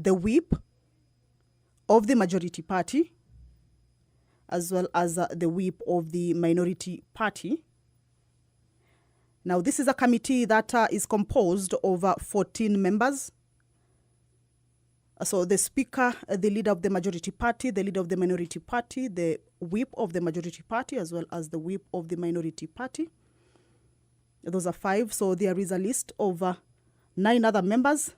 the whip of the majority party, as well as the whip of the minority party. Now, this is a committee that is composed of 14 members. So the speaker, the leader of the majority party, the leader of the minority party, the whip of the majority party, as well as the whip of the minority party. Those are 5. So there is a list of 9 other members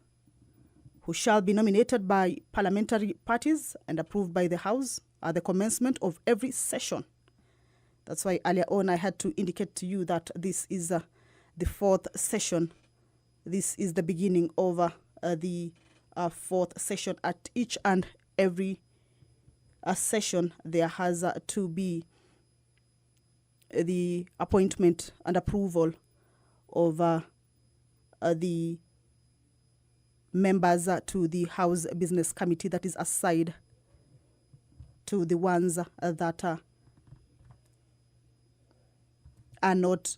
who shall be nominated by parliamentary parties and approved by the House at the commencement of every session. That's why earlier on I had to indicate to you that this is the 4th session. This is the beginning of the 4th session. At each and every session, there has to be the appointment and approval of the members to the House Business Committee that is aside to the ones that are not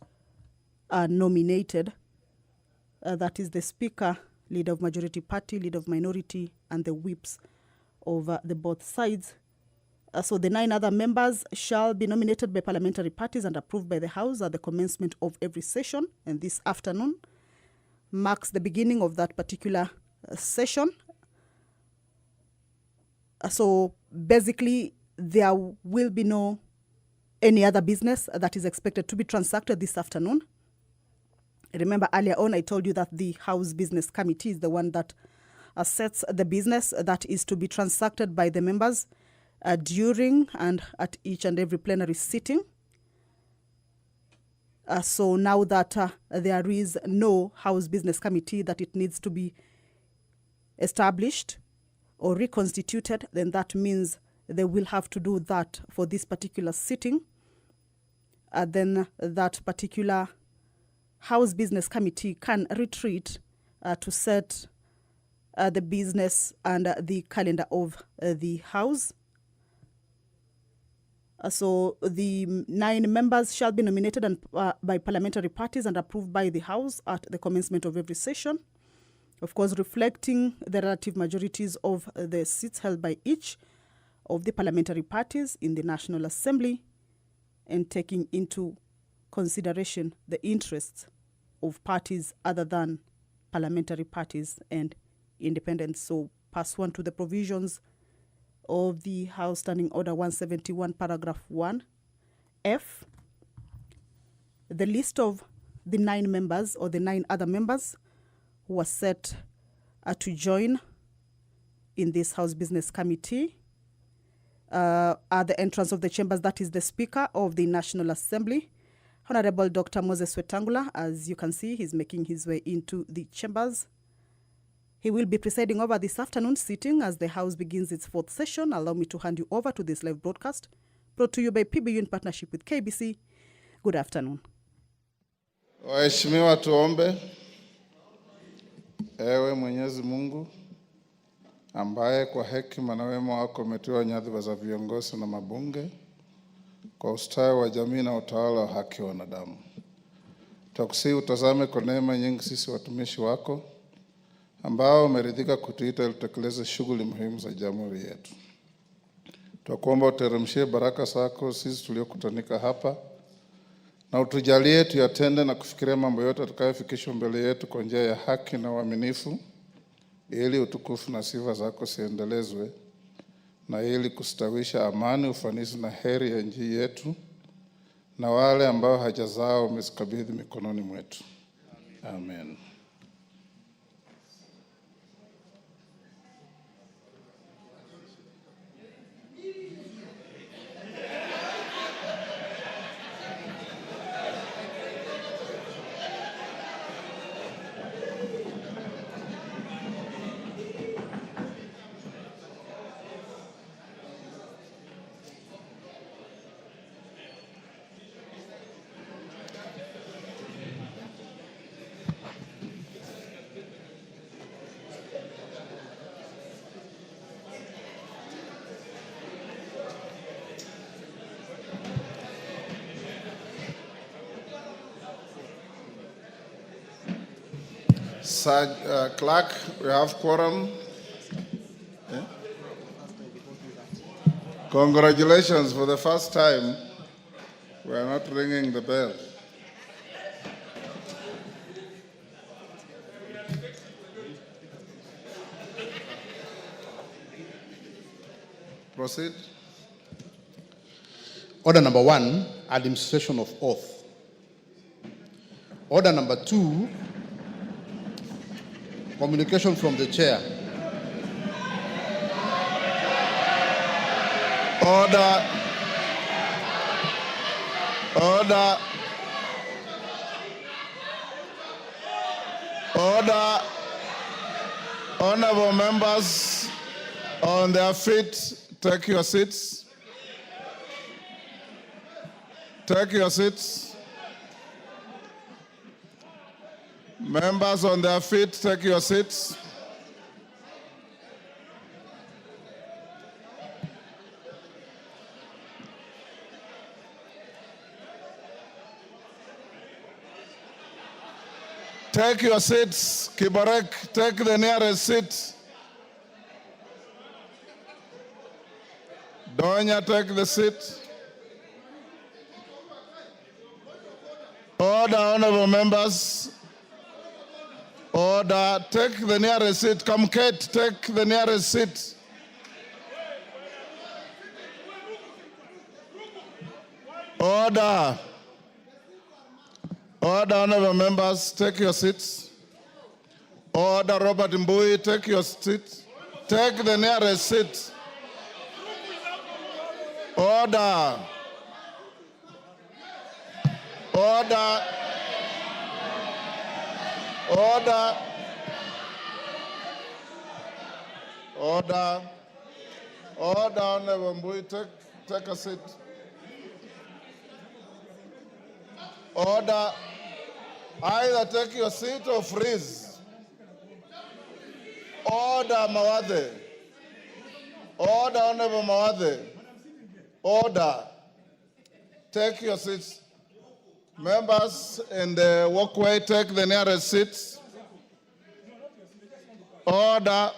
nominated. That is the Speaker, leader of majority party, leader of minority, and the whips of the both sides. So the 9 other members shall be nominated by parliamentary parties and approved by the House at the commencement of every session. And this afternoon marks the beginning of that particular session. So basically, there will be no any other business that is expected to be transacted this afternoon. Remember, earlier on, I told you that the House Business Committee is the one that sets the business that is to be transacted by the members during and at each and every plenary sitting. So now that there is no House Business Committee that it needs to be established or reconstituted, then that means they will have to do that for this particular sitting. Then that particular House Business Committee can retreat to set the business and the calendar of the House. So the 9 members shall be nominated by parliamentary parties and approved by the House at the commencement of every session. Of course, reflecting the relative majorities of the seats held by each of the parliamentary parties in the National Assembly, and taking into consideration the interests of parties other than parliamentary parties and independents. So pursuant to the provisions of the House Standing Order 171, paragraph 1F, the list of the 9 members or the 9 other members who are set to join in this House Business Committee at the entrance of the chambers. That is the Speaker of the National Assembly, Honorable Dr. Moses Wetangula. As you can see, he's making his way into the chambers. He will be presiding over this afternoon's sitting as the House begins its 4th session. Allow me to hand you over to this live broadcast, brought to you by PBU in partnership with KBC. Good afternoon. Waheshimiwa, tuombe. Ewe Mwenyezi Mungu, ambaye kwa hekima na wema wako umetiwa nyadhifa za viongozi na mabunge kwa ustawi wa jamii na utawala wa haki wa wanadamu, tunakusihi utazame kwa neema nyingi sisi watumishi wako ambao umeridhika kutuita ili tutekeleze shughuli muhimu za jamhuri yetu. Tunakuomba uteremshie baraka zako sisi tuliokutanika hapa, na utujalie tuyatende na kufikiria mambo yote tutakayofikishwa mbele yetu kwa njia ya haki na uaminifu, ili utukufu na sifa zako siendelezwe, na ili kustawisha amani, ufanisi na heri ya nchi yetu na wale ambao haja zao umezikabidhi mikononi mwetu. Amen. Clerk, we have quorum. Congratulations, for the first time, we are not ringing the bell. Proceed. Order number 1, administration of oath. Order number 2, communication from the chair. Order. Order. Order. Honorable members on their feet, take your seats. Take your seats. Members on their feet, take your seats. Take your seats. Kibarek, take the nearest seat. Donya, take the seat. Order, honorable members. Order, take the nearest seat. Come, Kate, take the nearest seat. Order. Order, honorable members, take your seats. Order, Robert Mbui, take your seat. Take the nearest seat. Order. Order. Order. Order. Order, honorable Mbui, take a seat. Order. Either take your seat or freeze. Order, Mawathe. Order, honorable Mawathe. Order. Take your seats. Members in the walkway, take the nearest seats. Order.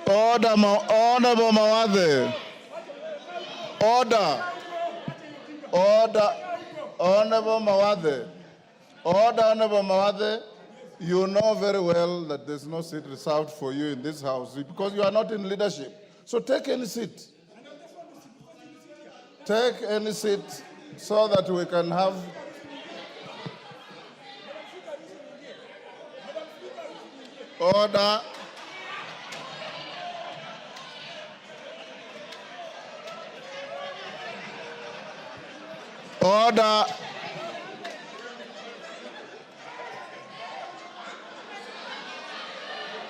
Order, Honorable Mawathe. Order. Order, Honorable Mawathe. Order, Honorable Mawathe. You know very well that there's no seat reserved for you in this house because you are not in leadership. So take any seat. Take any seat so that we can have. Order. Order.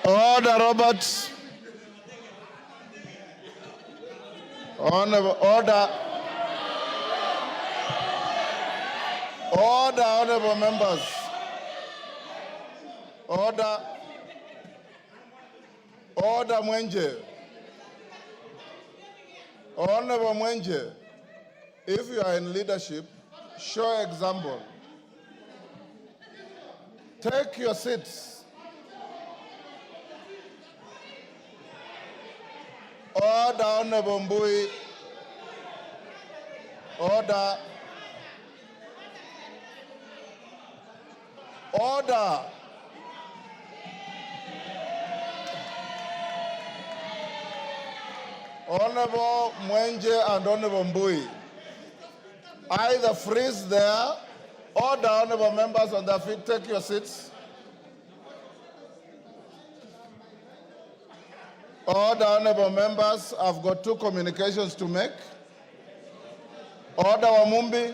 Order, Robert. Honorable, order. Order, honorable members. Order. Order, Mwenje. Honorable Mwenje, if you are in leadership, show example. Take your seats. Order, Honorable Mbui. Order. Order. Honorable Mwenje and Honorable Mbui, either freeze there. Order, honorable members on their feet, take your seats. Order, honorable members, I've got 2 communications to make. Order, Wamumbi.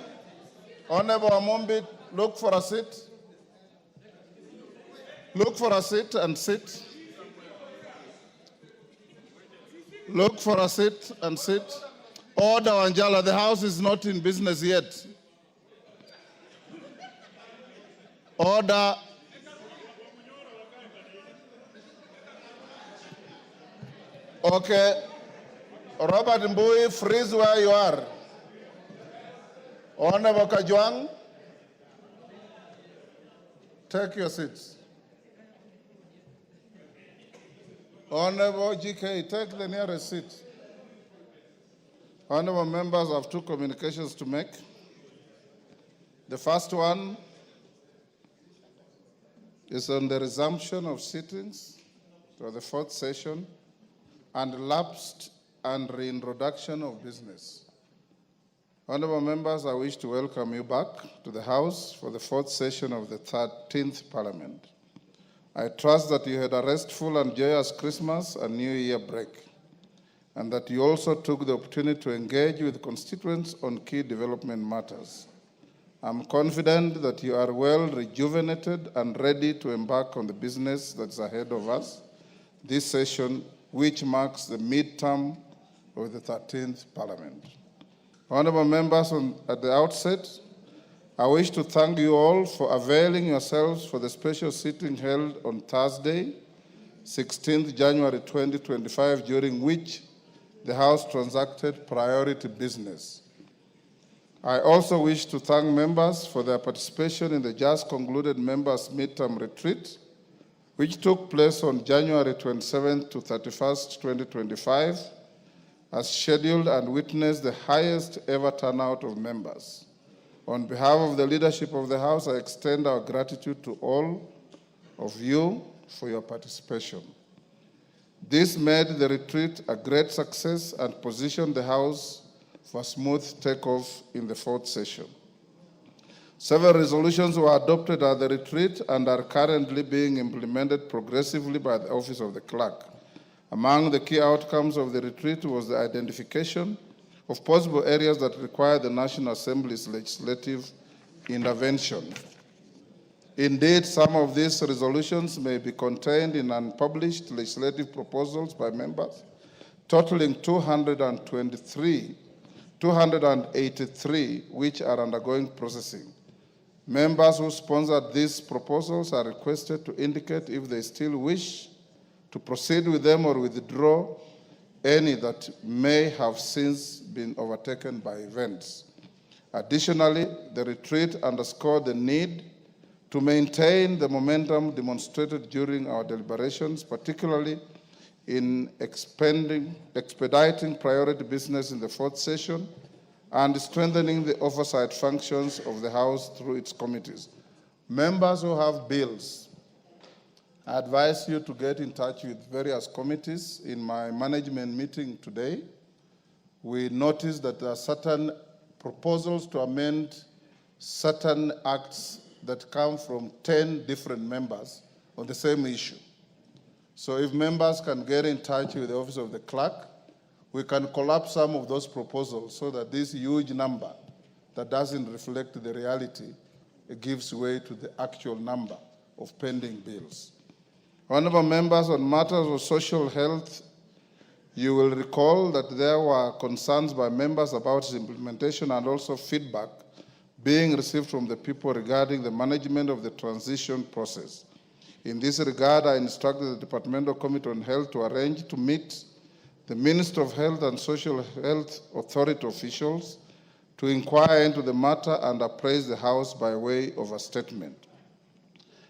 Honorable Wamumbi, look for a seat. Look for a seat and sit. Look for a seat and sit. Order, Wanjala, the house is not in business yet. Order. Okay. Robert Mbui, freeze where you are. Honorable Kajwang, take your seats. Honorable GK, take the nearest seat. Honorable members, I have two communications to make. The first one is on the resumption of sittings for the fourth session and lapsed and reintroduction of business. Honorable members, I wish to welcome you back to the House for the fourth session of the 13th Parliament. I trust that you had a restful and joyous Christmas and New Year break, and that you also took the opportunity to engage with constituents on key development matters. I'm confident that you are well rejuvenated and ready to embark on the business that's ahead of us this session, which marks the midterm of the 13th Parliament. Honorable members, at the outset, I wish to thank you all for availing yourselves for the special sitting held on Thursday, 16th January 2025, during which the House transacted priority business. I also wish to thank members for their participation in the just concluded members' midterm retreat, which took place on January 27th to 31st, 2025, as scheduled and witnessed the highest ever turnout of members. On behalf of the leadership of the House, I extend our gratitude to all of you for your participation. This made the retreat a great success and positioned the House for smooth takeoff in the fourth session. Several resolutions were adopted at the retreat and are currently being implemented progressively by the Office of the Clerk. Among the key outcomes of the retreat was the identification of possible areas that require the National Assembly's legislative intervention. Indeed, some of these resolutions may be contained in unpublished legislative proposals by members, totaling 283, which are undergoing processing. Members who sponsored these proposals are requested to indicate if they still wish to proceed with them or withdraw any that may have since been overtaken by events. Additionally, the retreat underscored the need to maintain the momentum demonstrated during our deliberations, particularly in expediting priority business in the fourth session and strengthening the oversight functions of the House through its committees. Members who have bills, I advise you to get in touch with various committees. In my management meeting today, we noticed that there are certain proposals to amend certain acts that come from 10 different members on the same issue. So if members can get in touch with the Office of the Clerk, we can collapse some of those proposals so that this huge number that doesn't reflect the reality, it gives way to the actual number of pending bills. Honorable members, on matters of social health, you will recall that there were concerns by members about its implementation and also feedback being received from the people regarding the management of the transition process. In this regard, I instructed the Departmental Committee on Health to arrange to meet the Minister of Health and Social Health Authority officials to inquire into the matter and appraise the House by way of a statement.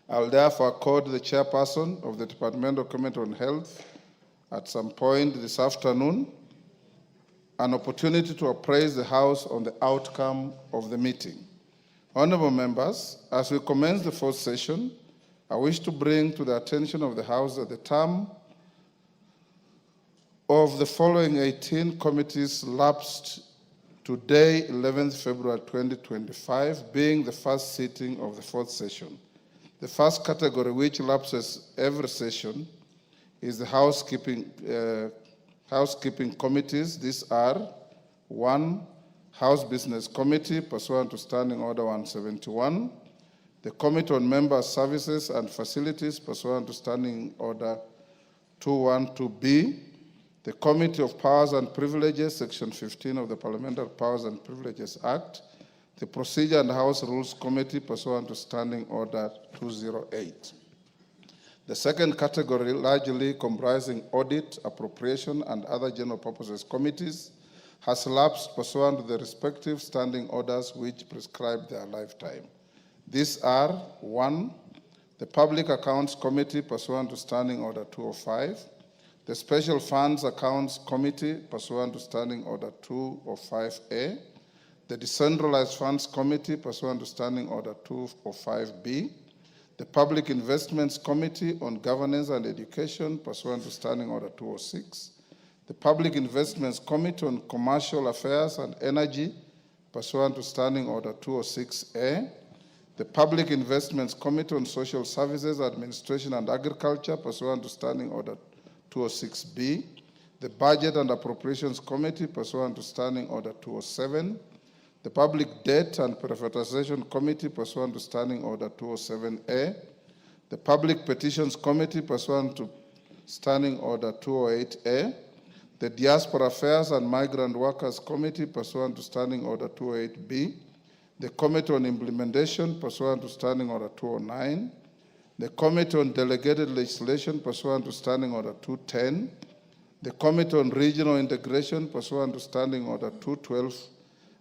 I will therefore accord the chairperson of the Departmental Committee on Health at some point this afternoon an opportunity to appraise the House on the outcome of the meeting. Honorable members, as we commence the fourth session, I wish to bring to the attention of the House that the term of the following 18 committees lapsed today, 11th February 2025, being the first sitting of the fourth session. The first category, which lapses every session, is the housekeeping committees. These are 1, House Business Committee, pursuant to Standing Order 171, the Committee on Member Services and Facilities, pursuant to Standing Order 212B, the Committee of Powers and Privileges, Section 15 of the Parliamentary Powers and Privileges Act, the Procedure and House Rules Committee, pursuant to Standing Order 208. The second category, largely comprising audit, appropriation, and other general purposes committees, has lapsed pursuant to the respective standing orders which prescribe their lifetime. These are: 1, the Public Accounts Committee pursuant to Standing Order 205, the Special Funds Accounts Committee pursuant to Standing Order 205A, the Decentralized Funds Committee pursuant to Standing Order 205B, the Public Investments Committee on Governance and Education pursuant to Standing Order 206, the Public Investments Committee on Commercial Affairs and Energy pursuant to Standing Order 206A, the Public Investments Committee on Social Services, Administration and Agriculture pursuant to Standing Order 206B, the Budget and Appropriations Committee pursuant to Standing Order 207, the Public Debt and Privatization Committee pursuant to Standing Order 207A, the Public Petitions Committee pursuant to Standing Order 208A, the Diaspora Affairs and Migrant Workers Committee pursuant to Standing Order 208B, the Committee on Implementation pursuant to Standing Order 209, the Committee on Delegated Legislation pursuant to Standing Order 210, the Committee on Regional Integration pursuant to Standing Order 212,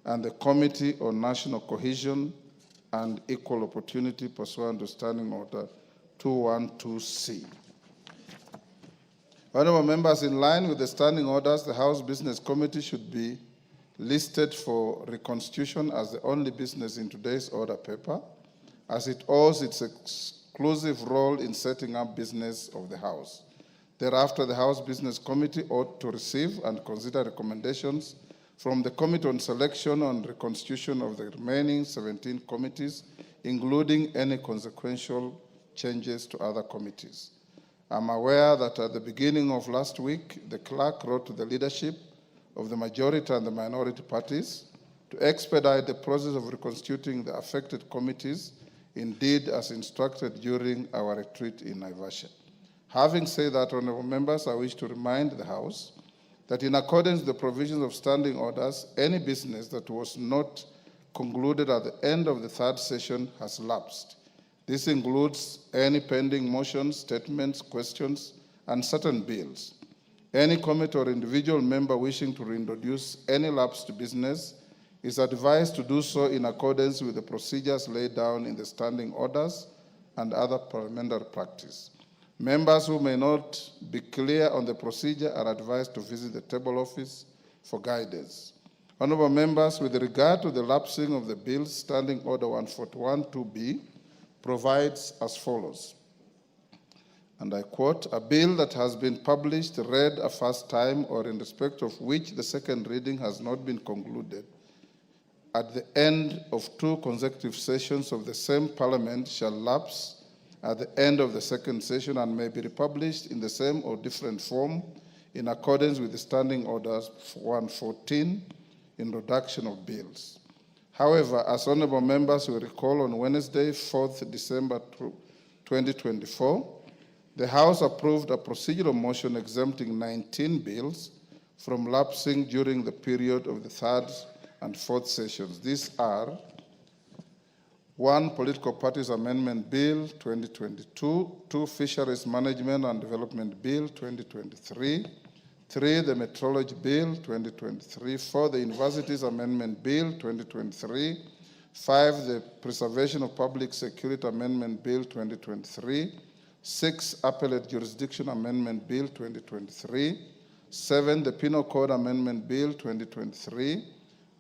and the Committee on National Cohesion and Equal Opportunity pursuant to Standing Order 212C. Honorable members, in line with the standing orders, the House Business Committee should be listed for reconstitution as the only business in today's order paper, as it owes its exclusive role in setting up business of the House. Thereafter, the House Business Committee ought to receive and consider recommendations from the Committee on Selection on Reconstitution of the remaining 17 committees, including any consequential changes to other committees. I'm aware that at the beginning of last week, the clerk wrote to the leadership of the majority and the minority parties to expedite the process of reconstituting the affected committees, indeed as instructed during our retreat in Naivasha. Having said that, honorable members, I wish to remind the House that in accordance with the provisions of standing orders, any business that was not concluded at the end of the third session has lapsed. This includes any pending motions, statements, questions, and certain bills. Any committee or individual member wishing to reintroduce any lapsed business is advised to do so in accordance with the procedures laid down in the standing orders and other parliamentary practice. Members who may not be clear on the procedure are advised to visit the table office for guidance. Honorable members, with regard to the lapsing of the bills, Standing Order 141-2B provides as follows, and I quote, "A bill that has been published, read a first time, or in respect of which the second reading has not been concluded, at the end of 2 consecutive sessions of the same Parliament shall lapse at the end of the second session and may be republished in the same or different form in accordance with the Standing Orders 114, Introduction of Bills." However, as honorable members will recall, on Wednesday, 4th December 2024, the House approved a procedural motion exempting 19 bills from lapsing during the period of the third and fourth sessions. These are: 1, Political Parties Amendment Bill 2022, 2, Fisheries Management and Development Bill 2023, 3, the Metrology Bill 2023, 4, the Universities Amendment Bill 2023, 5, the Preservation of Public Security Amendment Bill 2023, 6, Appellate Jurisdiction Amendment Bill 2023, 7, the Penal Code Amendment Bill 2023,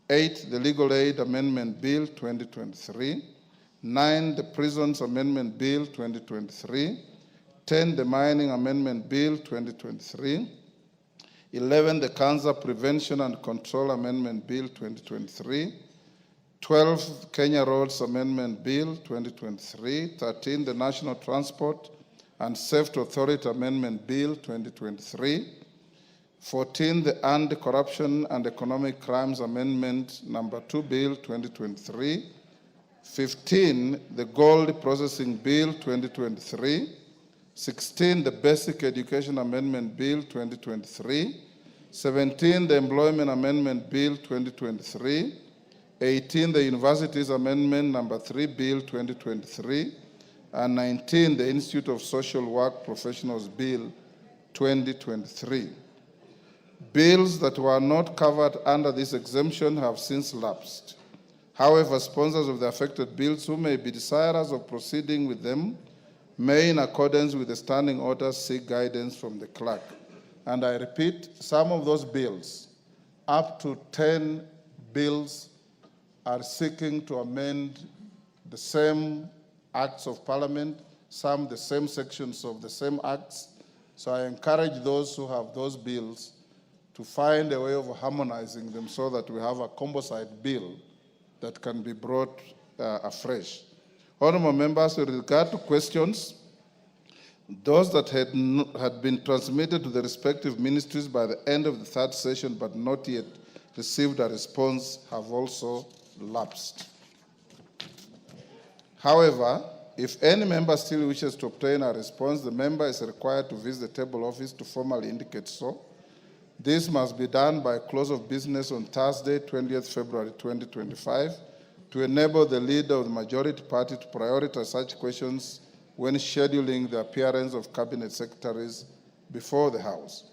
8, the Legal Aid Amendment Bill 2023, 9, the Prisons Amendment Bill 2023, 10, the Mining Amendment Bill 2023, 11, the Cancer Prevention and Control Amendment Bill 2023, 12, Kenya Roads Amendment Bill 2023, 13, the National Transport and Safety Authority Amendment Bill 2023, 14, the Anti-Corruption and Economic Crimes Amendment Number 2 Bill 2023, 15, the Gold Processing Bill 2023, 16, the Basic Education Amendment Bill 2023, 17, the Employment Amendment Bill 2023, 18, the Universities Amendment Number 3 Bill 2023, and 19, the Institute of Social Work Professionals Bill 2023. Bills that were not covered under this exemption have since lapsed. However, sponsors of the affected bills who may be desirous of proceeding with them may, in accordance with the standing orders, seek guidance from the clerk. And I repeat, some of those bills, up to 10 bills, are seeking to amend the same acts of parliament, some the same sections of the same acts. So I encourage those who have those bills to find a way of harmonizing them so that we have a composite bill that can be brought afresh. Honorable members, with regard to questions, those that had been transmitted to the respective ministries by the end of the third session but not yet received a response have also lapsed. However, if any member still wishes to obtain a response, the member is required to visit the table office to formally indicate so. This must be done by close of business on Thursday, 20th February 2025, to enable the leader of the majority party to prioritize such questions when scheduling the appearance of cabinet secretaries before the House.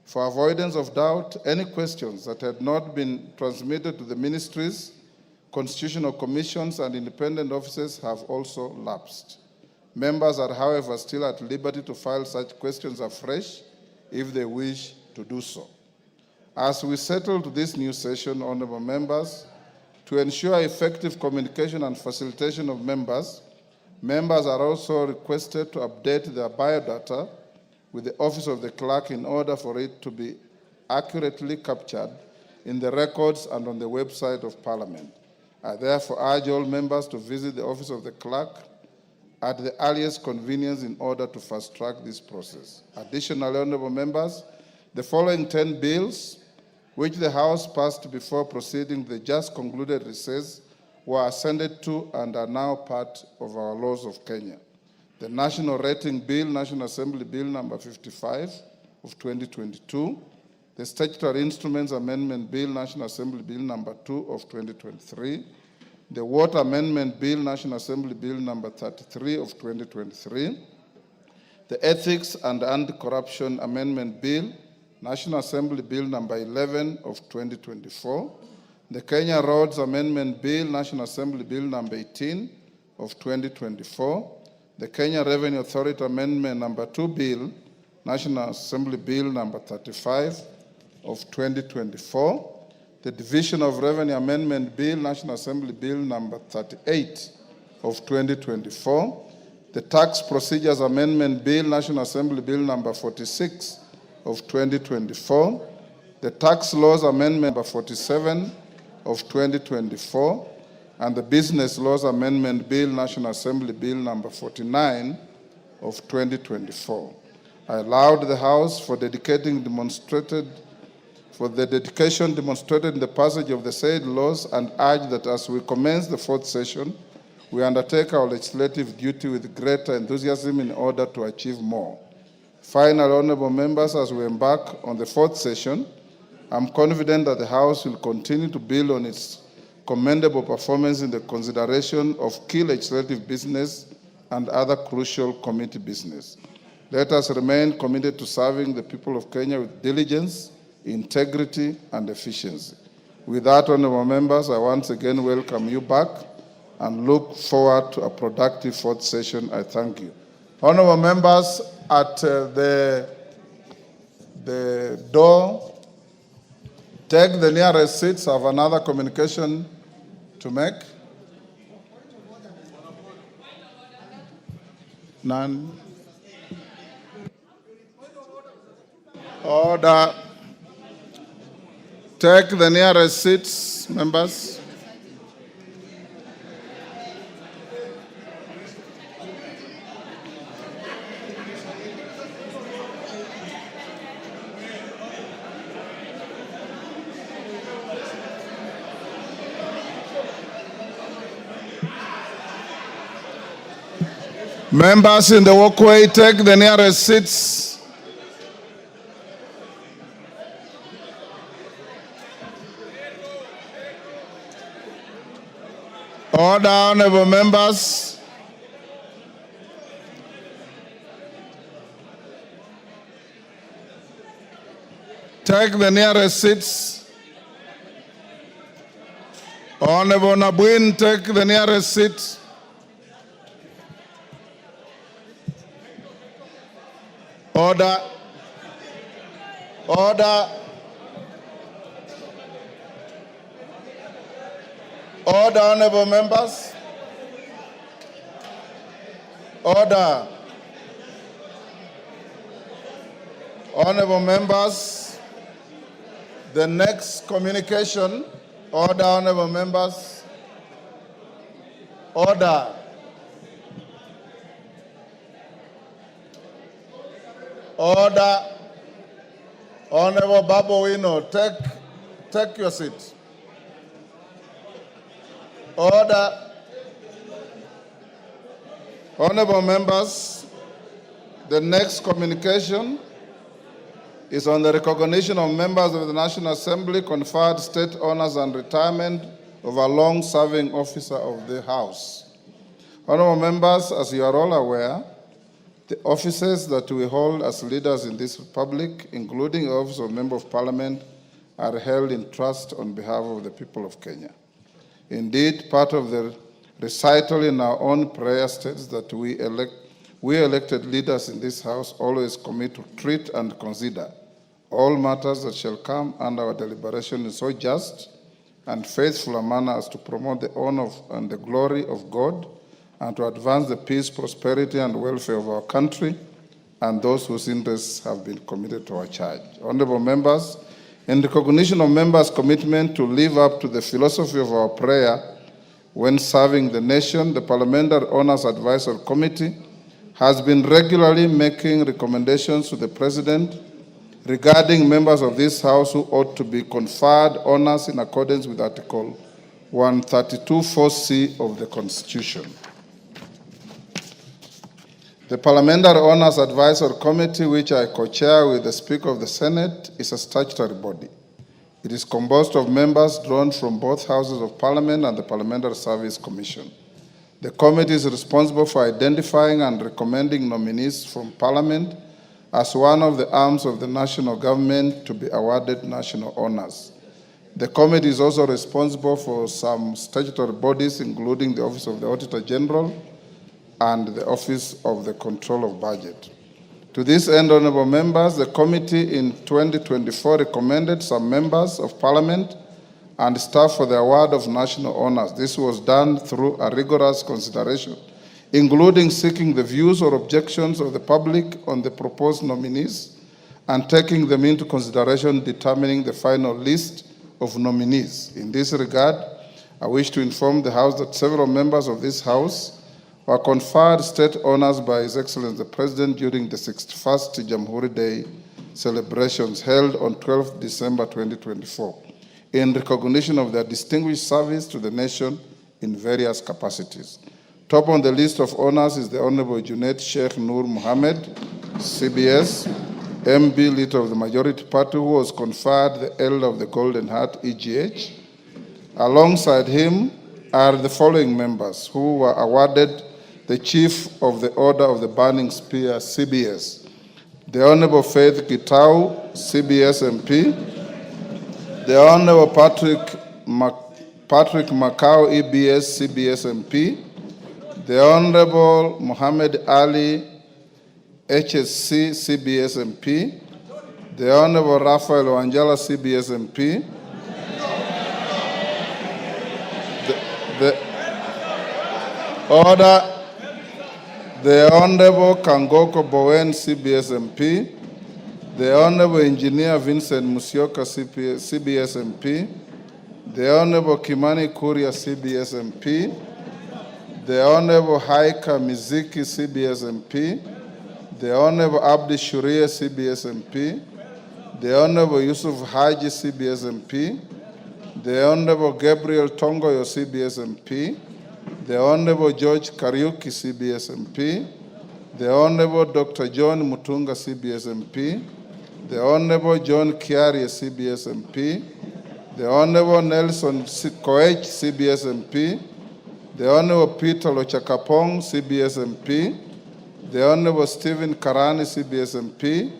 For avoidance of doubt, any questions that had not been transmitted to the ministries, constitutional commissions, and independent offices have also lapsed. Members are, however, still at liberty to file such questions afresh if they wish to do so. As we settle to this new session, honorable members, to ensure effective communication and facilitation of members, members are also requested to update their biodata with the Office of the Clerk in order for it to be accurately captured in the records and on the website of Parliament. I therefore urge all members to visit the Office of the Clerk at the earliest convenience in order to fast-track this process. Additionally, honorable members, the following 10 bills, which the House passed before proceeding the just concluded recess, were ascended to and are now part of our laws of Kenya. The National Rating Bill, National Assembly Bill number 55 of 2022, the Statutory Instruments Amendment Bill, National Assembly Bill number 2 of 2023, the Water Amendment Bill, National Assembly Bill number 33 of 2023, the Ethics and Anti-Corruption Amendment Bill, National Assembly Bill number 11 of 2024, the Kenya Roads Amendment Bill, National Assembly Bill number 18 of 2024, the Kenya Revenue Authority Amendment number 2 Bill, National Assembly Bill number 35 of 2024, the Division of Revenue Amendment Bill, National Assembly Bill number 38 of 2024, the Tax Procedures Amendment Bill, National Assembly Bill number 46 of 2024, the Tax Laws Amendment number 47 of 2024, and the Business Laws Amendment Bill, National Assembly Bill number 49 of 2024. I allowed the House for the dedication demonstrated in the passage of the said laws and urge that as we commence the fourth session, we undertake our legislative duty with greater enthusiasm in order to achieve more. Finally, honorable members, as we embark on the fourth session, I'm confident that the House will continue to build on its commendable performance in the consideration of key legislative business and other crucial committee business. Let us remain committed to serving the people of Kenya with diligence, integrity, and efficiency. With that, honorable members, I once again welcome you back and look forward to a productive fourth session. I thank you. Honorable members, at the door, take the nearest seats. I have another communication to make. None. Order. Take the nearest seats, members. Members in the walkway, take the nearest seats. Order, honorable members. Take the nearest seats. Honorable Nabuin, take the nearest seat. Order. Order. Order, honorable members. Order. Honorable members, the next communication. Order, honorable members. Order. Order. Honorable Babu Wino, take your seat. Order. Honorable members, the next communication is on the recognition of members of the National Assembly conferred state honors and retirement of a long-serving officer of the House. Honorable members, as you are all aware, the offices that we hold as leaders in this republic, including the office of Member of Parliament, are held in trust on behalf of the people of Kenya. Indeed, part of the recital in our own prayer states that we elected leaders in this House always commit to treat and consider all matters that shall come under our deliberation in so just and faithful a manner as to promote the honor and the glory of God and to advance the peace, prosperity, and welfare of our country and those whose interests have been committed to our charge. Honorable members, in recognition of members' commitment to live up to the philosophy of our prayer when serving the nation, the Parliamentary Honors Advisory Committee has been regularly making recommendations to the President regarding members of this House who ought to be conferred honors in accordance with Article 132(4)(c) of the Constitution. The Parliamentary Honors Advisory Committee, which I co-chair with the Speaker of the Senate, is a statutory body. It is composed of members drawn from both Houses of Parliament and the Parliamentary Service Commission. The committee is responsible for identifying and recommending nominees from Parliament as one of the arms of the national government to be awarded national honors. The committee is also responsible for some statutory bodies, including the Office of the Auditor General and the Office of the Control of Budget. To this end, honorable members, the committee in 2024 recommended some members of Parliament and staff for the award of national honors. This was done through a rigorous consideration, including seeking the views or objections of the public on the proposed nominees and taking them into consideration determining the final list of nominees. In this regard, I wish to inform the House that several members of this House were conferred state honors by His Excellency the President during the 61st Jamhuri Day celebrations held on 12th December 2024 in recognition of their distinguished service to the nation in various capacities. Top on the list of honors is the Honorable Junaid Sheikh Nur Mohammed, CBS, MB Leader of the Majority Party, who was conferred the Elder of the Golden Heart, EGH. Alongside him are the following members who were awarded the Chief of the Order of the Burning Spear, CBS. The Honorable Faith Gitau, CBS MP. The Honorable Patrick Macau, EBS, CBS MP. The Honorable Muhammad Ali, HSC, CBS MP. The Honorable Raphael Wanjala, CBS MP. The Honorable Kangoko Bowen, CBS MP. The Honorable Engineer Vincent Musyoka, CBS MP. The Honorable Kimani Kuria, CBS MP. The Honorable Haika Miziki, CBS MP. The Honorable Abdi Shuria, CBS MP. The Honorable Yusuf Haji, CBS MP. The Honorable Gabriel Tongoyo, CBS MP. The Honorable George Kariuki, CBS MP. The Honorable Dr. John Mutunga, CBS MP. The Honorable John Kiari, CBS MP. The Honorable Nelson Koech, CBS MP. The Honorable Peter Lochakapong, CBS MP. The Honorable Stephen Karani, CBS MP.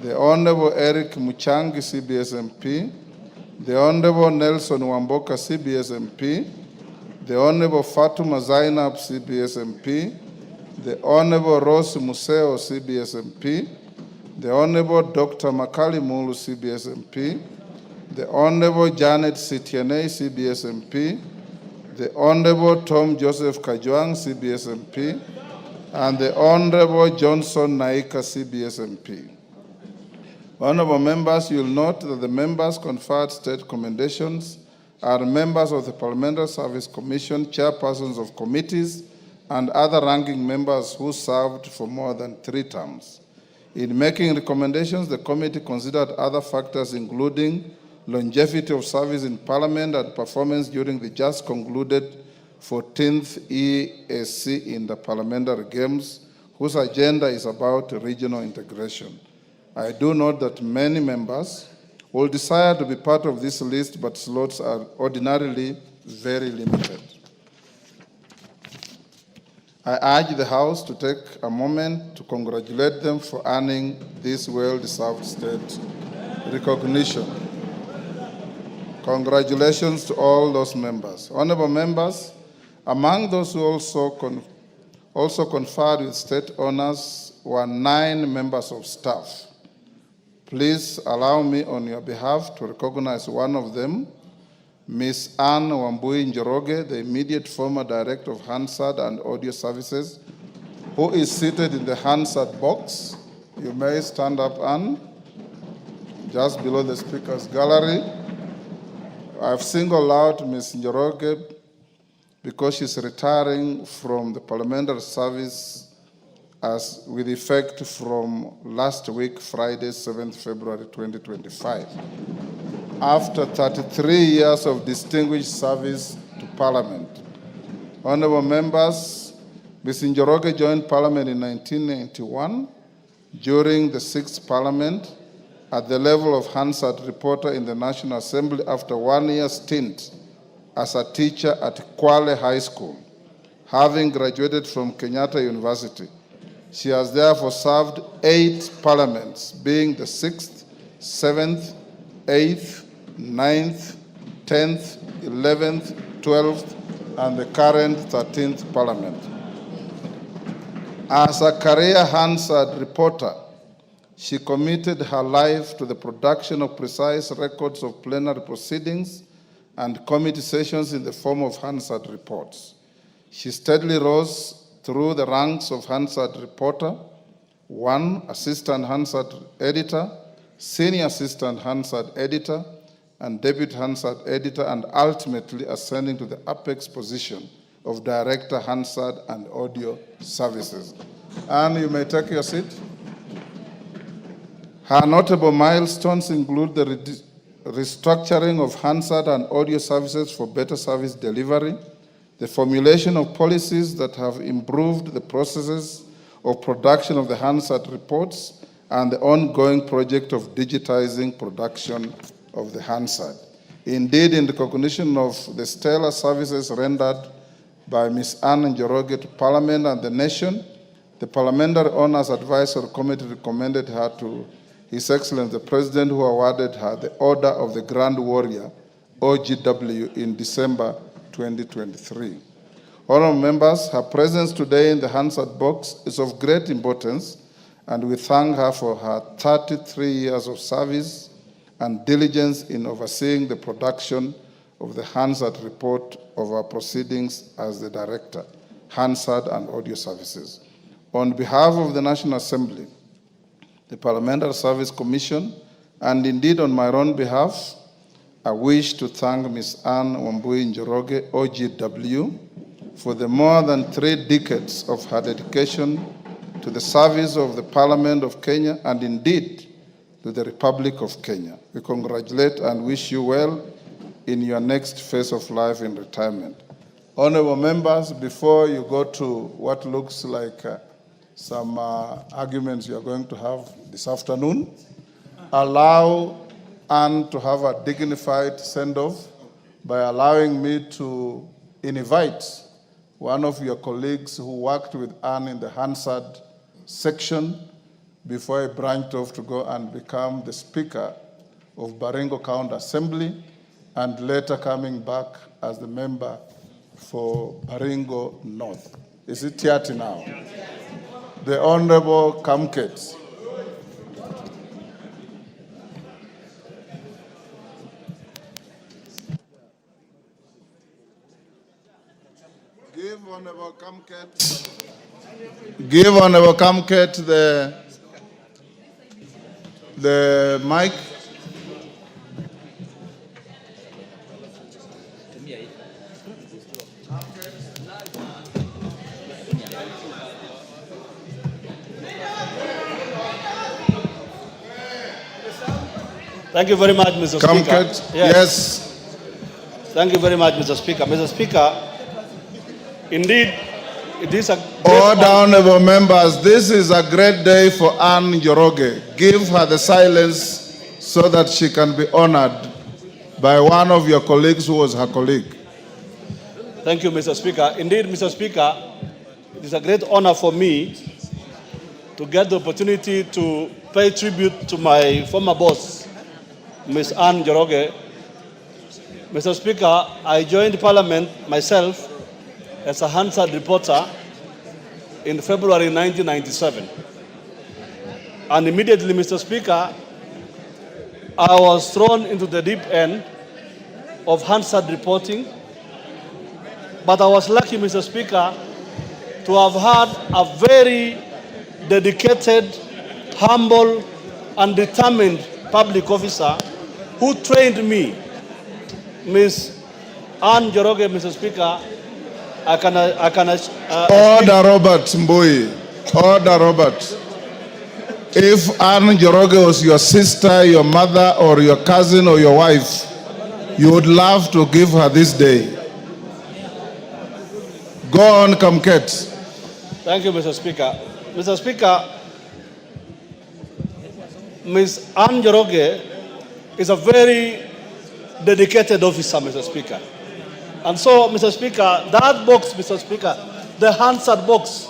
the Honorable Eric Muchangi, CBS MP, the Honorable Nelson Wamboka, CBS MP, the Honorable Fatuma Zainab, CBS MP, the Honorable Rose Museo, CBS MP, the Honorable Dr. Makali Mulu, CBS MP, the Honorable Janet Sitiane, CBS MP, the Honorable Tom Joseph Kajwang, CBS MP, and the Honorable Johnson Naika, CBS MP. Honorable members, you'll note that the members conferred state commendations are members of the Parliamentary Service Commission, chairpersons of committees, and other ranking members who served for more than 3 terms. In making recommendations, the committee considered other factors including longevity of service in Parliament and performance during the just concluded 14th EAC in the Parliamentary Games, whose agenda is about regional integration. I do note that many members will desire to be part of this list, but slots are ordinarily very limited. I urge the House to take a moment to congratulate them for earning this well-deserved state recognition. Congratulations to all those members. Honorable members, among those who also conferred with state honors were 9 members of staff. Please allow me on your behalf to recognize one of them, Ms. Anne Wambui Njoroge, the immediate former Director of Hansard and Audio Services, who is seated in the Hansard box. You may stand up, Anne, just below the Speaker's gallery. I've singled out Ms. Njoroge because she's retiring from the parliamentary service as with effect from last week, Friday, 7th February 2025, after 33 years of distinguished service to Parliament. Honorable members, Ms. Njoroge joined Parliament in 1991 during the 6th Parliament at the level of Hansard reporter in the National Assembly after 1 year stint as a teacher at Kwale High School, having graduated from Kenyatta University. She has therefore served 8 parliaments, being the 6th, 7th, 8th, 9th, 10th, 11th, 12th, and the current 13th parliament. As a career Hansard reporter, she committed her life to the production of precise records of plenary proceedings and committee sessions in the form of Hansard reports. She steadily rose through the ranks of Hansard reporter, 1, assistant Hansard editor, senior assistant Hansard editor, and deputy Hansard editor, and ultimately ascending to the apex position of director Hansard and Audio Services. And you may take your seat. Her notable milestones include the restructuring of Hansard and Audio Services for better service delivery, the formulation of policies that have improved the processes of production of the Hansard reports, and the ongoing project of digitizing production of the Hansard. Indeed, in recognition of the stellar services rendered by Ms. Anne Njoroge to Parliament and the nation, the Parliamentary Honours Advisory Committee recommended her to His Excellency the President, who awarded her the Order of the Grand Warrior, OGW, in December 2023. Honourable members, her presence today in the Hansard box is of great importance, and we thank her for her 33 years of service and diligence in overseeing the production of the Hansard report of our proceedings as the Director, Hansard and Audio Services. On behalf of the National Assembly, the Parliamentary Service Commission, and indeed on my own behalf, I wish to thank Ms. Anne Wambui Njoroge, OGW, for the more than 3 decades of her dedication to the service of the Parliament of Kenya and indeed to the Republic of Kenya. We congratulate and wish you well in your next phase of life in retirement. Honorable members, before you go to what looks like some arguments you are going to have this afternoon, allow Anne to have a dignified send-off by allowing me to invite one of your colleagues who worked with Anne in the Hansard section before he branched off to go and become the Speaker of Baringo County Assembly, and later coming back as the member for Baringo North. Is it Tiati now? The Honorable Kamket. Give Honorable Kamket the mic. Thank you very much, Mr. Kamket, Speaker. yes. Thank you very much, Mr. Speaker. Mr. Speaker, indeed, it is a Order, honorable members, this is a great day for Anne Njoroge. Give her the silence so that she can be honored by one of your colleagues who was her colleague. Thank you, Mr. Speaker. Indeed, Mr. Speaker, it is a great honor for me to get the opportunity to pay tribute to my former boss, Ms. Anne Njoroge. Mr. Speaker, I joined Parliament myself as a Hansard reporter in February 1997. And immediately, Mr. Speaker, I was thrown into the deep end of Hansard reporting. But I was lucky, Mr. Speaker, to have had a very dedicated, humble, and determined public officer who trained me, Ms. Anne Njoroge, Mr. Speaker. Order, Robert Mbui. Order, Robert. If Anne Njoroge was your sister, your mother, or your cousin, or your wife, you would love to give her this day. Go on, Kamket. Thank you, Mr. Speaker. Mr. Speaker, Ms. Anne Njoroge is a very dedicated officer, Mr. Speaker. And so, Mr. Speaker, that box, Mr. Speaker, the Hansard box,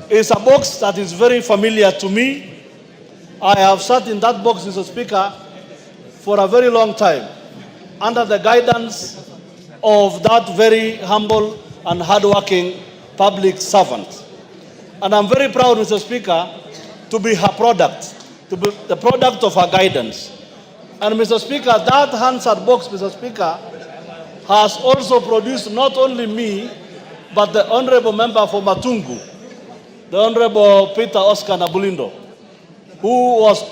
is a box that is very familiar to me. I have sat in that box, Mr. Speaker, for a very long time, under the guidance of that very humble and hardworking public servant. And I'm very proud, Mr. Speaker, to be her product, to be the product of her guidance. And Mr. Speaker, that Hansard box, Mr. Speaker, has also produced not only me, but the Honorable Member for Matungu, the Honorable Peter Oscar Nabulindo, who was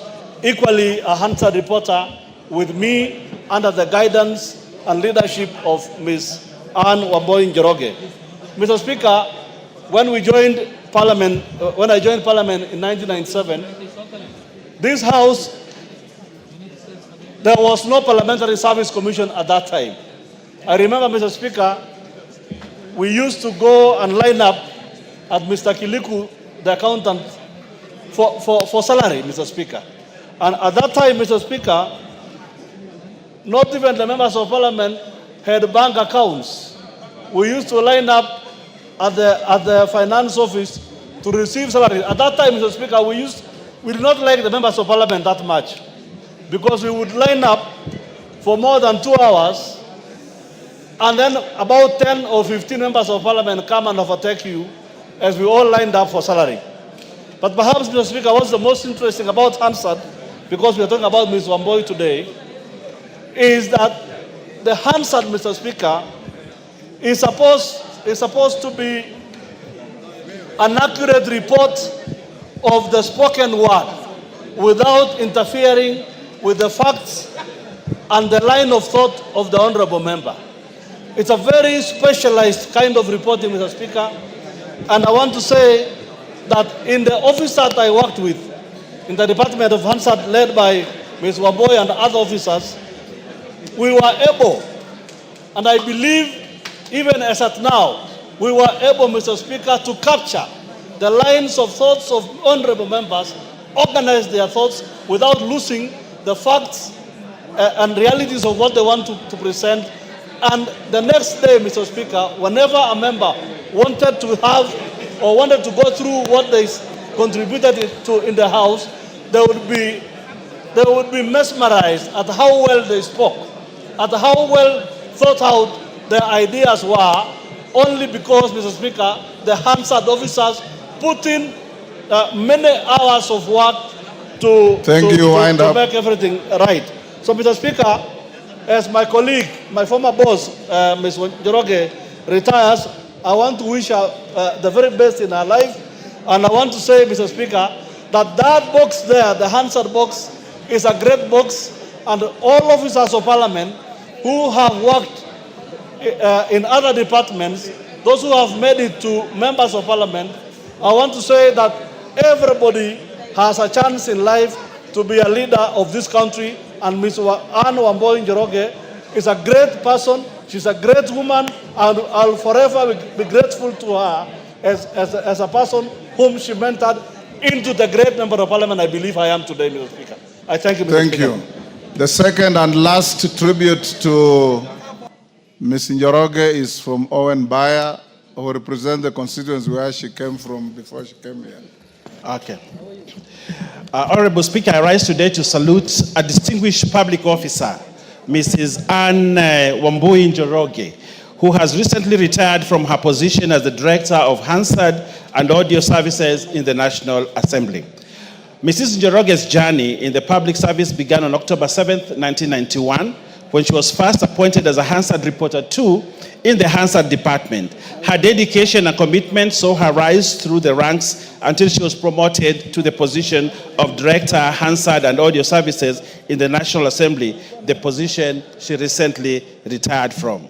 equally a Hansard reporter with me under the guidance and leadership of Ms. Anne Wamboi Njoroge. Mr. Speaker, when I joined Parliament in 1997, this House, there was no Parliamentary Service Commission at that time. I remember, Mr. Speaker, we used to go and line up at Mr. Kiliku, the accountant, for salary, Mr. Speaker. And at that time, Mr. Speaker, not even the members of Parliament had bank accounts. We used to line up at the finance office to receive salary. At that time, Mr. Speaker, we did not like the members of Parliament that much, because we would line up for more than 2 hours, and then about 10 or 15 members of Parliament come and overtake you as we all lined up for salary. But perhaps, Mr. Speaker, what's the most interesting about Hansard, because we are talking about Ms. Wamboi today, is that the Hansard, Mr. Speaker, is supposed to be an accurate report of the spoken word without interfering with the facts and the line of thought of the honorable member. It's a very specialized kind of reporting, Mr. Speaker. And I want to say that in the office that I worked with, in the Department of Hansard, led by Ms. Wamboi and other officers, we were able, and I believe even as at now, we were able, Mr. Speaker, to capture the lines of thoughts of honorable members, organize their thoughts without losing the facts and realities of what they want to present. And the next day, Mr. Speaker, whenever a member wanted to have or wanted to go through what they contributed to in the House, they would be mesmerized at how well they spoke, at how well thought out their ideas were, only because, Mr. Speaker, the Hansard officers put in many hours of work to make everything right. So, Mr. Speaker, as my colleague, my former boss, Ms. Njoroge, retires, I want to wish her the very best in her life. And I want to say, Mr. Speaker, that box there, the Hansard box, is a great box. And all officers of Parliament who have worked in other departments, those who have made it to members of Parliament, I want to say that everybody has a chance in life to be a leader of this country. And Ms. Anne Wambui Njoroge is a great person. She's a great woman, and I'll forever be grateful to her as a person whom she mentored into the great member of Parliament I believe I am today, Mr. Speaker. I thank you, Mr. Speaker. Thank you. The second and last tribute to Ms. Njoroge is from Owen Bayer, who represents the constituency where she came from before she came here. Okay. Honorable Speaker, I rise today to salute a distinguished public officer, Mrs. Anne Wambui Njoroge, who has recently retired from her position as the Director of Hansard and Audio Services in the National Assembly. Mrs. Njoroge's journey in the public service began on October 7th, 1991, when she was first appointed as a Hansard Reporter 2 in the Hansard Department. Her dedication and commitment saw her rise through the ranks until she was promoted to the position of Director, Hansard and Audio Services in the National Assembly, the position she recently retired from.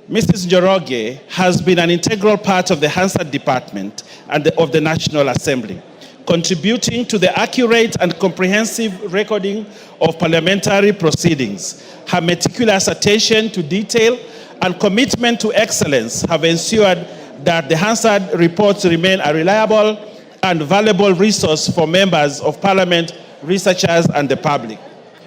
Mrs. Njoroge has been an integral part of the Hansard Department and of the National Assembly, contributing to the accurate and comprehensive recording of parliamentary proceedings. Her meticulous attention to detail and commitment to excellence have ensured that the Hansard reports remain a reliable and valuable resource for members of Parliament, researchers, and the public.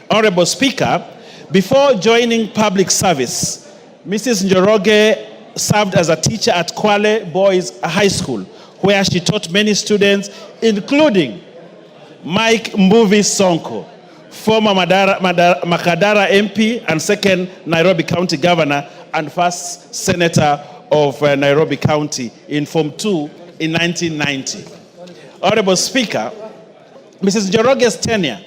Honorable Speaker, before joining public service, Mrs. Njoroge served as a teacher at Kwale Boys High School, where she taught many students, including Mike Mbuvi Sonko, former Makadara MP and second Nairobi County Governor and first Senator of Nairobi County in Form 2 in 1990. Honorable Speaker, Mrs. Njoroge's tenure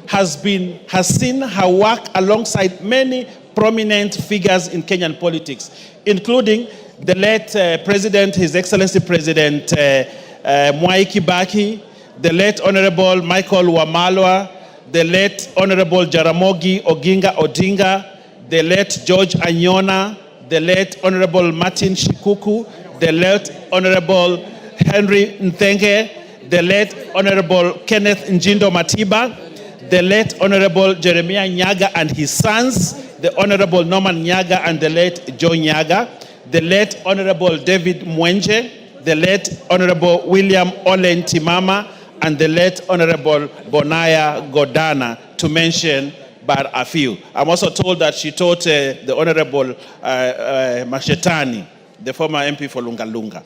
has seen her work alongside many prominent figures in Kenyan politics, including the late President, His Excellency President Mwai Kibaki, the late Honorable Michael Wamalwa, the late Honorable Jaramogi Oginga Odinga, the late George Anyona, the late Honorable Martin Shikuku, the late Honorable Henry Nthenge, the late Honorable Kenneth Njindo Matiba, the late Honorable Jeremiah Nyaga and his sons, the Honorable Norman Nyaga and the late Joe Nyaga, the late Honorable David Mwenje, the late Honorable William Olen Timama, and the late Honorable Bonaya Godana, to mention but a few. I'm also told that she taught the Honorable Mashetani, the former MP for Lunga Lunga.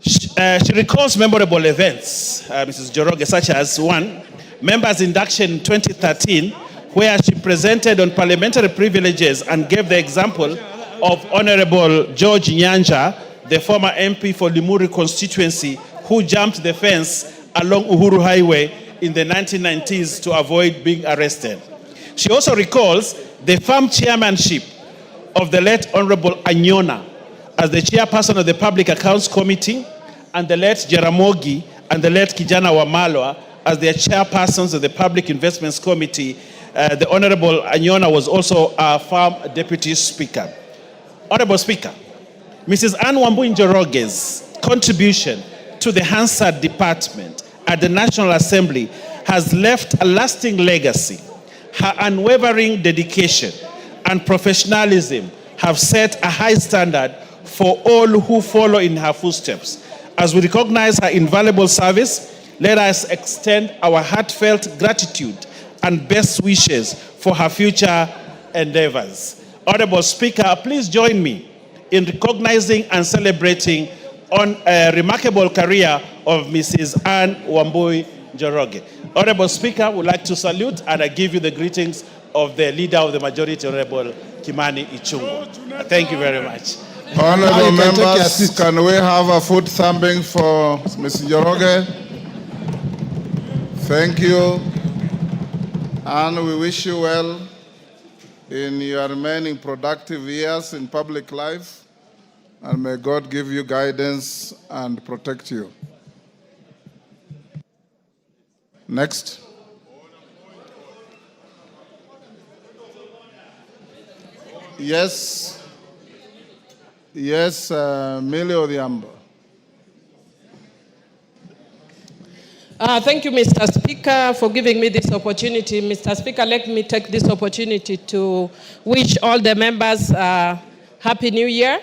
She recalls memorable events, Mrs. Njoroge, such as one, members' induction in 2013, where she presented on parliamentary privileges and gave the example of Honorable George Nyanja, the former MP for Limuru constituency, who jumped the fence along Uhuru Highway in the 1990s to avoid being arrested. She also recalls the firm chairmanship of the late Honorable Anyona as the chairperson of the Public Accounts Committee, and the late Jaramogi and the late Kijana Wamalwa as their chairpersons of the Public Investments Committee. The Honorable Anyona was also a firm deputy speaker. Honorable Speaker, Mrs. Anne Wambui Njoroge's contribution to the Hansard Department at the National Assembly has left a lasting legacy. Her unwavering dedication and professionalism have set a high standard for all who follow in her footsteps. As we recognize her invaluable service, let us extend our heartfelt gratitude and best wishes for her future endeavors. Honorable Speaker, please join me in recognizing and celebrating on a remarkable career of Mrs. Anne Wambui Njoroge. Honorable Speaker, would like to salute and I give you the greetings of the Leader of the Majority, Honorable Kimani Ichung'wa. Thank you very much. Honorable you can take your members, seat. can we have a foot thumping for Ms. Njoroge? Thank you. And we wish you well in your remaining productive years in public life. And may God give you guidance and protect you. Next. Yes. Yes, Millie Odhiambo. Thank you, Mr. Speaker, for giving me this opportunity. Mr. Speaker, let me take this opportunity to wish all the members Happy New Year.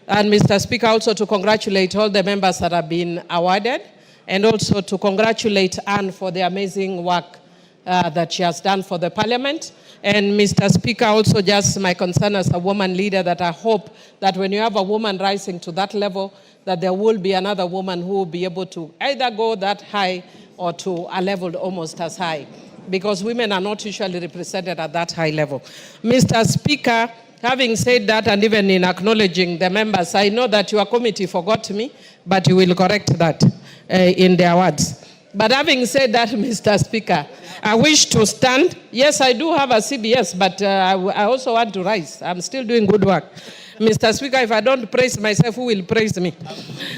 And Mr. Speaker, also to congratulate all the members that have been awarded, and also to congratulate Anne for the amazing work that she has done for the Parliament. And Mr. Speaker, also just my concern as a woman leader, that I hope that when you have a woman rising to that level, that there will be another woman who will be able to either go that high or to a level almost as high, because women are not usually represented at that high level. Mr. Speaker, having said that, and even in acknowledging the members, I know that your committee forgot me, but you will correct that in their words. But having said that, Mr. Speaker, I wish to stand. Yes, I do have a CBS, but I also want to rise. I'm still doing good work. Mr. Speaker, if I don't praise myself, who will praise me?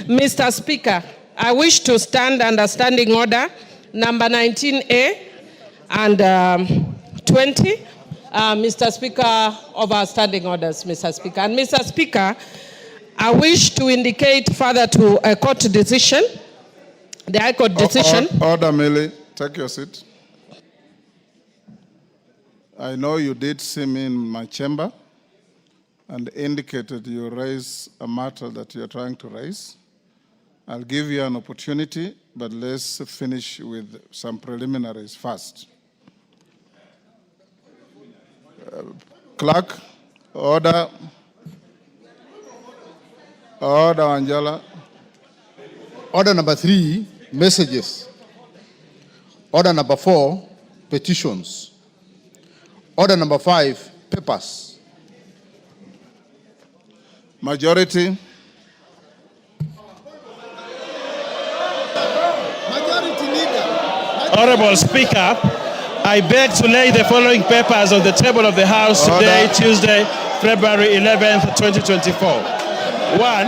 Mr. Speaker, I wish to stand under standing order number 19A and 20. Mr. Speaker, of our standing orders, Mr. Speaker. And Mr. Speaker, I wish to indicate further to a court decision, the High Court decision. Order, Millie. Take your seat. I know you did see me in my chamber and indicated you raise a matter that you're trying to raise. I'll give you an opportunity, but let's finish with some preliminaries first. Clerk, order. Order, Angela. Order number 3, messages. Order number 4, petitions. Order number 5, papers. Majority. Honorable Speaker, I beg to lay the following papers on the table of the House today, Tuesday, February 11th, 2024. 1,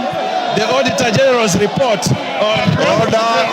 the Auditor General's report on... Order.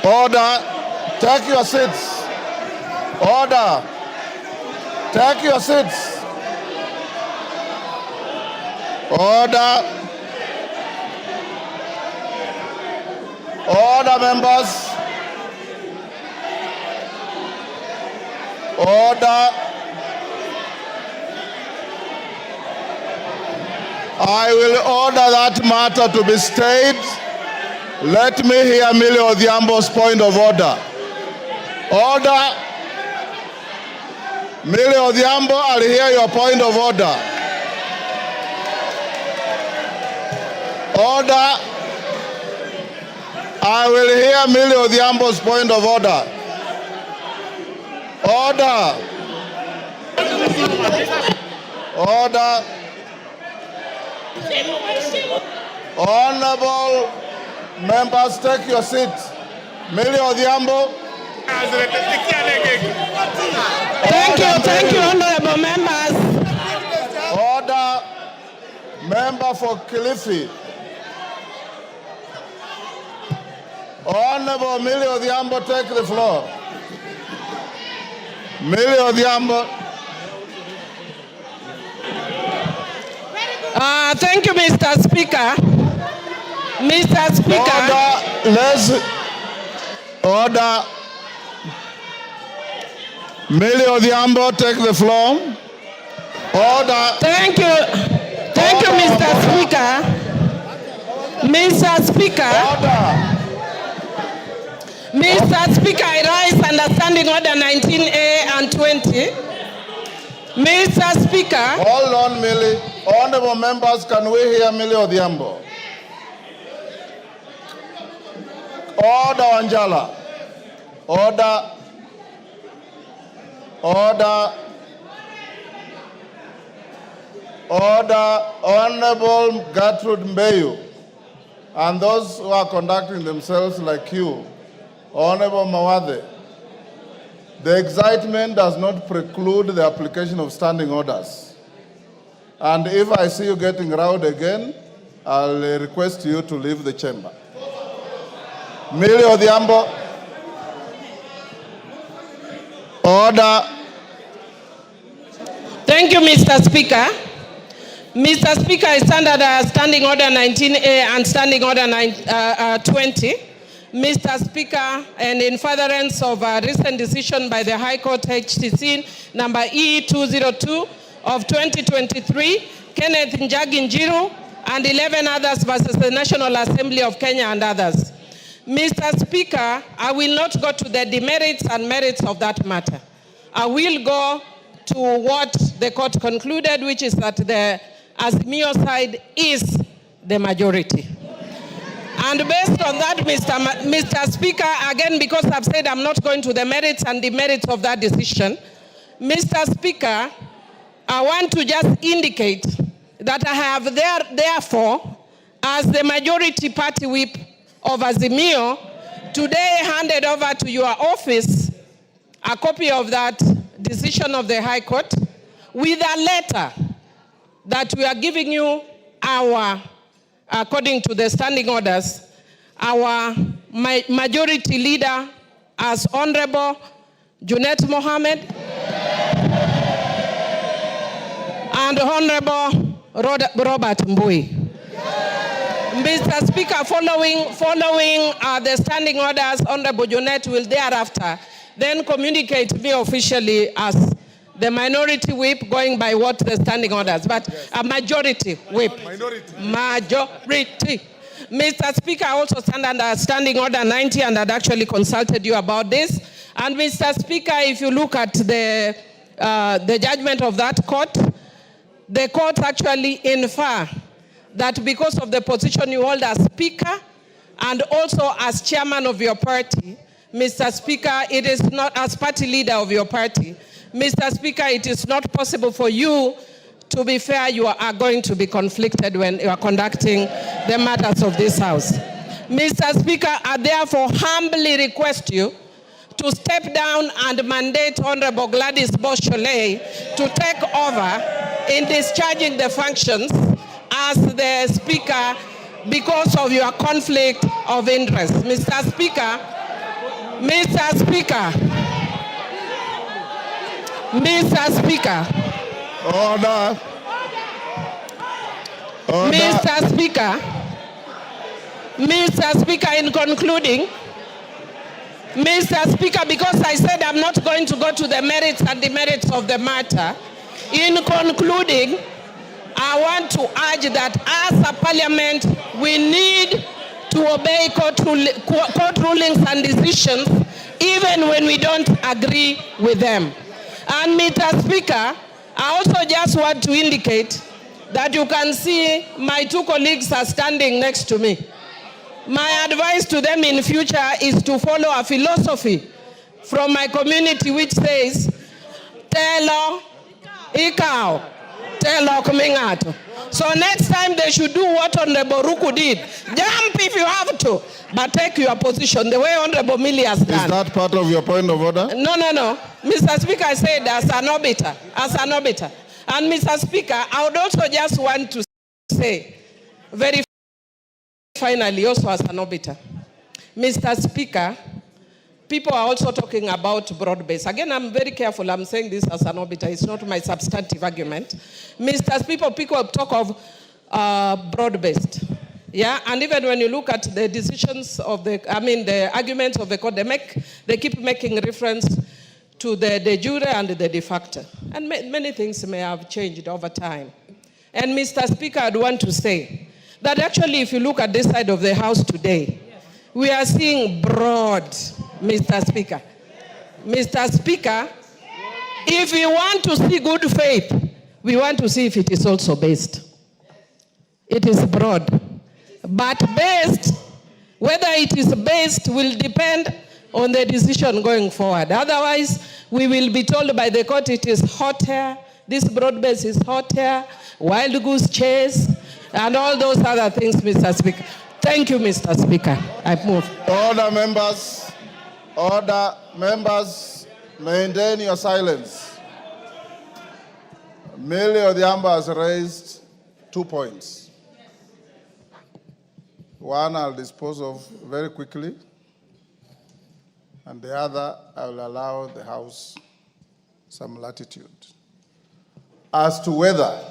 Order. Take your seats. Order. Take your seats. Order. Order, members. Order. I will order that matter to be stayed. Let me hear Millie Odhiambo's point of order. Order. Millie Odhiambo, I'll hear your point of order. Order. I will hear Millie Odhiambo's point of order. Order. Order. Honorable members, take your seat. Millie Odhiambo. Thank you, honorable members. Order. Member for Kilifi. Honorable Millie Odhiambo, take the floor. Millie Odhiambo. Thank you, Mr. Speaker. Mr. Speaker. Order. Order. Millie Odhiambo, take the floor. Order. Thank you. Thank you, Mr. Speaker. Mr. Speaker. Order. Mr. Speaker, I rise under Standing Order 19A and 20. Mr. Speaker. Hold on, Millie. Honorable members, can we hear Millie Odhiambo? Order, Anjala. Order. Order. Order. Honorable Gertrude Mbeyu and those who are conducting themselves like you, Honorable Mawathe, the excitement does not preclude the application of standing orders. And if I see you getting rowdy again, I'll request you to leave the chamber. Millie Odhiambo. Order. Thank you, Mr. Speaker. Mr. Speaker, I stand under Standing Order 19A and Standing Order 20. Mr. Speaker, and in furtherance of a recent decision by the High Court HTC number E202 of 2023, Kenneth Njagi Njiru and 11 others versus the National Assembly of Kenya and others. Mr. Speaker, I will not go to the demerits and merits of that matter. I will go to what the court concluded, which is that the Azimio side is the majority. And based on that, Mr. Speaker, again, because I've said I'm not going to the merits and demerits of that decision, Mr. Speaker, I want to just indicate that I have therefore, as the majority party whip of Azimio, today handed over to your office a copy of that decision of the High Court with a letter that we are giving you our, according to the standing orders, our majority leader as Honorable Junet Mohammed and Honorable Robert Mbui. Mr. Speaker, following the standing orders, Honorable Junet will thereafter then communicate me officially as the minority whip, going by what the standing orders, but yes, a majority whip. Majority. Mr. Speaker, I also stand under Standing Order 90 and had actually consulted you about this. And Mr. Speaker, if you look at the judgment of that court, the court actually infer that because of the position you hold as Speaker and also as Chairman of your party, Mr. Speaker, it is not as party leader of your party, Mr. Speaker, it is not possible for you, to be fair, you are going to be conflicted when you are conducting the matters of this House. Mr. Speaker, I therefore humbly request you to step down and mandate Honorable Gladys Boschole to take over in discharging the functions as the Speaker because of your conflict of interest. Mr. Speaker, Mr. Speaker, Mr. Speaker. Order. Order. Mr. Speaker. Mr. Speaker, in concluding, Mr. Speaker, because I said I'm not going to go to the merits and demerits of the matter, in concluding, I want to urge that as a parliament, we need to obey court rulings and decisions, even when we don't agree with them. And Mr. Speaker, I also just want to indicate that you can see my two colleagues are standing next to me. My advice to them in future is to follow a philosophy from my community which says, Telo ikao, telo kumingato. So next time they should do what Honorable Ruku did. Jump if you have to, but take your position the way Honorable Millie has done. Is that part of your point of order? No. Mr. Speaker, I said as an orbiter. And Mr. Speaker, I would also just want to say, very finally, also as an orbiter, Mr. Speaker, people are also talking about broad-based. Again, I'm very careful. I'm saying this as an orbiter. It's not my substantive argument. Mr. Speaker, people talk of broad-based. Yeah, and even when you look at the decisions of the arguments of the court, they keep making reference to the de jure and the de facto. And many things may have changed over time. And Mr. Speaker, I'd want to say that actually if you look at this side of the House today, we are seeing broad, Mr. Speaker. Mr. Speaker, if we want to see good faith, we want to see if it is also based. It is broad. But based, whether it is based will depend on the decision going forward. Otherwise, we will be told by the court it is hot air, this broad base is hot air, wild goose chase, and all those other things, Mr. Speaker. Thank you, Mr. Speaker. I move. Order, members. Order, members. Maintain your silence. Millie Odhiambo has raised 2 points. One I'll dispose of very quickly, and the other I will allow the House some latitude. As to whether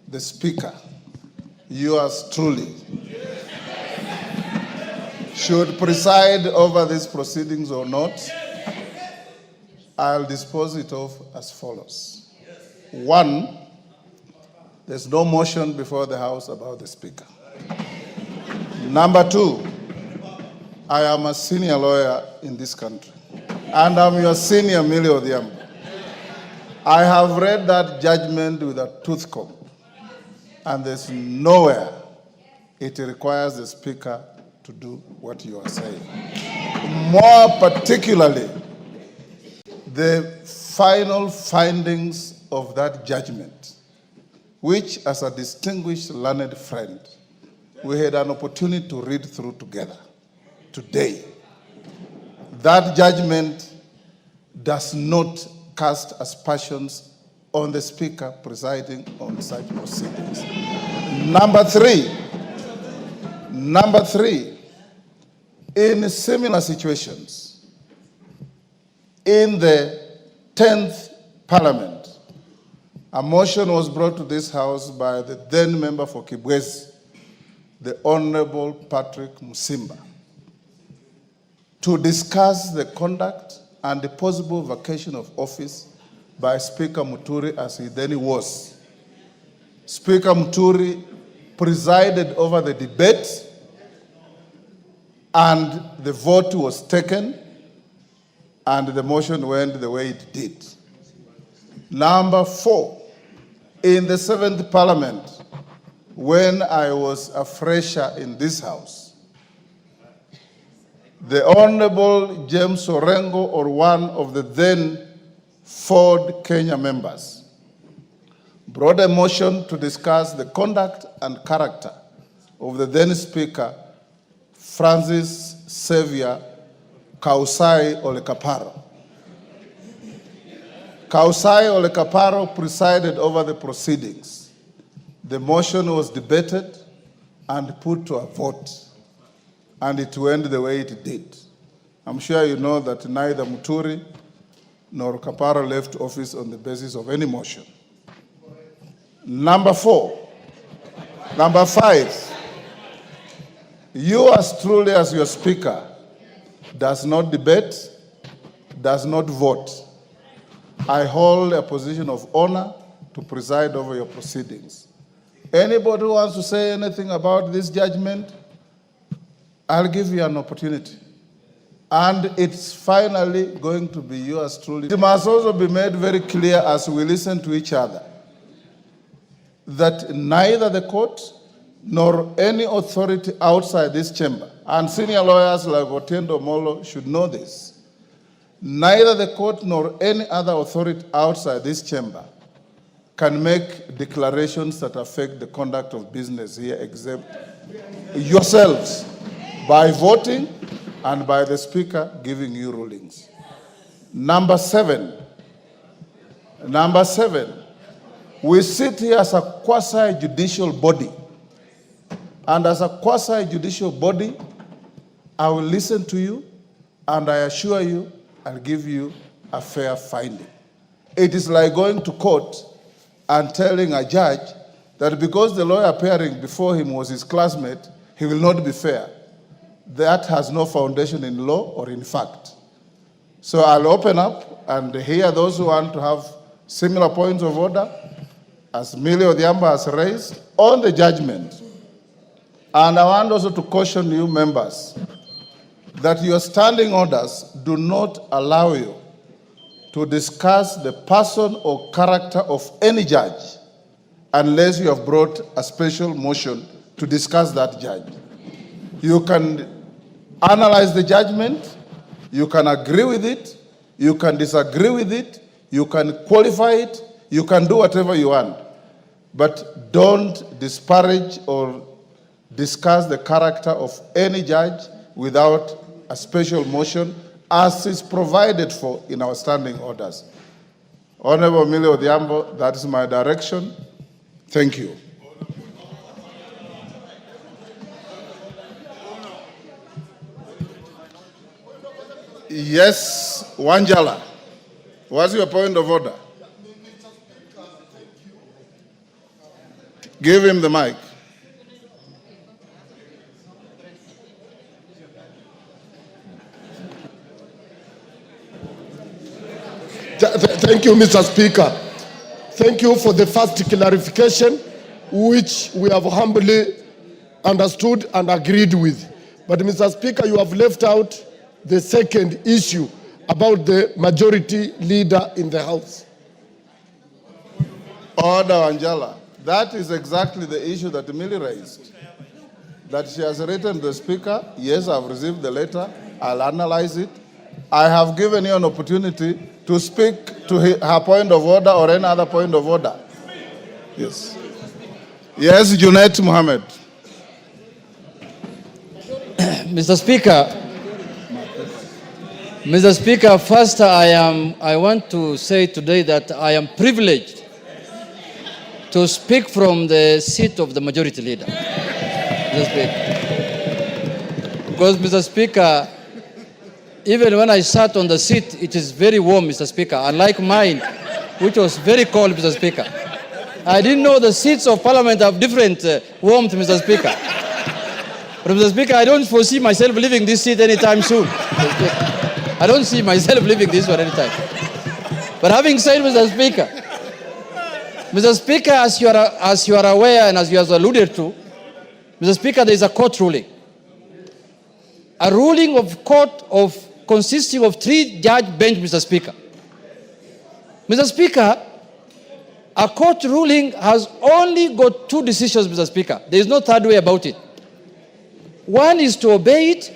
the Speaker, yours truly, should preside over these proceedings or not, I'll dispose it of as follows. One, there's no motion before the House about the Speaker. Number two, I am a senior lawyer in this country, and I'm your senior Millie Odhiambo. I have read that judgment with a tooth comb, and there's nowhere it requires the Speaker to do what you are saying. More particularly, the final findings of that judgment, which as a distinguished learned friend, we had an opportunity to read through together today. That judgment does not cast aspersions on the Speaker presiding on such proceedings. Number three, in similar situations, in the 10th Parliament, a motion was brought to this House by the then member for Kibwezi, the Honorable Patrick Musimba, to discuss the conduct and the possible vacation of office by Speaker Muturi as he then was. Speaker Muturi presided over the debate and the vote was taken and the motion went the way it did. Number 4, in the 7th Parliament, when I was a fresher in this House, the Honorable James Orengo, or one of the then Ford Kenya members, brought a motion to discuss the conduct and character of the then Speaker, Francis Xavier Kausai Olekaparo. Kausai Olekaparo presided over the proceedings. The motion was debated and put to a vote, and it went the way it did. I'm sure you know that neither Muturi nor Kaparo left office on the basis of any motion. Number 5, you as truly as your Speaker does not debate, does not vote. I hold a position of honor to preside over your proceedings. Anybody who wants to say anything about this judgment, I'll give you an opportunity. And it's finally going to be yours truly. It must also be made very clear as we listen to each other that neither the court nor any authority outside this chamber, and senior lawyers like Otiendo Molo should know this, neither the court nor any other authority outside this chamber can make declarations that affect the conduct of business here except yourselves by voting and by the Speaker giving you rulings. Number 7, we sit here as a quasi-judicial body. And as a quasi-judicial body, I will listen to you and I assure you I'll give you a fair finding. It is like going to court and telling a judge that because the lawyer appearing before him was his classmate, he will not be fair. That has no foundation in law or in fact. So I'll open up and hear those who want to have similar points of order, as Millie Odhiambo has raised, on the judgment. And I want also to caution you members that your standing orders do not allow you to discuss the person or character of any judge unless you have brought a special motion to discuss that judge. You can analyze the judgment, you can agree with it, you can disagree with it, you can qualify it, you can do whatever you want. But don't disparage or discuss the character of any judge without a special motion as is provided for in our standing orders. Honorable Millie Odhiambo, that is my direction. Thank you. Yes, Wanjala. What's your point of order? Give him the mic. Thank you, Mr. Speaker. Thank you for the first clarification, which we have humbly understood and agreed with. But, Mr. Speaker, you have left out the second issue about the majority leader in the House. Order, Angela. That is exactly the issue that Millie raised. That she has written to the Speaker. Yes, I've received the letter. I'll analyze it. I have given you an opportunity to speak to her point of order or any other point of order. Yes. Yes, Junaid Mohammed. Mr. Speaker, first I want to say today that I am privileged to speak from the seat of the majority leader. Mr. Speaker. Because, Mr. Speaker, even when I sat on the seat, it is very warm, Mr. Speaker, unlike mine, which was very cold, Mr. Speaker. I didn't know the seats of Parliament have different warmth, Mr. Speaker. But, Mr. Speaker, I don't foresee myself leaving this seat anytime soon. I don't see myself leaving this one anytime. But having said, Mr. Speaker, as you are aware and as you have alluded to, Mr. Speaker, there is a court ruling. A ruling of court consisting of 3-judge bench, Mr. Speaker. Mr. Speaker, a court ruling has only got 2 decisions, Mr. Speaker. There is no third way about it. One is to obey it,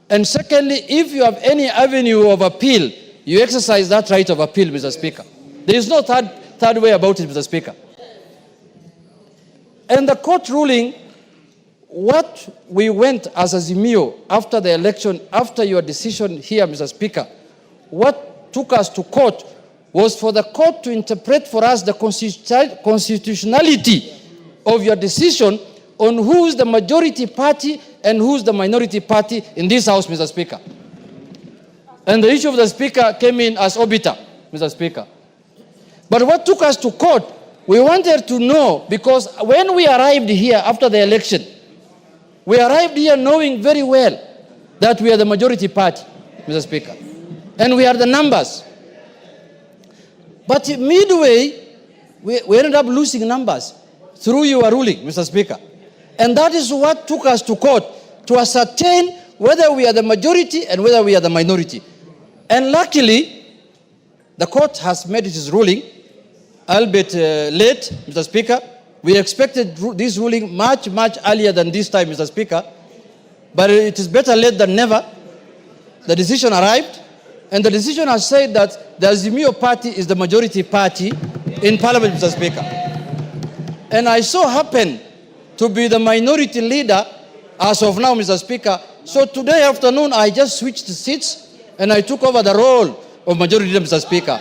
and secondly, if you have any avenue of appeal, you exercise that right of appeal, Mr. Speaker. There is no third way about it, Mr. Speaker. And the court ruling, what we went as Azimio after the election, after your decision here, Mr. Speaker, what took us to court was for the court to interpret for us the constitutionality of your decision on who's the majority party and who's the minority party in this House, Mr. Speaker. And the issue of the Speaker came in as obiter, Mr. Speaker. But what took us to court, we wanted to know, because when we arrived here after the election, we arrived here knowing very well that we are the majority party, Mr. Speaker. And we are the numbers. But midway, we ended up losing numbers through your ruling, Mr. Speaker. And that is what took us to court, to ascertain whether we are the majority and whether we are the minority. And luckily, the court has made its ruling, albeit late, Mr. Speaker. We expected this ruling much earlier than this time, Mr. Speaker. But it is better late than never. The decision arrived, and the decision has said that the Azimio party is the majority party in Parliament, Mr. Speaker. And I so happen to be the minority leader as of now, Mr. Speaker. So today afternoon, I just switched seats and I took over the role of majority leader, Mr. Speaker.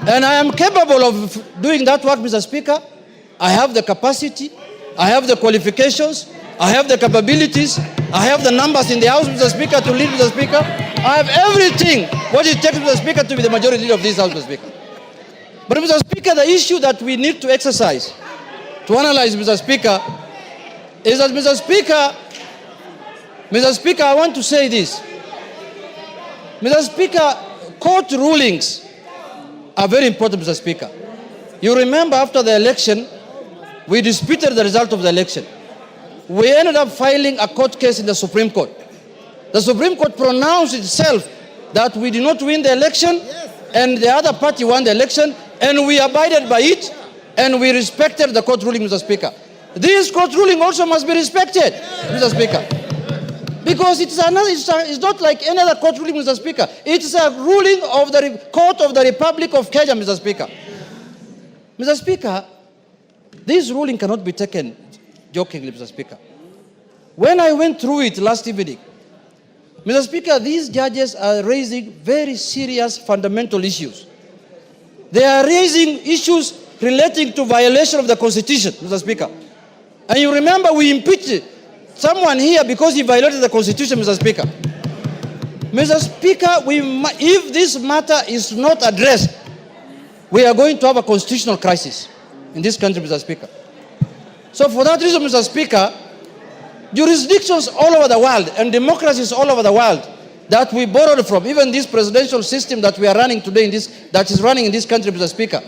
And I am capable of doing that work, Mr. Speaker. I have the capacity, I have the qualifications, I have the capabilities, I have the numbers in the House, Mr. Speaker, to lead, Mr. Speaker. I have everything what it takes, Mr. Speaker, to be the majority leader of this House, Mr. Speaker. But Mr. Speaker, the issue that we need to exercise to analyze, Mr. Speaker, is that, Mr. Speaker, I want to say this. Mr. Speaker, court rulings are very important, Mr. Speaker. You remember after the election, we disputed the result of the election. We ended up filing a court case in the Supreme Court. The Supreme Court pronounced itself that we did not win the election, and the other party won the election, and we abided by it, and we respected the court ruling, Mr. Speaker. This court ruling also must be respected, Mr. Speaker. Because it's not like any other court ruling, Mr. Speaker. It's a ruling of the Court of the Republic of Kenya, Mr. Speaker. Mr. Speaker, this ruling cannot be taken jokingly, Mr. Speaker. When I went through it last evening, Mr. Speaker, these judges are raising very serious fundamental issues. They are raising issues relating to violation of the Constitution, Mr. Speaker. And you remember we impeached someone here because he violated the Constitution, Mr. Speaker. Mr. Speaker, if this matter is not addressed, we are going to have a constitutional crisis in this country, Mr. Speaker. So for that reason, Mr. Speaker, jurisdictions all over the world and democracies all over the world that we borrowed from, even this presidential system that we are running today, that is running in this country, Mr. Speaker.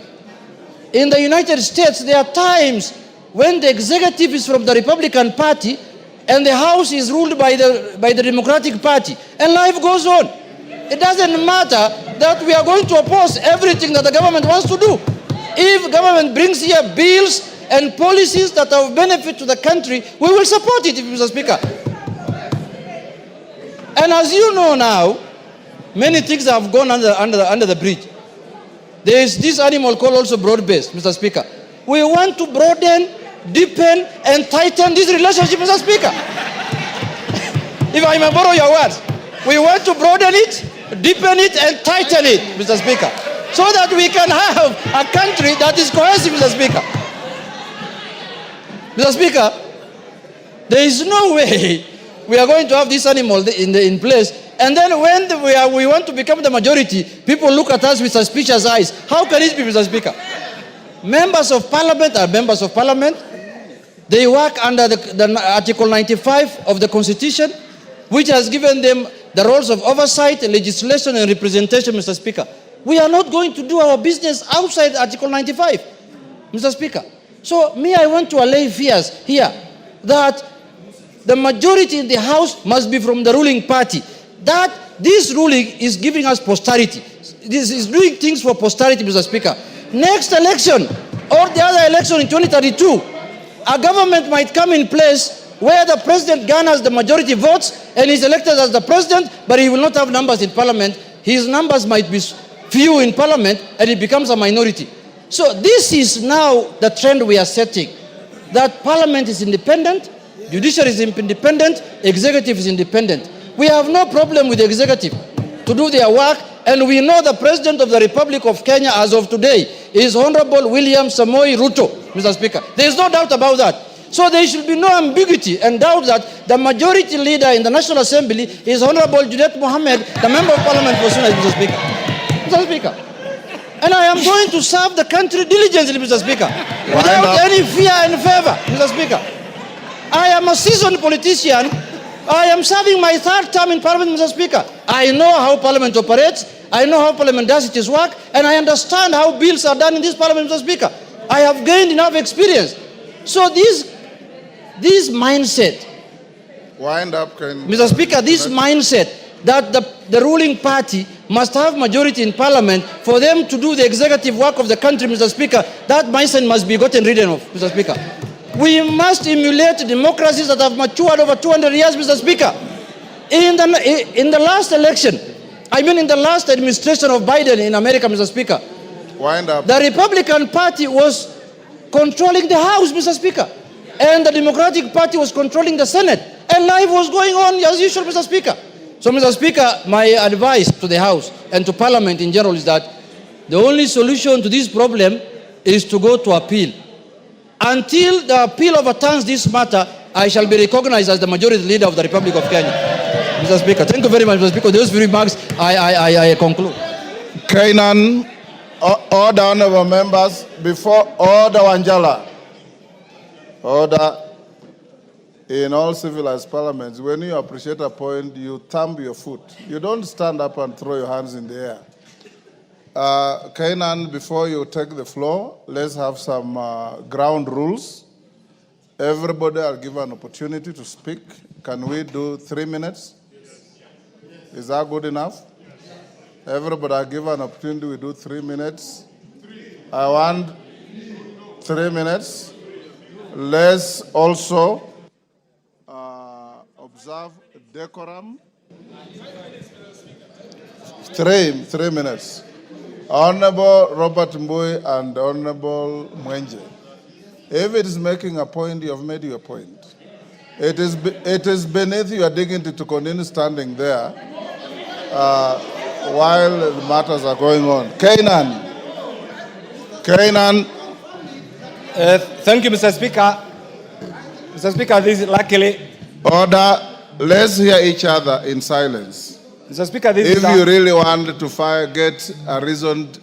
In the United States, there are times when the executive is from the Republican Party and the House is ruled by the Democratic Party, and life goes on. It doesn't matter that we are going to oppose everything that the government wants to do. If government brings here bills and policies that are of benefit to the country, we will support it, Mr. Speaker. And as you know now, many things have gone under the bridge. There is this animal called also broad-based, Mr. Speaker. We want to broaden, deepen, and tighten this relationship, Mr. Speaker. If I may borrow your words, we want to broaden it, deepen it, and tighten it, Mr. Speaker, so that we can have a country that is cohesive, Mr. Speaker. Mr. Speaker, there is no way we are going to have this animal in place, and then when we want to become the majority, people look at us with suspicious eyes. How can it be, Mr. Speaker? Members of Parliament are members of Parliament. They work under the Article 95 of the Constitution, which has given them the roles of oversight, legislation, and representation, Mr. Speaker. We are not going to do our business outside Article 95, Mr. Speaker. So, I want to allay fears here that the majority in the House must be from the ruling party. That this ruling is giving us posterity. This is doing things for posterity, Mr. Speaker. Next election, or the other election in 2032, a government might come in place where the president garners the majority votes and is elected as the president, but he will not have numbers in parliament. His numbers might be few in parliament, and it becomes a minority. So this is now the trend we are setting, that parliament is independent, judiciary is independent, executive is independent. We have no problem with the executive to do their work, and we know the President of the Republic of Kenya as of today is Honorable William Samoei Ruto, Mr. Speaker. There is no doubt about that. So there should be no ambiguity and doubt that the majority leader in the National Assembly is Honorable Junet Mohammed, the Member of Parliament for Sunai, Mr. Speaker. Mr. Speaker. And I am going to serve the country diligently, Mr. Speaker, without any fear and favor, Mr. Speaker. I am a seasoned politician. I am serving my third term in Parliament, Mr. Speaker. I know how Parliament operates. I know how Parliament does its work. And I understand how bills are done in this Parliament, Mr. Speaker. I have gained enough experience. So this mindset, Mr. Speaker, this mindset that the ruling party must have majority in Parliament for them to do the executive work of the country, Mr. Speaker, that mindset must be gotten rid of, Mr. Speaker. We must emulate democracies that have matured over 200 years, Mr. Speaker. In the last election, in the last administration of Biden in America, Mr. Speaker, the Republican Party was controlling the House, Mr. Speaker, and the Democratic Party was controlling the Senate, and life was going on as usual, Mr. Speaker. So, Mr. Speaker, my advice to the House and to Parliament in general is that the only solution to this problem is to go to appeal. Until the appeal overturns this matter, I shall be recognized as the majority leader of the Republic of Kenya. Mr. Speaker, thank you very much, Mr. Speaker. Those few remarks, I conclude. Kainan Order, honorable members. Before order, Wanjala. Order. In all civilized parliaments, when you appreciate a point, you thumb your foot. You don't stand up and throw your hands in the air. Kainan, before you take the floor, let's have some ground rules. Everybody, I'll give an opportunity to speak. Can we do 3 minutes? Is that good enough? Everybody, I'll give an opportunity. We do 3 minutes. I want 3 minutes. Let's also observe decorum. 3 minutes. Honorable Robert Mbui and Honorable Mwenje. If it is making a point, you have made your point. It is beneath your dignity to continue standing there while the matters are going on. Kainan. Thank you, Mr. Speaker. Mr. Speaker, this is luckily... Order. Let's hear each other in silence. Mr. Speaker, this if is... you really want to get a reasoned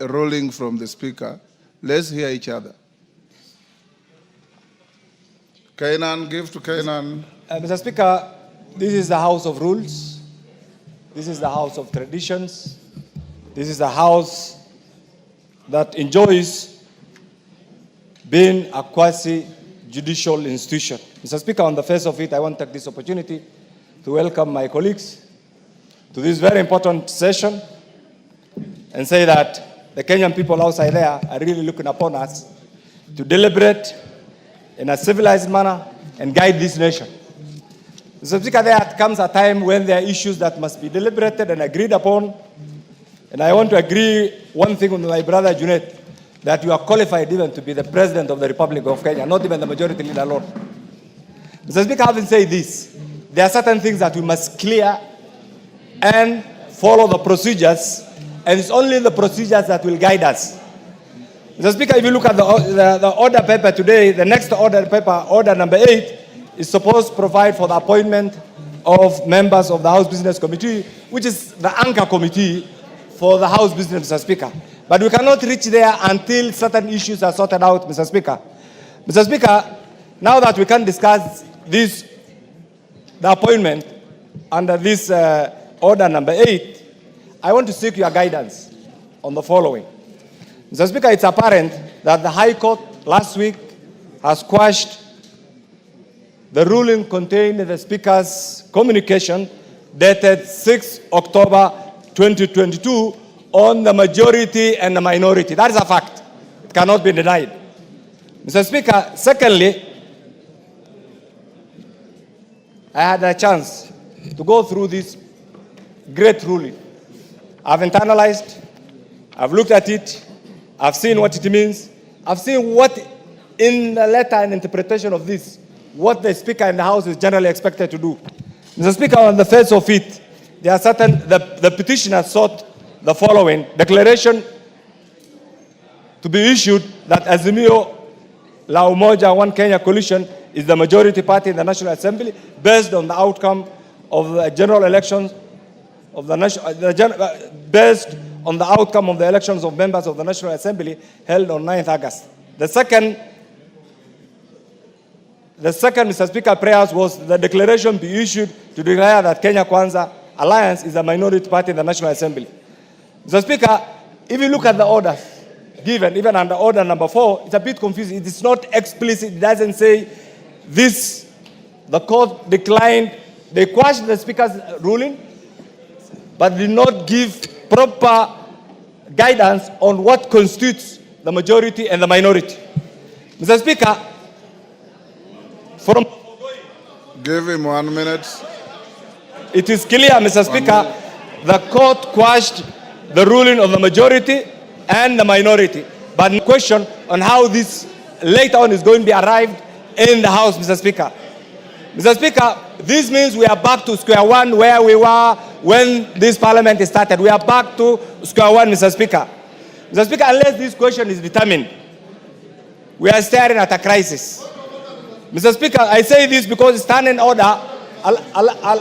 ruling from the Speaker, let's hear each other. Kainan, give to Kainan. Mr. Speaker, this is the House of Rules. This is the House of Traditions. This is a house that enjoys being a quasi-judicial institution. Mr. Speaker, on the face of it, I want to take this opportunity to welcome my colleagues to this very important session and say that the Kenyan people outside there are really looking upon us to deliberate in a civilized manner and guide this nation. Mr. Speaker, there comes a time when there are issues that must be deliberated and agreed upon. And I want to agree one thing with my brother Junet, that you are qualified even to be the President of the Republic of Kenya, not even the majority leader alone. Mr. Speaker, having said this, there are certain things that we must clear and follow the procedures, and it's only the procedures that will guide us. Mr. Speaker, if you look at the order paper today, the next order paper, order number 8, is supposed to provide for the appointment of members of the House Business Committee, which is the anchor committee for the House Business, Mr. Speaker. But we cannot reach there until certain issues are sorted out, Mr. Speaker. Mr. Speaker, now that we can discuss the appointment under this order number 8, I want to seek your guidance on the following. Mr. Speaker, it's apparent that the High Court last week has quashed the ruling contained in the Speaker's communication dated 6 October 2022 on the majority and the minority. That is a fact. It cannot be denied. Mr. Speaker, secondly, I had a chance to go through this great ruling. I've internalized, I've looked at it, I've seen what it means, I've seen what in the letter and interpretation of this, what the Speaker in the House is generally expected to do. Mr. Speaker, on the face of it, there are certain, the petitioner sought the following declaration to be issued that Azimio La Umoja One Kenya coalition is the majority party in the National Assembly based on the outcome of the general elections of the based on the outcome of the elections of members of the National Assembly held on 9th August. The second, Mr. Speaker, prayers was the declaration be issued to declare that Kenya Kwanza Alliance is a minority party in the National Assembly. Mr. Speaker, if you look at the orders given, even under order number 4, it's a bit confusing. It is not explicit. It doesn't say this. The court declined. They quashed the Speaker's ruling, but did not give proper guidance on what constitutes the majority and the minority. Mr. Speaker, from... Give him 1 minute. It is clear, Mr. Speaker, the court quashed the ruling of the majority and the minority. But no question on how this later on is going to be arrived in the House, Mr. Speaker. Mr. Speaker, this means we are back to square one where we were when this parliament started. We are back to square one, Mr. Speaker. Mr. Speaker, unless this question is determined, we are staring at a crisis. Mr. Speaker, I say this because standing order,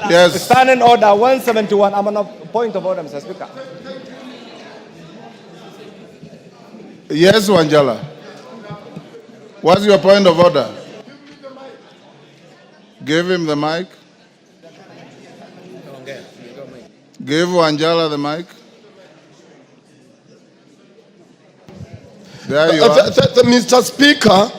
yes. Standing order 171, I'm on a point of order, Mr. Speaker. Yes, Wanjala. What's your point of order? Give him the mic. Give Wanjala the mic. There you are. Mr. Speaker,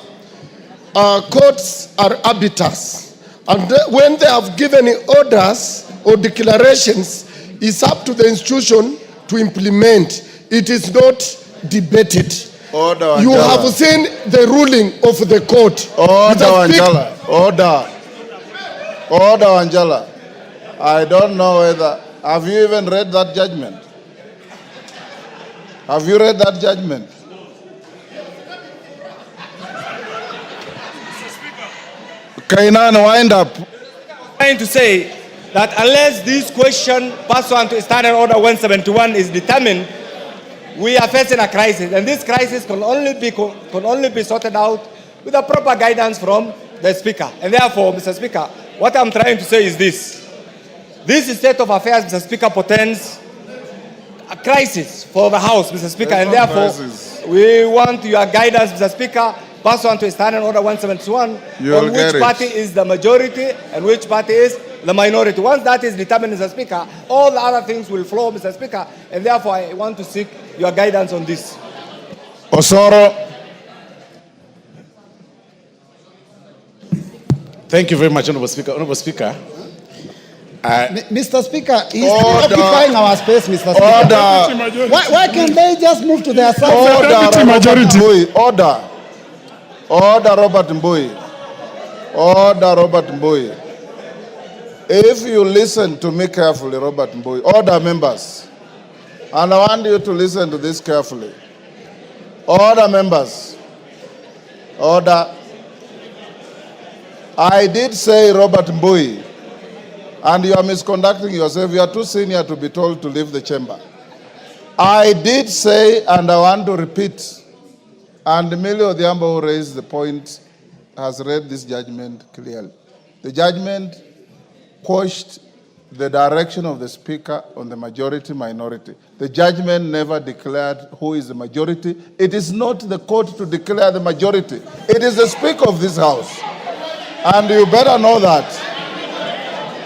courts are arbiters. And when they have given orders or declarations, it's up to the institution to implement. It is not debated. Order, You Wanjala. have seen the ruling of the court. Order, Mr. Speaker, Wanjala. Order. Order, Wanjala. I don't know whether... Have you even read that judgment? Have you read that judgment? Kainan, wind up. Trying to say that unless this question pursuant to Standard Order 171 is determined, we are facing a crisis, and this crisis can only be sorted out with a proper guidance from the Speaker. And therefore, Mr. Speaker, what I'm trying to say is this. This state of affairs, Mr. Speaker, portends a crisis for the House, Mr. Speaker, and therefore we want your guidance, Mr. Speaker, pursuant to Standard Order 171 on which party is the majority and which party is the minority. Once that is determined, Mr. Speaker, all the other things will flow, Mr. Speaker, and therefore I want to seek your guidance on this. Osoro. Thank you very much, Honorable Speaker. Honorable Speaker, Mr. Speaker, he's occupying our space, Mr. Speaker. Order. Why can't they just move to their side? Order. Order, Robert Mbui. Order, Robert Mbui. If you listen to me carefully, Robert Mbui, order, members. And I want you to listen to this carefully. Order, members. Order. I did say, Robert Mbui, and you are misconducting yourself. You are too senior to be told to leave the chamber. I did say, and I want to repeat, and Emilio Odhiambo, who raised the point, has read this judgment clearly. The judgment quashed the direction of the Speaker on the majority-minority. The judgment never declared who is the majority. It is not the court to declare the majority. It is the Speaker of this House. And you better know that.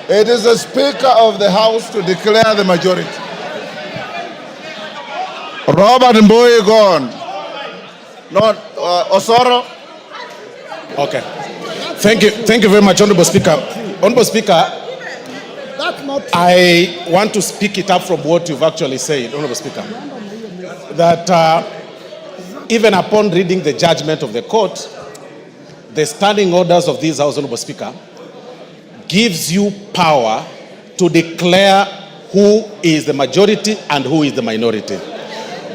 It is the Speaker of the House to declare the majority. Robert Mbui gone. No, Osoro. okay. Thank you very much, Honorable Speaker. Honorable Speaker, I want to speak it up from what you've actually said, Honorable Speaker. That even upon reading the judgment of the court, the standing orders of this House, Honorable Speaker, gives you power to declare who is the majority and who is the minority.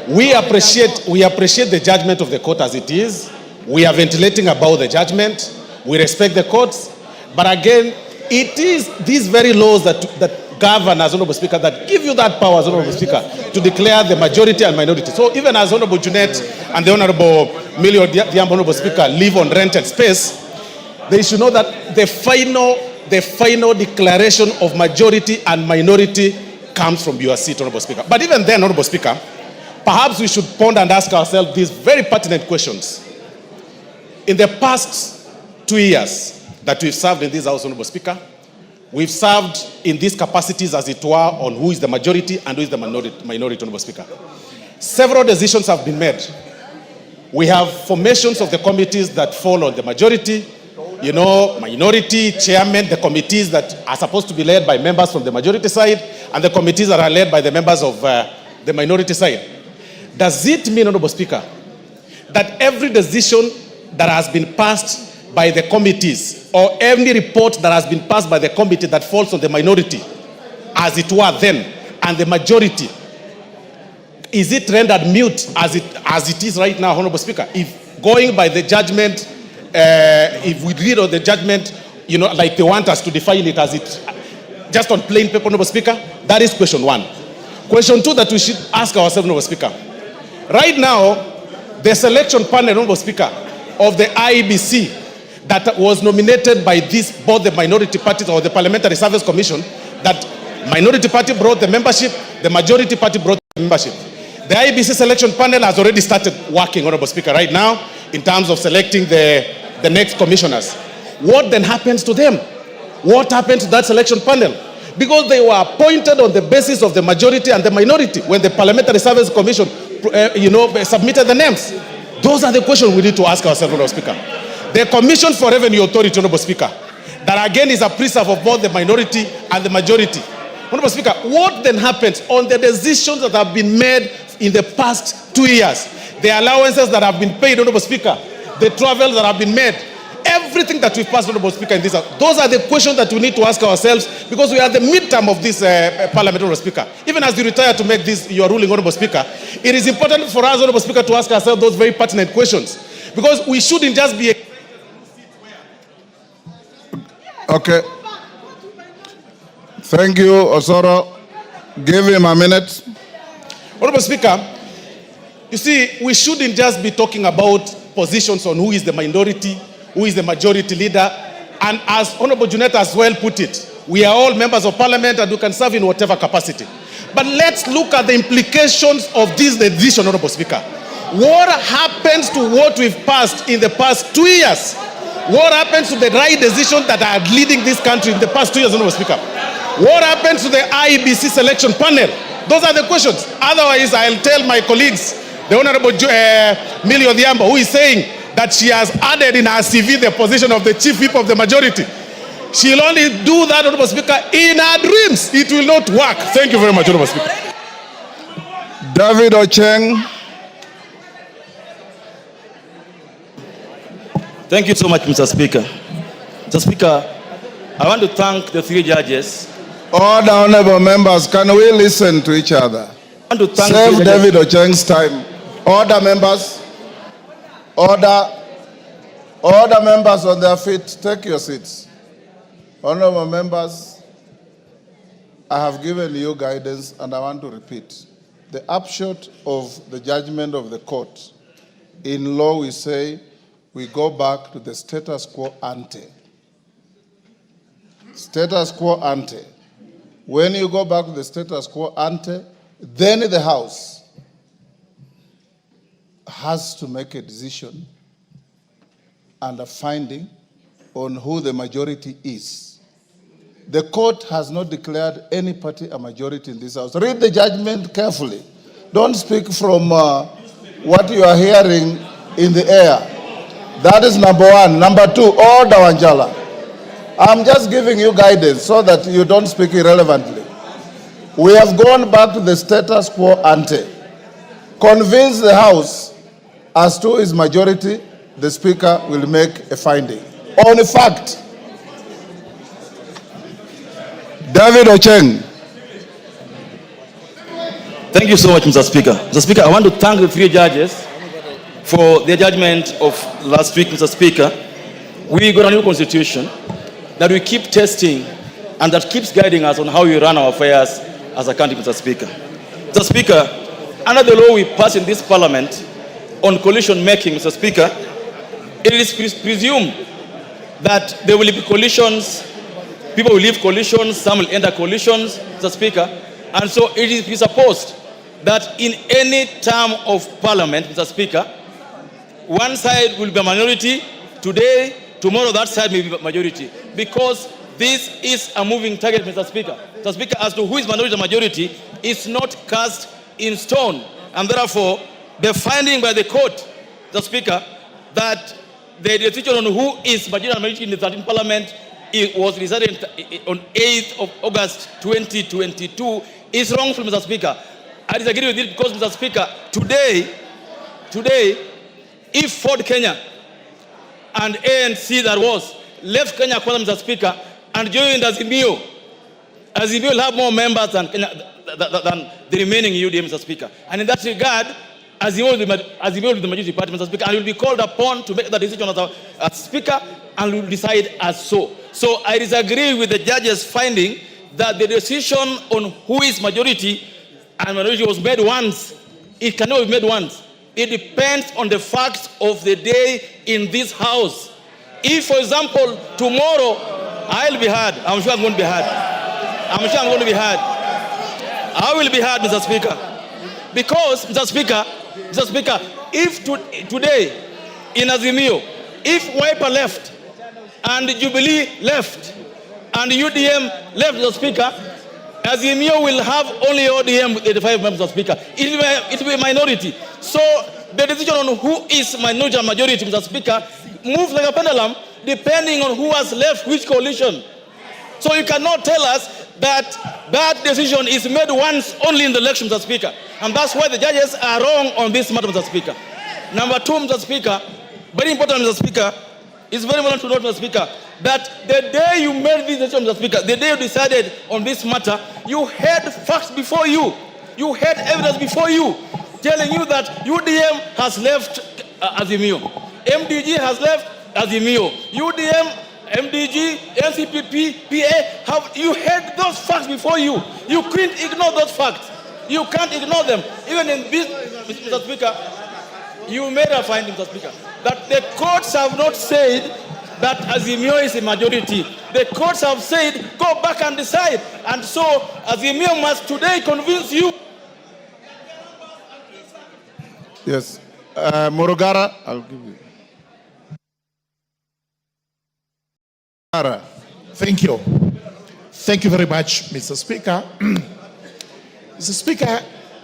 We appreciate the judgment of the court as it is. We are ventilating about the judgment. We respect the courts. But again, it is these very laws that govern, as Honorable Speaker, that give you that power, as Honorable Speaker, to declare the majority and minority. So even as Honorable Junet and the Honorable Emilio Odhiambo, Honorable Speaker, live on rented space, they should know that the final declaration of majority and minority comes from your seat, Honorable Speaker. But even then, Honorable Speaker, perhaps we should ponder and ask ourselves these very pertinent questions. In the past 2 years that we've served in this House, Honorable Speaker, we've served in these capacities, as it were, on who is the majority and who is the minority, Honorable Speaker. Several decisions have been made. We have formations of the committees that fall on the majority, minority, chairman, the committees that are supposed to be led by members from the majority side, and the committees that are led by the members of the minority side. Does it mean, Honorable Speaker, that every decision that has been passed by the committees, or any report that has been passed by the committee that falls on the minority, as it were then, and the majority, is it rendered mute as it is right now, Honorable Speaker? If going by the judgment, if we read on the judgment, like they want us to define it as it, just on plain paper, Honorable Speaker, that is question one. Question two that we should ask ourselves, Honorable Speaker. Right now, the selection panel, Honorable Speaker, of the IEBC that was nominated by both the minority parties or the Parliamentary Service Commission, that minority party brought the membership, the majority party brought the membership. The IBC selection panel has already started working, Honorable Speaker, right now in terms of selecting the next commissioners. What then happens to them? What happened to that selection panel? Because they were appointed on the basis of the majority and the minority when the Parliamentary Service Commission submitted the names. Those are the questions we need to ask ourselves, Honorable Speaker. The Commission for Revenue Authority, Honorable Speaker, that again is a preserve of both the minority and the majority. Honorable Speaker, what then happens on the decisions that have been made in the past 2 years? The allowances that have been paid, Honorable Speaker, the travels that have been made, everything that we've passed, Honorable Speaker, in this house. Those are the questions that we need to ask ourselves because we are the midterm of this Parliament, Honorable Speaker. Even as you retire to make this your ruling, Honorable Speaker, it is important for us, Honorable Speaker, to ask ourselves those very pertinent questions because we shouldn't just be... Okay. Thank you, Osoro. Give him a minute. Honorable Speaker, you see, we shouldn't just be talking about positions on who is the minority, who is the majority leader. And as Honorable Junet as well put it, we are all members of Parliament and we can serve in whatever capacity. But let's look at the implications of this decision, Honorable Speaker. What happens to what we've passed in the past 2 years? What happens to the right decisions that are leading this country in the past 2 years, Honorable Speaker? What happens to the IBC selection panel? Those are the questions. Otherwise, I'll tell my colleagues, the Honorable Millie Odhiambo, who is saying that she has added in her CV the position of the chief whip of the majority. She'll only do that, Honorable Speaker, in her dreams. It will not work. Thank you very much, Honorable Speaker. David Ocheng. Thank you so much, Mr. Speaker. Mr. Speaker, I want to thank the 3 judges. Order, honorable members, can we listen to each other? I want to thank Save David Ocheng's time. Order, members. Order. Order, members on their feet. Take your seats. Honorable members, I have given you guidance and I want to repeat. The upshot of the judgment of the court, in law we say, we go back to the status quo ante. Status quo ante. When you go back to the status quo ante, then the House has to make a decision and a finding on who the majority is. The court has not declared any party a majority in this House. Read the judgment carefully. Don't speak from what you are hearing in the air. That is number one. Number two, order, Wanjala. I'm just giving you guidance so that you don't speak irrelevantly. We have gone back to the status quo ante. Convince the House as to his majority, the Speaker will make a finding. On a fact. David Ocheng. Thank you so much, Mr. Speaker. Mr. Speaker, I want to thank the 3 judges for their judgment of last week, Mr. Speaker. We got a new constitution that we keep testing and that keeps guiding us on how we run our affairs as a country, Mr. Speaker. Mr. Speaker, under the law we passed in this Parliament on coalition making, Mr. Speaker, it is presumed that there will be coalitions, people will leave coalitions, some will enter coalitions, Mr. Speaker, and so it is presupposed that in any term of Parliament, Mr. Speaker, one side will be a minority today, tomorrow that side may be a majority, because this is a moving target, Mr. Speaker. Mr. Speaker, as to who is minority and majority is not cast in stone, and therefore the finding by the court, Mr. Speaker, that the decision on who is majority and minority in the 13th Parliament it was decided on 8th of August 2022 is wrongful, Mr. Speaker. I disagree with it because, Mr. Speaker, today, if Ford Kenya and ANC that was left Kenya, Mr. Speaker, and joined Azimio will have more members than the remaining UDM, Mr. Speaker. And in that regard, Azimio will be the majority party, Mr. Speaker, and will be called upon to make the decision as Speaker and will decide as so. So I disagree with the judge's finding that the decision on who is majority and minority was made once. It cannot be made once. It depends on the facts of the day in this House. If, for example, tomorrow I'll be heard, I'm sure I'm going to be heard. I will be heard, Mr. Speaker. Because, Mr. Speaker, if today in Azimio, if Wiper left and Jubilee left and UDM left, Mr. Speaker, Azimio will have only ODM with 85 members, Mr. Speaker. It will be a minority. So the decision on who is minority and majority, Mr. Speaker, moves like a pendulum depending on who has left which coalition. So you cannot tell us that that decision is made once only in the election, Mr. Speaker. And that's why the judges are wrong on this matter, Mr. Speaker. Number two, Mr. Speaker, very important, Mr. Speaker, it's very important to note, Mr. Speaker, that the day you made this decision, Mr. Speaker, the day you decided on this matter, you had facts before you. You had evidence before you telling you that UDM has left Azimio. MDG has left Azimio. UDM, MDG, NCPP, PA, you had those facts before you. You couldn't ignore those facts. You can't ignore them. Even in this, Mr. Speaker, you made a finding, Mr. Speaker, that the courts have not said that Azimio is a majority. The courts have said, go back and decide. And so Azimio must today convince you. Yes. Morogara, I'll give you. Thank you. Thank you very much, Mr. Speaker. Mr. Speaker,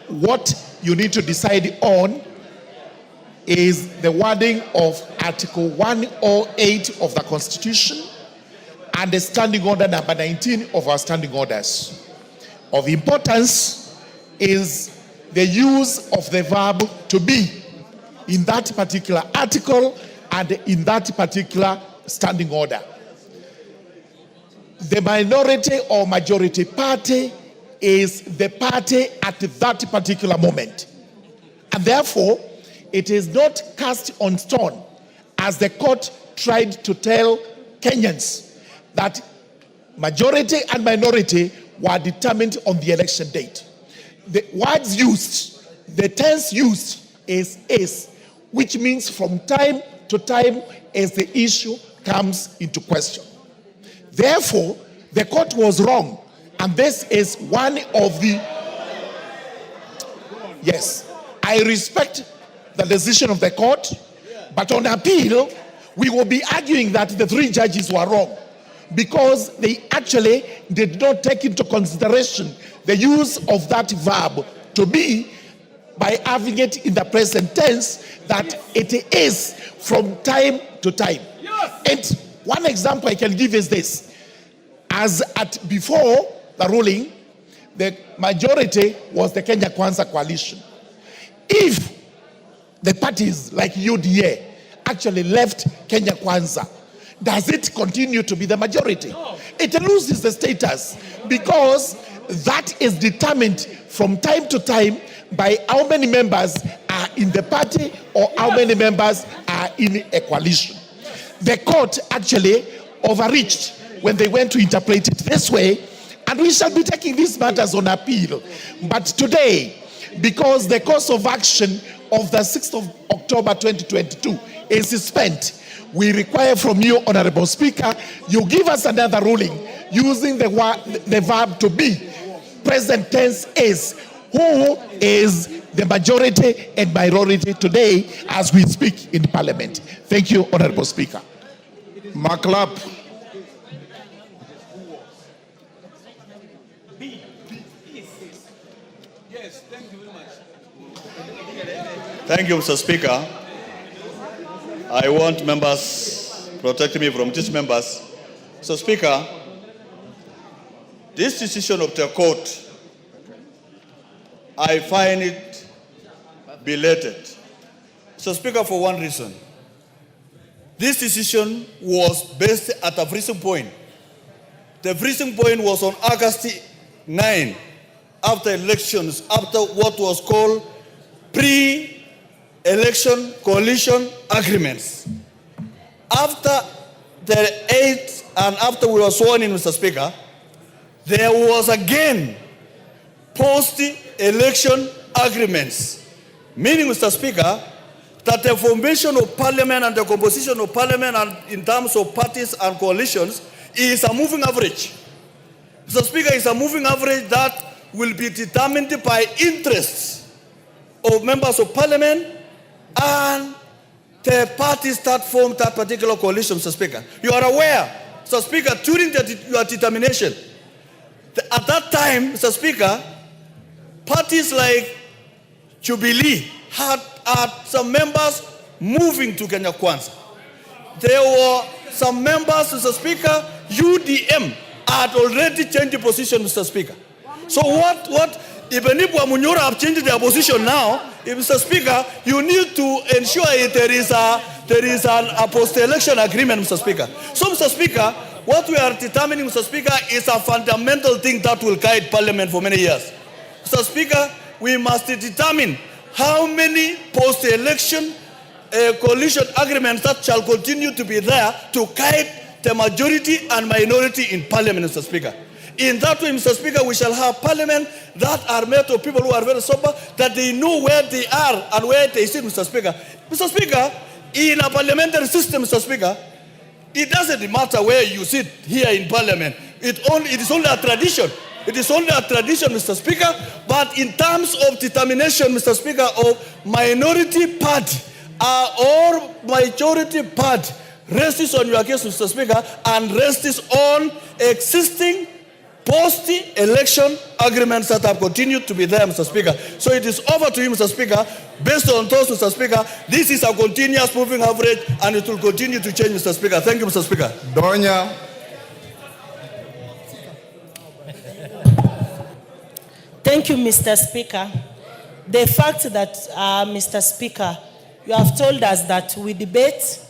what you need to decide on is the wording of Article 108 of the Constitution and the Standing Order number 19 of our Standing Orders. Of importance is the use of the verb to be in that particular article and in that particular standing order. The minority or majority party is the party at that particular moment. And therefore, it is not cast on stone, as the court tried to tell Kenyans, that majority and minority were determined on the election date. The words used, the tense used is, which means from time to time as the issue comes into question. Therefore, the court was wrong, and this is one of the... Yes, I respect the decision of the court, but on appeal, we will be arguing that the three judges were wrong because they actually did not take into consideration the use of that verb to be by having it in the present tense, that it is from time to time. And one example I can give is this. As at before the ruling, the majority was the Kenya Kwanza coalition. If the parties like UDA actually left Kenya Kwanza, does it continue to be the majority? No. It loses the status because that is determined from time to time by how many members are in the party or how many members are in a coalition. The court actually overreached when they went to interpret it this way, and we shall be taking these matters on appeal. But today, because the course of action of the 6th of October 2022 is spent, we require from you, Honorable Speaker, you give us another ruling using the verb to be. Present tense is. Who is the majority and minority today as we speak in Parliament? Thank you, Honorable Speaker. Maklap. Thank you, Mr. Speaker. I want members protecting me from dismembers. Mr. Speaker, this decision of the court, I find it belated. Mr. Speaker, for one reason. This decision was based at a freezing point. The freezing point was on August 9, after elections, after what was called pre-election coalition agreements. After the 8th and after we were sworn in, Mr. Speaker, there was again post-election agreements, meaning, Mr. Speaker, that the formation of parliament and the composition of parliament and in terms of parties and coalitions is a moving average. Mr. Speaker, it's a moving average that will be determined by interests of members of parliament and the parties that formed that particular coalition, Mr. Speaker. You are aware, Mr. Speaker, during your determination, at that time, Mr. Speaker, parties like Jubilee had some members moving to Kenya Kwanza. There were some members, Mr. Speaker, UDM had already changed the position, Mr. Speaker. So even if Wamunyora have changed their position now, Mr. Speaker, you need to ensure there is a post-election agreement, Mr. Speaker. So, Mr. Speaker, what we are determining, Mr. Speaker, is a fundamental thing that will guide Parliament for many years. Mr. Speaker, we must determine how many post-election coalition agreements that shall continue to be there to guide the majority and minority in Parliament, Mr. Speaker. In that way, Mr. Speaker, we shall have Parliament that are made of people who are very sober, that they know where they are and where they sit, Mr. Speaker. Mr. Speaker, in a parliamentary system, Mr. Speaker, it doesn't matter where you sit here in Parliament. It is only a tradition. It is only a tradition, Mr. Speaker. But in terms of determination, Mr. Speaker, of minority party or majority party rests on your case, Mr. Speaker, and rests on existing post-election agreements that have continued to be there, Mr. Speaker. So it is over to you, Mr. Speaker. Based on those, Mr. Speaker, this is a continuous moving average and it will continue to change, Mr. Speaker. Thank you, Mr. Speaker. Donya. Thank you, Mr. Speaker. The fact that, Mr. Speaker, you have told us that we debate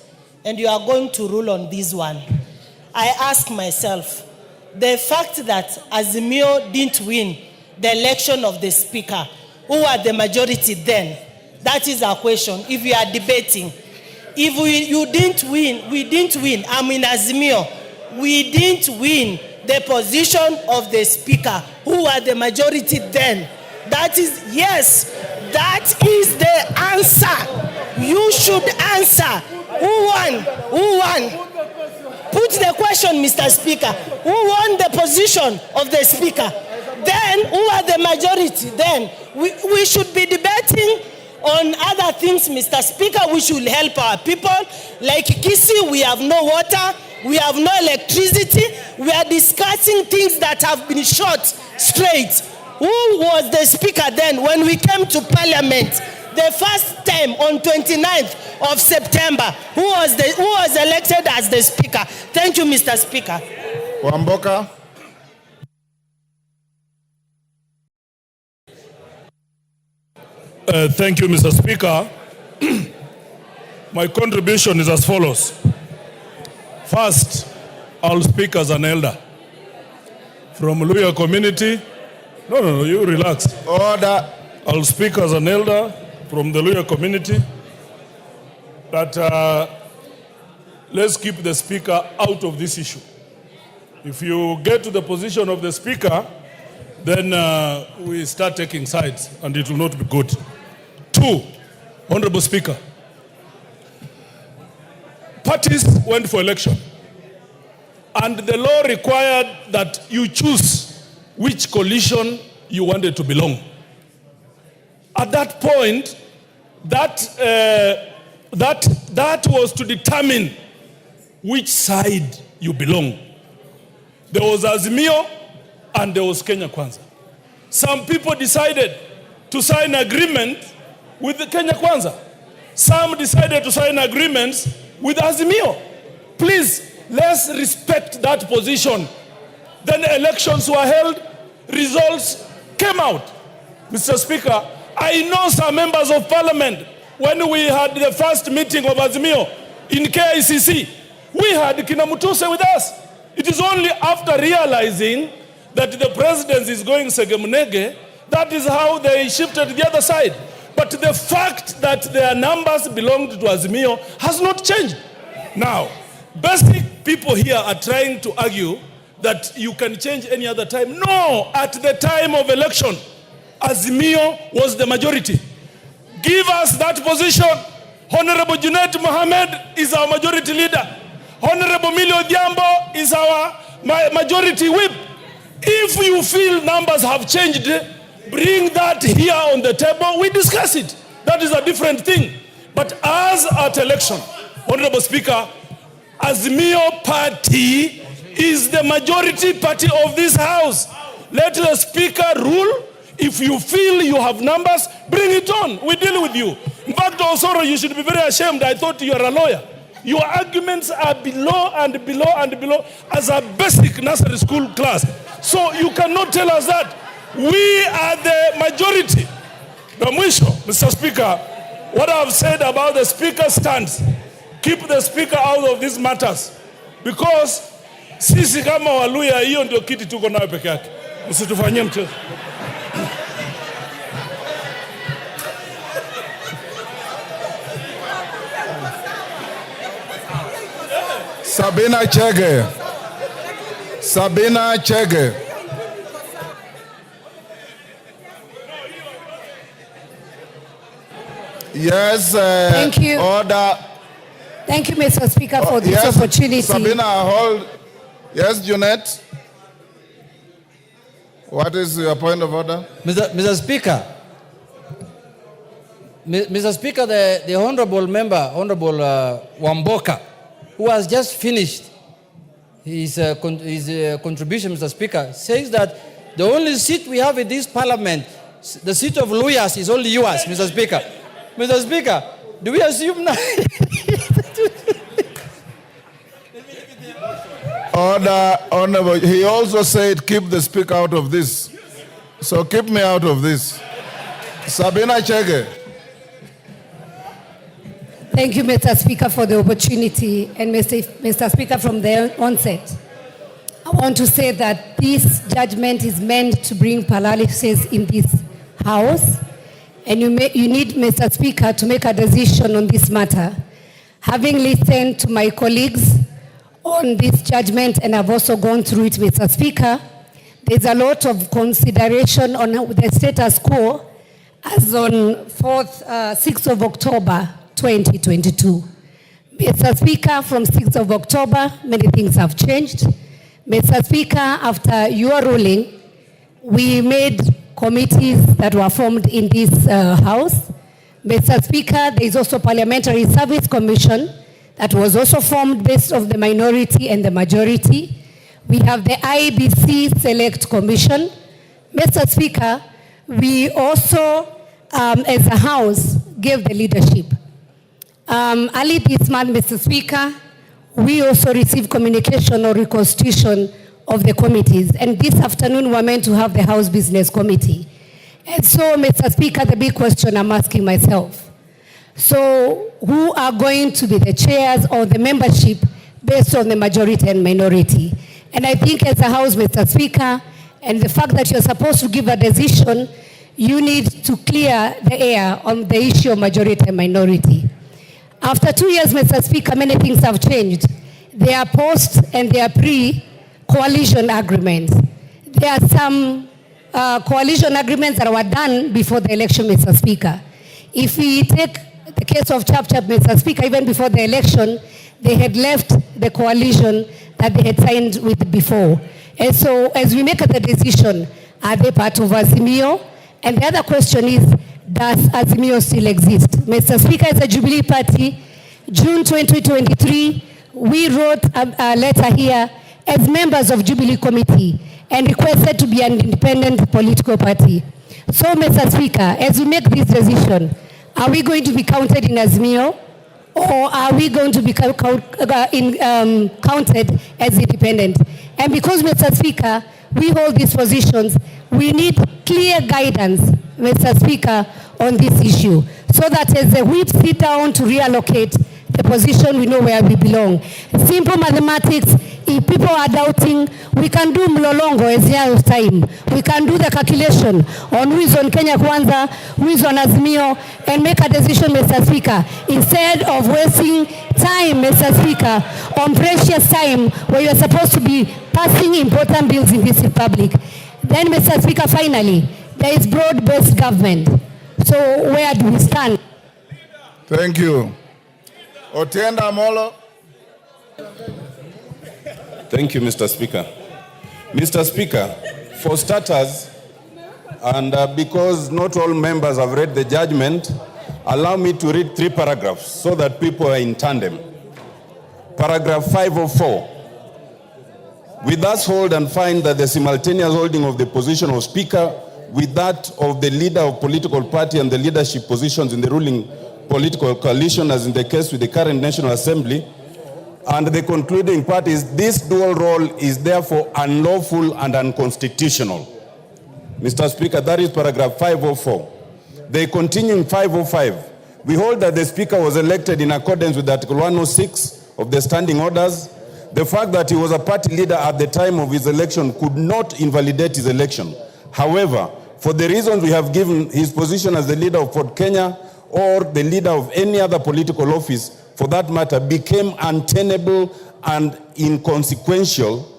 and you are going to rule on this one. I ask myself, the fact that Azimio didn't win the election of the Speaker, who are the majority then, that is our question. If we are debating, if you didn't win, we didn't win, I'm in Azimio, we didn't win the position of the Speaker, who are the majority then. That is, yes, that is the answer. You should answer. Who won? Who won? Put the question, Mr. Speaker. Who won the position of the Speaker? Then, who are the majority? Then, we should be debating on other things, Mr. Speaker. We should help our people. Like Kisi, we have no water. We have no electricity. We are discussing things that have been shot straight. Who was the Speaker then when we came to Parliament? The first time on 29th of September, who was elected as the Speaker? Thank you, Mr. Speaker. Wamboka. Thank you, Mr. Speaker. My contribution is as follows. First, I'll speak as an elder from Luya community. No, you relax. Order. I'll speak as an elder from the Luya community that let's keep the Speaker out of this issue. If you get to the position of the Speaker, then we start taking sides and it will not be good. Two, Honorable Speaker, parties went for election and the law required that you choose which coalition you wanted to belong. At that point, that was to determine which side you belong. There was Azimio and there was Kenya Kwanza. Some people decided to sign agreement with the Kenya Kwanza. Some decided to sign agreements with Azimio. Please, let's respect that position. Then elections were held, results came out. Mr. Speaker, I know some members of Parliament, when we had the first meeting of Azimio in KICC, we had Kinamutuse with us. It is only after realizing that the presidency is going segemnege, that is how they shifted to the other side. But the fact that their numbers belonged to Azimio has not changed. Now, basic people here are trying to argue that you can change any other time. No, at the time of election, Azimio was the majority. Give us that position. Honorable Junet Mohammed is our majority leader. Honorable Milio Diambo is our majority whip. If you feel numbers have changed, bring that here on the table, we discuss it. That is a different thing. But as at election, Honorable Speaker, Azimio Party is the majority party of this House. Let the Speaker rule. If you feel you have numbers, bring it on. We deal with you. In fact, Osoro, you should be very ashamed. I thought you are a lawyer. Your arguments are below and below and below as a basic nursery school class. So you cannot tell us that. We are the majority. The mwisho, Mr. Speaker, what I've said about the Speaker's stance, keep the Speaker out of these matters. Because sisi kama Waluya, hiyo ndio kiti tuko nayo peke yake. Msitufanyie mchezo. Sabina Chege. Sabina Chege. Yes. Thank you. Order. Thank you, Mr. Speaker, for this opportunity. Sabina, hold. Yes, Junet. What is your point of order? Mr. Speaker, Mr. Speaker, the honorable member, Honorable Wamboka, who has just finished his contribution, Mr. Speaker, says that the only seat we have in this parliament, the seat of lawyers, is only yours, Mr. Speaker. Mr. Speaker, do we assume now? Order, Honorable. He also said keep the Speaker out of this. So keep me out of this. Sabina Chege. Thank you, Mr. Speaker, for the opportunity. And Mr. Speaker, from the onset, I want to say that this judgment is meant to bring paralysis in this House. And you need, Mr. Speaker, to make a decision on this matter. Having listened to my colleagues on this judgment, and I've also gone through it, Mr. Speaker, there's a lot of consideration on the status quo as on 6th of October 2022. Mr. Speaker, from 6th of October, many things have changed. Mr. Speaker, after your ruling, we made committees that were formed in this House. Mr. Speaker, there is also Parliamentary Service Commission that was also formed based on the minority and the majority. We have the IBC Select Commission. Mr. Speaker, we also, as a House, gave the leadership. Early this month, Mr. Speaker, we also received communication or reconstitution of the committees. And this afternoon, we're meant to have the House Business Committee. And so, Mr. Speaker, the big question I'm asking myself, so who are going to be the chairs or the membership based on the majority and minority? And I think as a House, Mr. Speaker, and the fact that you're supposed to give a decision, you need to clear the air on the issue of majority and minority. After 2 years, Mr. Speaker, many things have changed. There are post and there are pre-coalition agreements. There are some coalition agreements that were done before the election, Mr. Speaker. If we take the case of Chap, Mr. Speaker, even before the election, they had left the coalition that they had signed with before. And so as we make the decision, are they part of Azimio? And the other question is, does Azimio still exist? Mr. Speaker, as a Jubilee Party, June 2023, we wrote a letter here as members of Jubilee Committee and requested to be an independent political party. So, Mr. Speaker, as we make this decision, are we going to be counted in Azimio, or are we going to be counted as independent? And because, Mr. Speaker, we hold these positions, we need clear guidance, Mr. Speaker, on this issue, so that as the whip sit down to reallocate the position, we know where we belong. Simple mathematics. If people are doubting, we can do mlolongo as year's time. We can do the calculation on who is on Kenya Kwanza, who is on Azimio, and make a decision, Mr. Speaker, instead of wasting time, Mr. Speaker, on precious time where you are supposed to be passing important bills in this republic. Then, Mr. Speaker, finally, there is broad-based government. So where do we stand? Thank you. Otienda Molo. Thank you, Mr. Speaker. Mr. Speaker, for starters, And because not all members have read the judgment, allow me to read 3 paragraphs so that people are in tandem. Paragraph 504. We thus hold and find that the simultaneous holding of the position of Speaker with that of the leader of political party and the leadership positions in the ruling political coalition, as in the case with the current National Assembly, and the concluding part is this dual role is therefore unlawful and unconstitutional. Mr. Speaker, that is paragraph 504. They continue in 505. We hold that the Speaker was elected in accordance with Article 106 of the Standing Orders. The fact that he was a party leader at the time of his election could not invalidate his election. However, for the reasons we have given, his position as the leader of Fort Kenya or the leader of any other political office, for that matter, became untenable and inconsequential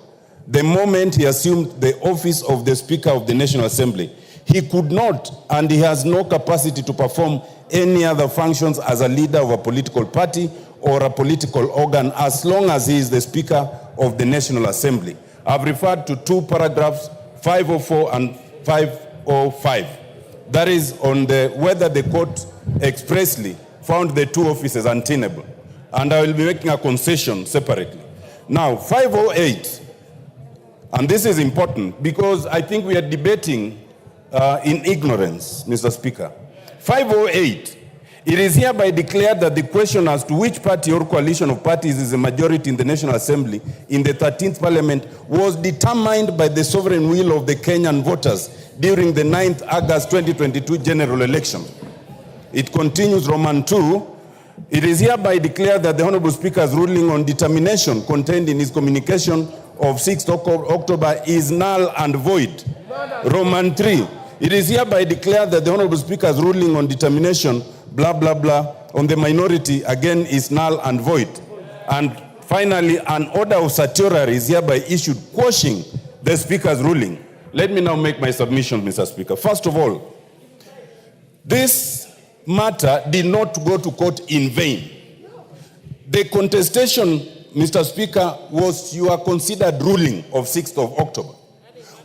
the moment he assumed the office of the Speaker of the National Assembly. He could not, and he has no capacity to perform any other functions as a leader of a political party or a political organ as long as he is the Speaker of the National Assembly. I've referred to 2 paragraphs, 504 and 505. That is on the whether the court expressly found the 2 offices untenable. And I will be making a concession separately. Now, 508, and this is important because I think we are debating in ignorance, Mr. Speaker. 508, it is hereby declared that the question as to which party or coalition of parties is a majority in the National Assembly in the 13th Parliament was determined by the sovereign will of the Kenyan voters during the 9th August 2022 general election. It continues, Roman 2, it is hereby declared that the Honorable Speaker's ruling on determination contained in his communication of 6th October is null and void. Roman 3, it is hereby declared that the Honorable Speaker's ruling on determination, blah, blah, blah, on the minority, again, is null and void. And finally, an order of certiorari is hereby issued quashing the Speaker's ruling. Let me now make my submission, Mr. Speaker. First of all, this matter did not go to court in vain. The contestation, Mr. Speaker, was your considered ruling of 6th of October.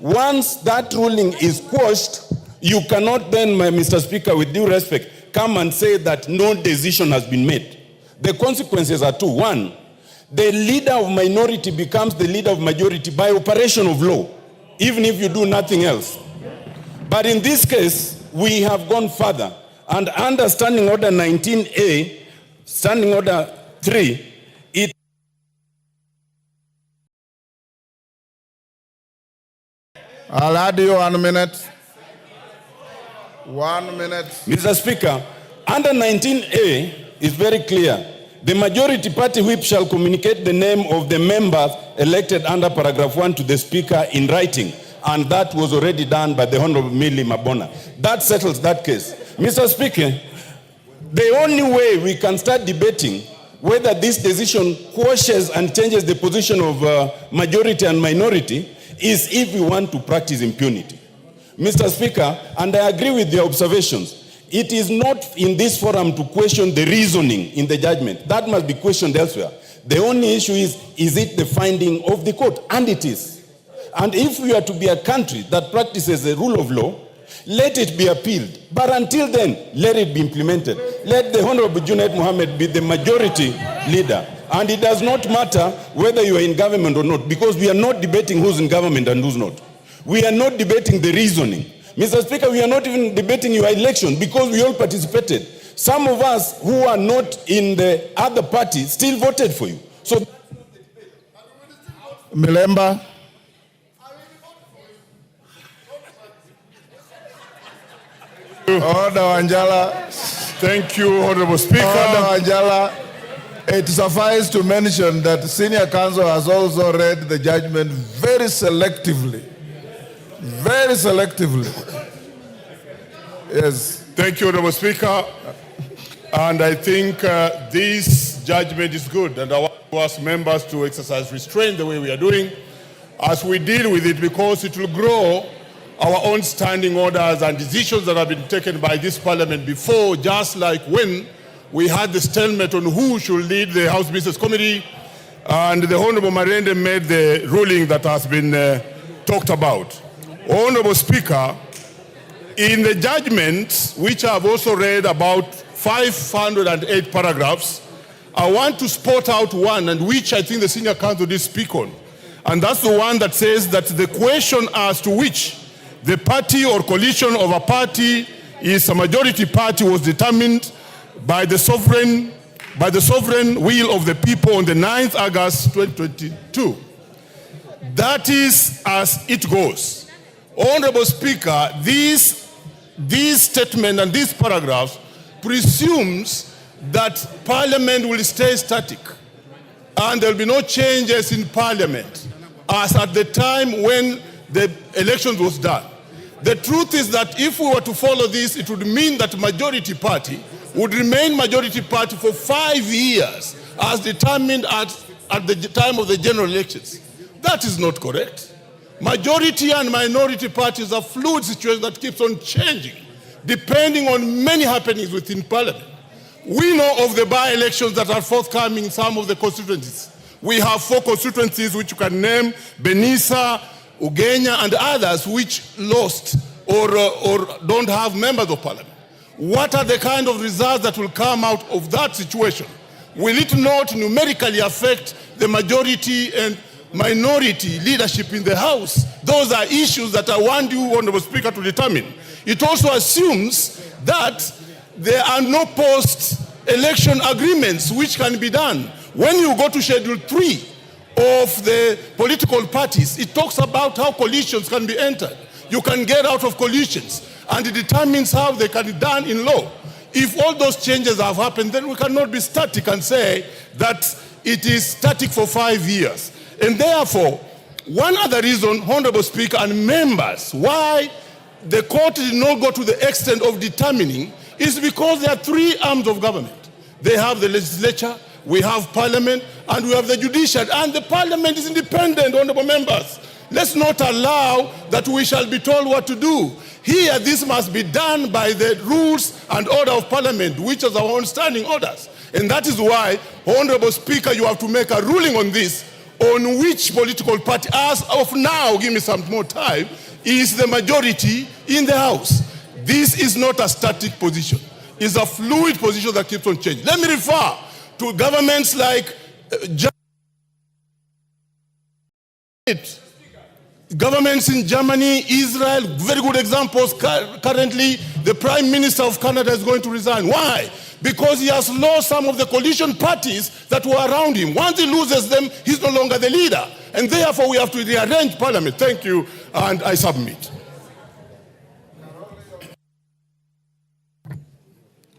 Once that ruling is quashed, you cannot then, Mr. Speaker, with due respect, come and say that no decision has been made. The consequences are 2. 1, the leader of minority becomes the leader of majority by operation of law, even if you do nothing else. But in this case, we have gone further. And under Standing Order 19A, Standing Order 3, it I'll add you 1 minute. 1 minute. Mr. Speaker, under 19A is very clear. The majority party whip shall communicate the name of the members elected under paragraph 1 to the Speaker in writing. And that was already done by the Honorable Millie Mabona. That settles that case. Mr. Speaker, the only way we can start debating whether this decision quashes and changes the position of majority and minority is if we want to practice impunity. Mr. Speaker, and I agree with the observations, it is not in this forum to question the reasoning in the judgment. That must be questioned elsewhere. The only issue is it the finding of the court? And it is. And if we are to be a country that practices the rule of law, let it be appealed. But until then, let it be implemented. Let the Honorable Junaid Mohammed be the majority leader. And it does not matter whether you are in government or not, because we are not debating who's in government and who's not. We are not debating the reasoning. Mr. Speaker, we are not even debating your election because we all participated. Some of us who are not in the other party still voted for you. So, Milemba. Order Wanjala. Thank you, Honorable Speaker. Order Wanjala. It suffices to mention that Senior Counsel has also read the judgment very selectively. Very selectively. Yes. Thank you, Honorable Speaker. And I think this judgment is good, and I want to ask members to exercise restraint the way we are doing as we deal with it, because it will grow our own standing orders and decisions that have been taken by this Parliament before, just like when we had the stalemate on who should lead the House Business Committee, and the Honorable Marende made the ruling that has been talked about. Honorable Speaker, In the judgment, which I've also read about 508 paragraphs, I want to spot out one, and which I think the senior counsel did speak on. And that's the one that says that the question as to which the party or coalition of a party is a majority party was determined by the sovereign will of the people on the 9th August 2022. That is as it goes. Honorable Speaker, this statement and these paragraphs presumes that Parliament will stay static and there will be no changes in Parliament as at the time when the elections was done. The truth is that if we were to follow this, it would mean that majority party would remain majority party for 5 years as determined at the time of the general elections. That is not correct. Majority and minority parties are fluid situation that keeps on changing depending on many happenings within Parliament. We know of the by-elections that are forthcoming in some of the constituencies. We have 4 constituencies which you can name, Benisa, Ugenya, and others which lost or don't have members of Parliament. What are the kind of results that will come out of that situation? Will it not numerically affect the majority and minority leadership in the House? Those are issues that I want you, Honorable Speaker, to determine. It also assumes that there are no post-election agreements which can be done. When you go to Schedule 3 of the political parties, it talks about how coalitions can be entered. You can get out of coalitions, and it determines how they can be done in law. If all those changes have happened, then we cannot be static and say that it is static for 5 years. And therefore, one other reason, Honorable Speaker and members, why the court did not go to the extent of determining is because there are 3 arms of government. They have the legislature, we have Parliament, and we have the judiciary. And the Parliament is independent, honorable members. Let's not allow that we shall be told what to do. Here, this must be done by the rules and order of Parliament, which is our own standing orders. And that is why, Honorable Speaker, you have to make a ruling on this, on which political party, as of now, give me some more time, is the majority in the House. This is not a static position. It's a fluid position that keeps on changing. Let me refer to governments like governments in Germany, Israel, very good examples. Currently, the Prime Minister of Canada is going to resign. Why? Because he has lost some of the coalition parties that were around him. Once he loses them, he's no longer the leader. And therefore, we have to rearrange Parliament. Thank you, and I submit.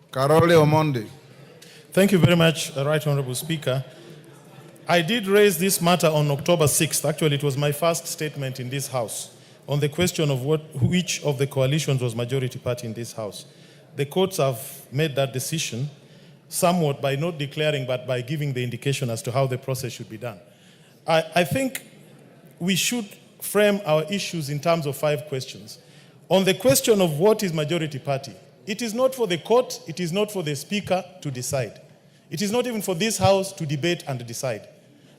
Karole Omondi. Thank you very much, Right Honorable Speaker. I did raise this matter on October 6th. Actually, it was my first statement in this House on the question of which of the coalitions was majority party in this House. The courts have made that decision somewhat by not declaring, but by giving the indication as to how the process should be done. I think we should frame our issues in terms of 5 questions. On the question of what is majority party, it is not for the court, it is not for the Speaker to decide. It is not even for this House to debate and decide.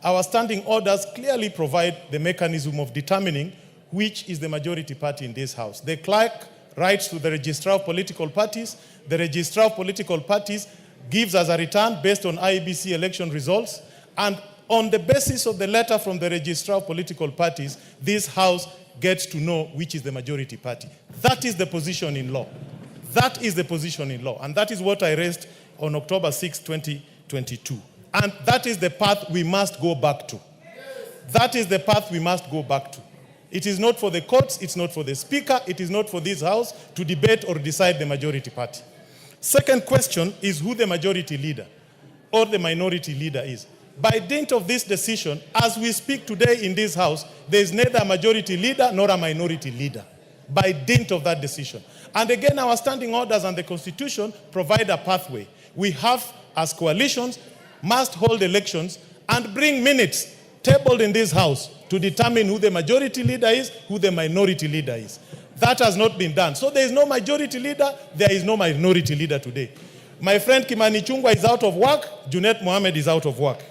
Our standing orders clearly provide the mechanism of determining which is the majority party in this House. The clerk writes to the registrar of political parties. The registrar of political parties gives us a return based on IEBC election results. And on the basis of the letter from the registrar of political parties, this House gets to know which is the majority party. That is the position in law. That is the position in law. And that is what I raised on October 6, 2022. And that is the path we must go back to. That is the path we must go back to. It is not for the courts, it's not for the Speaker, it is not for this House to debate or decide the majority party. Second question is who the majority leader or the minority leader is. By dint of this decision, as we speak today in this House, there is neither a majority leader nor a minority leader. By dint of that decision. And again, our standing orders and the Constitution provide a pathway. We have, as coalitions, must hold elections and bring minutes tabled in this House to determine who the majority leader is, who the minority leader is. That has not been done. So there is no majority leader, there is no minority leader today. My friend Kimani Chungwa is out of work, Junet Mohammed is out of work.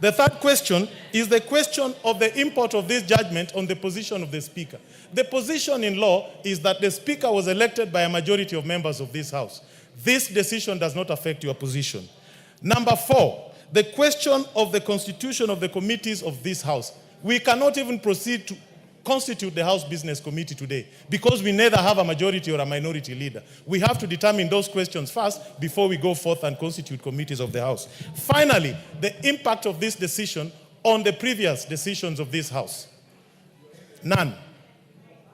The third question is the question of the import of this judgment on the position of the Speaker. The position in law is that the Speaker was elected by a majority of members of this House. This decision does not affect your position. Number 4, the question of the constitution of the committees of this House. We cannot even proceed to constitute the House Business Committee today because we neither have a majority or a minority leader. We have to determine those questions first before we go forth and constitute committees of the House. Finally, the impact of this decision on the previous decisions of this House. None.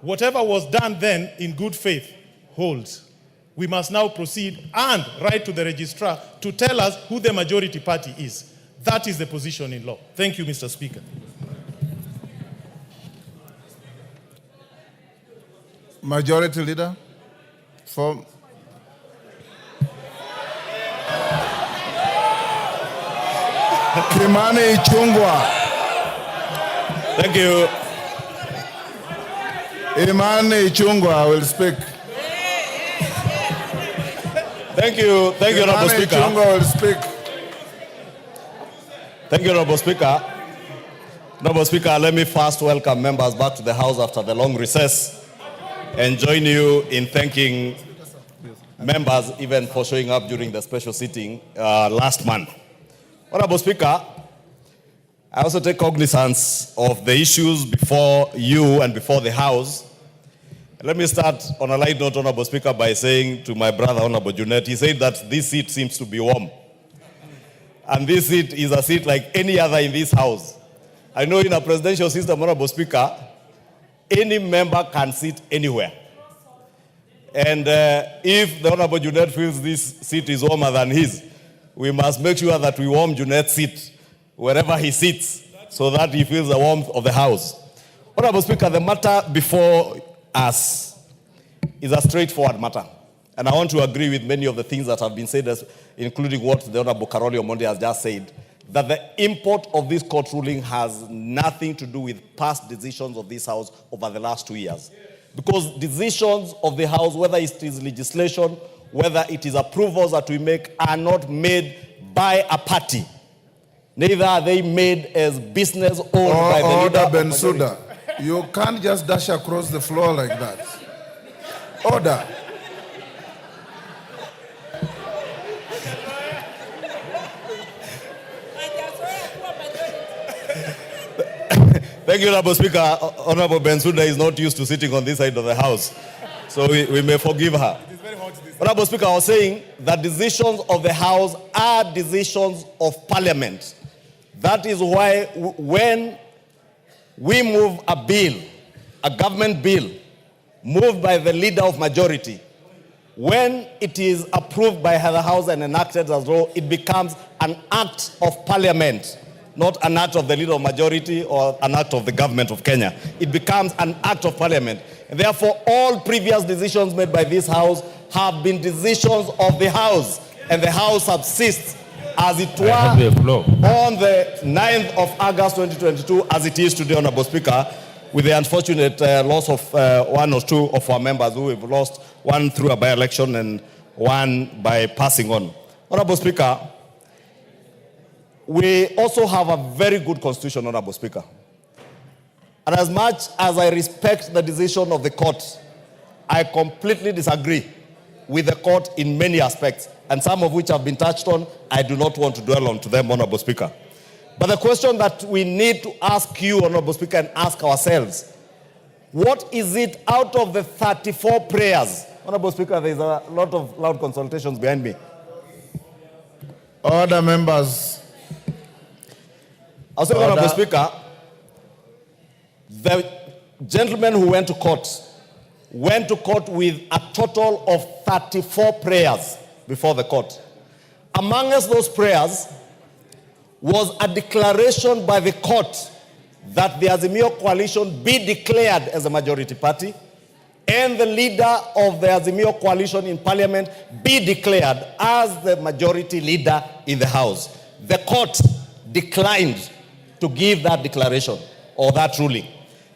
Whatever was done then in good faith holds. We must now proceed and write to the registrar to tell us who the majority party is. That is the position in law. Thank you, Mr. Speaker. Majority Leader for Kimani Ichung'wah. Thank you. Imani Ichung'wah will speak. Thank you, Honorable Speaker. Ichung'wah will speak. Thank you, Honorable Speaker. Honorable Speaker, let me first welcome members back to the House after the long recess and join you in thanking members even for showing up during the special sitting last month. Honorable Speaker, I also take cognizance of the issues before you and before the House. Let me start on a light note, Honorable Speaker, by saying to my brother, Honorable Junet, he said that this seat seems to be warm. And this seat is a seat like any other in this House. I know in a presidential system, Honorable Speaker, any member can sit anywhere. And if the Honorable Junet feels this seat is warmer than his, we must make sure that we warm Junet's seat wherever he sits so that he feels the warmth of the House. Honorable Speaker, the matter before us is a straightforward matter. And I want to agree with many of the things that have been said, including what the Honorable Karoli Omondi has just said, that the import of this court ruling has nothing to do with past decisions of this House over the last 2 years. Because decisions of the House, whether it is legislation, whether it is approvals that we make, are not made by a party. Neither are they made as business owned by the leader of the Bensouda, you can't just dash across the floor like that. Order. Thank you, Honorable Speaker. Honorable Bensouda is not used to sitting on this side of the House, so we may forgive her. Honorable Speaker, I was saying that decisions of the House are decisions of Parliament. That is why when we move a bill, a government bill, moved by the leader of majority, when it is approved by the House and enacted as law, it becomes an act of Parliament, not an act of the leader of majority or an act of the government of Kenya. It becomes an act of Parliament. And therefore, all previous decisions made by this House have been decisions of the House, and the House subsists as it were on the 9th of August 2022, as it is today, Honorable Speaker, with the unfortunate loss of one or two of our members who have lost, one through a by-election and one by passing on. Honorable Speaker, we also have a very good constitution, Honorable Speaker. And as much as I respect the decision of the court, I completely disagree with the court in many aspects, and some of which have been touched on. I do not want to dwell on to them, Honorable Speaker. But the question that we need to ask you, Honorable Speaker, and ask ourselves, what is it out of the 34 prayers? Honorable Speaker, there is a lot of loud consultations behind me. Order, members. Also, Honorable Speaker, the gentleman who went to court with a total of 34 prayers before the court. Amongst those prayers was a declaration by the court that the Azimio coalition be declared as a majority party and the leader of the Azimio coalition in Parliament be declared as the majority leader in the House. The court declined to give that declaration or that ruling.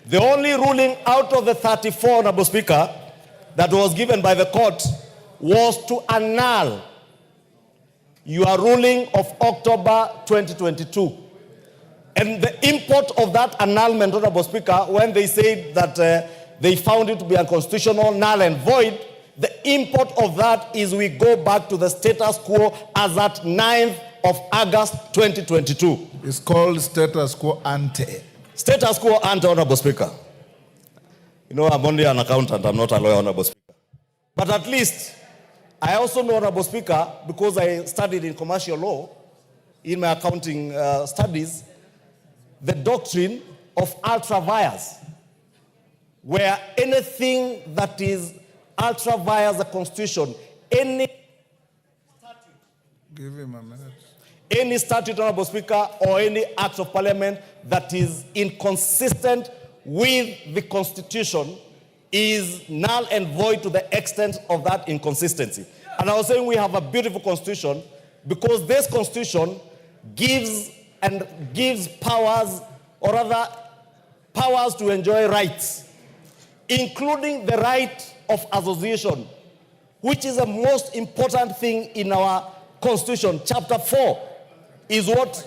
The only ruling out of the 34, Honorable Speaker, that was given by the court was to annul your ruling of October 2022 And the import of that annulment, Honorable Speaker, when they said that they found it to be unconstitutional, null and void, the import of that is we go back to the status quo as at 9th of August 2022. It's called status quo ante. Status quo ante, Honorable Speaker. You know, I'm only an accountant, I'm not a lawyer, Honorable Speaker. But at least, I also know, Honorable Speaker, because I studied in commercial law, in my accounting studies, the doctrine of ultra vires, where anything that is ultra vires the Constitution, any Give him a minute. Any statute, Honorable Speaker, or any act of parliament that is inconsistent with the Constitution is null and void to the extent of that inconsistency. And I was saying we have a beautiful Constitution because this Constitution gives powers, or rather powers to enjoy rights, including the right of association, which is the most important thing in our Constitution. Chapter 4 is what,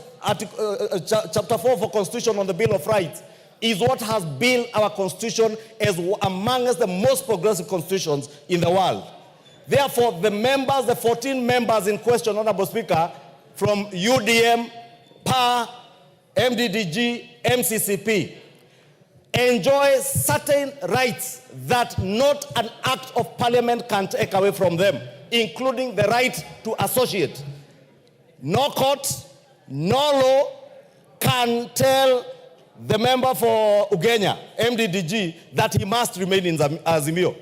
Chapter 4 for Constitution on the Bill of Rights is what has built our Constitution as amongst the most progressive constitutions in the world. Therefore, the members, the 14 members in question, Honorable Speaker, from UDM, PA, MDDG, MCCP, enjoy certain rights that not an act of parliament can take away from them, including the right to associate. No court, no law can tell the member for Ugenya, MDDG, that he must remain in Azimio.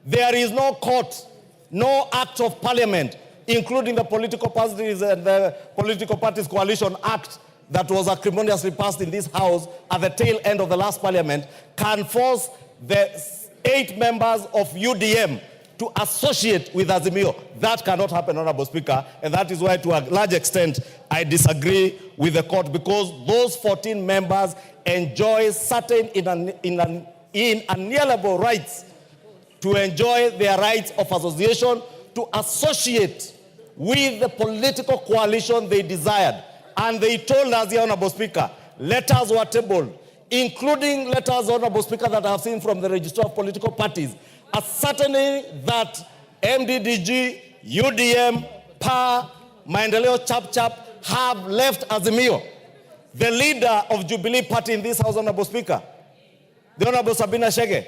There is no court, no act of parliament, including the Political Parties and the Political Parties Coalition Act that was acrimoniously passed in this House at the tail end of the last parliament, can force the 8 members of UDM to associate with Azimio. That cannot happen, Honorable Speaker, and that is why, to a large extent, I disagree with the court, because those 14 members enjoy certain inalienable rights to enjoy their rights of association, to associate with the political coalition they desired. And they told us, Honorable Speaker, letters were tabled, including letters, Honorable Speaker, that I have seen from the Register of Political Parties, ascertaining that MDDG, UDM, PA, Maendeleo Chap have left Azimio. The leader of Jubilee Party in this House, Honorable Speaker, the Honorable Sabina Chege,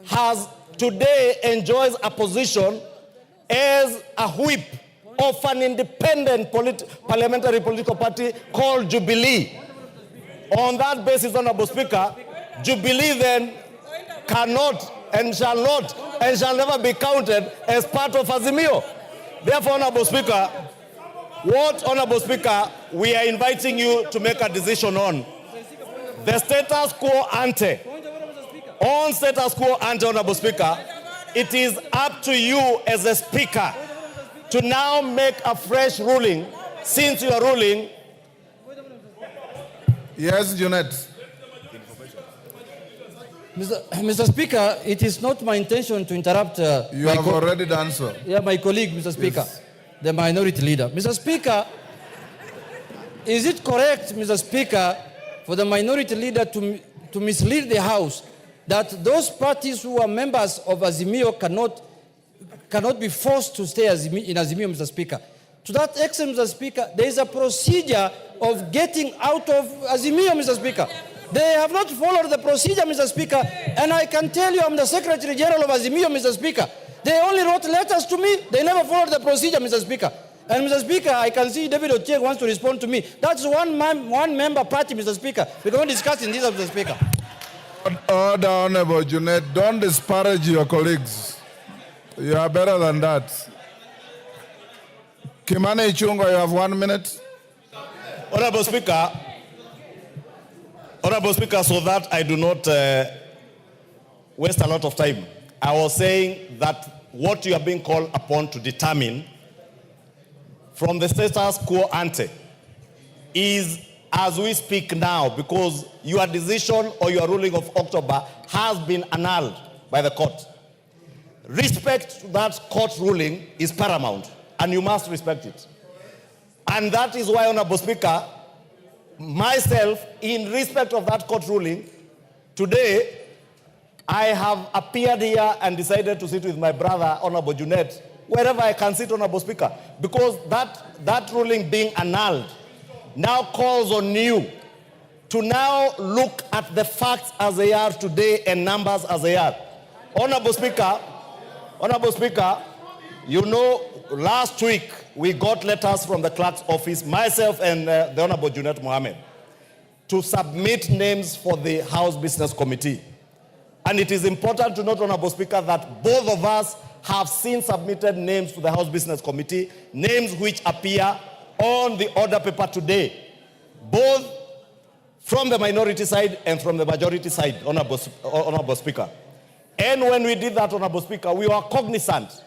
has today enjoys a position as a whip of an independent parliamentary political party called Jubilee. On that basis, Honorable Speaker, Jubilee then cannot and shall not and shall never be counted as part of Azimio. Therefore, Honorable Speaker, Honorable Speaker, we are inviting you to make a decision on the status quo ante. On status quo ante, Honorable Speaker, it is up to you as a Speaker to now make a fresh ruling, since you are ruling. Yes, Junet. Mr. Speaker, it is not my intention to interrupt. You have already done so. Yeah, my colleague, Mr. Speaker, yes. The minority leader. Mr. Speaker, is it correct, Mr. Speaker, for the minority leader to mislead the House that those parties who are members of Azimio cannot be forced to stay in Azimio, Mr. Speaker? To that extent, Mr. Speaker, there is a procedure of getting out of Azimio, Mr. Speaker. They have not followed the procedure, Mr. Speaker, and I can tell you I'm the Secretary General of Azimio, Mr. Speaker. They only wrote letters to me. They never followed the procedure, Mr. Speaker. And Mr. Speaker, I can see David Ochieng wants to respond to me. That's one member party, Mr. Speaker. We can discuss in this, Mr. Speaker. Order, Honorable Junet. Don't disparage your colleagues. You are better than that. Kimani Ichung'wa, you have 1 minute. Honorable Speaker, so that I do not waste a lot of time, I was saying that what you are being called upon to determine from the status quo ante is as we speak now, because your decision or your ruling of October has been annulled by the court. Respect to that court ruling is paramount, and you must respect it. And that is why, Honorable Speaker, myself, in respect of that court ruling, today, I have appeared here and decided to sit with my brother, Honorable Junet, wherever I can sit, Honorable Speaker, because that ruling being annulled now calls on you to now look at the facts as they are today and numbers as they are. Honorable Speaker, you know, last week we got letters from the clerk's office, myself and the Honorable Junet Mohammed, to submit names for the House Business Committee. And it is important to note, Honorable Speaker, that both of us have seen submitted names to the House Business Committee, names which appear on the order paper today, both from the minority side and from the majority side, Honorable Speaker. And when we did that, Honorable Speaker, we were cognizant,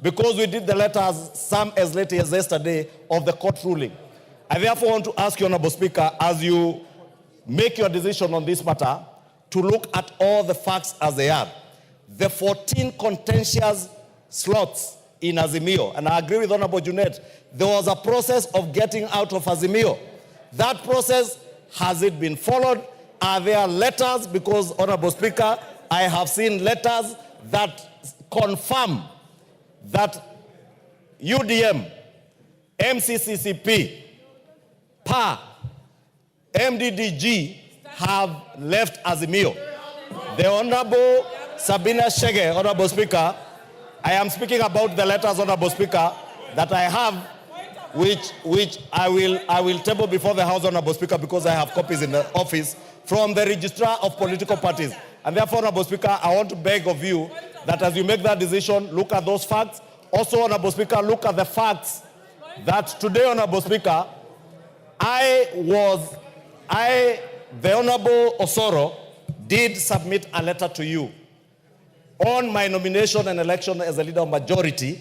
because we did the letters, some as late as yesterday, of the court ruling. I therefore want to ask you, Honorable Speaker, as you make your decision on this matter, to look at all the facts as they are. The 14 contentious slots in Azimio, and I agree with Honorable Junet, there was a process of getting out of Azimio. That process, has it been followed? Are there letters? Because, Honorable Speaker, I have seen letters that confirm that UDM, MCCCP, PA, MDDG have left Azimio. The Honorable Sabina Shege, Honorable Speaker, I am speaking about the letters, Honorable Speaker, that I have, which I will table before the House, Honorable Speaker, because I have copies in the office from the Registrar of Political Parties. And therefore, Honorable Speaker, I want to beg of you that as you make that decision, look at those facts. Also, Honorable Speaker, look at the facts that today, Honorable Speaker, the Honorable Osoro did submit a letter to you on my nomination and election as a leader of majority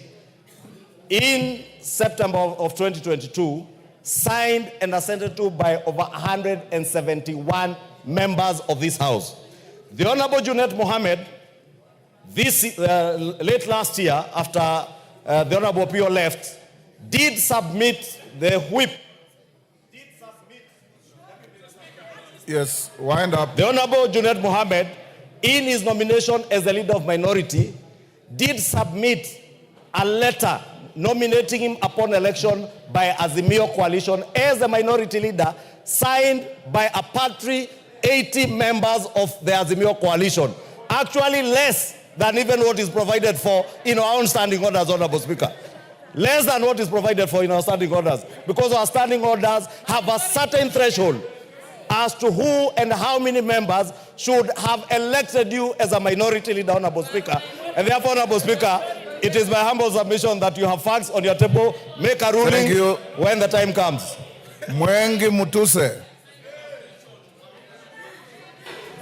in September of 2022, signed and assented to by over 171 members of this House. The Honorable Junet Mohammed, late last year, after the Honorable Pio left, did submit the whip. Yes, wind up. The Honorable Junet Mohammed, in his nomination as the leader of minority, did submit a letter nominating him upon election by Azimio coalition as the minority leader, signed by a paltry 80 members of the Azimio coalition. Actually less than even what is provided for in our own standing orders, Honorable Speaker. Less than what is provided for in our standing orders. Because our standing orders have a certain threshold as to who and how many members should have elected you as a minority leader, Honorable Speaker. And therefore, Honorable Speaker, it is my humble submission that you have facts on your table. Make a ruling when the time comes. Mwengi Mutuse.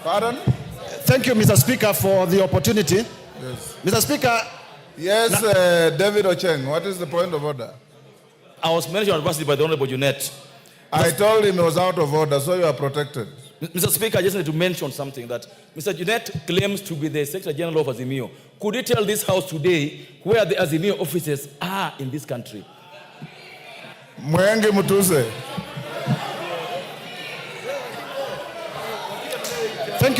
Pardon? Thank you, Mr. Speaker, for the opportunity. Yes. Mr. Speaker. Yes, David Ocheng, what is the point of order? I was mentioned advisedly by the Honorable Junet. I told him he was out of order, so you are protected. Mr. Speaker, I just need to mention something that Mr. Junet claims to be the Secretary General of Azimio. Could you tell this House today where the Azimio offices are in this country? Mwengi Mutuse. Thank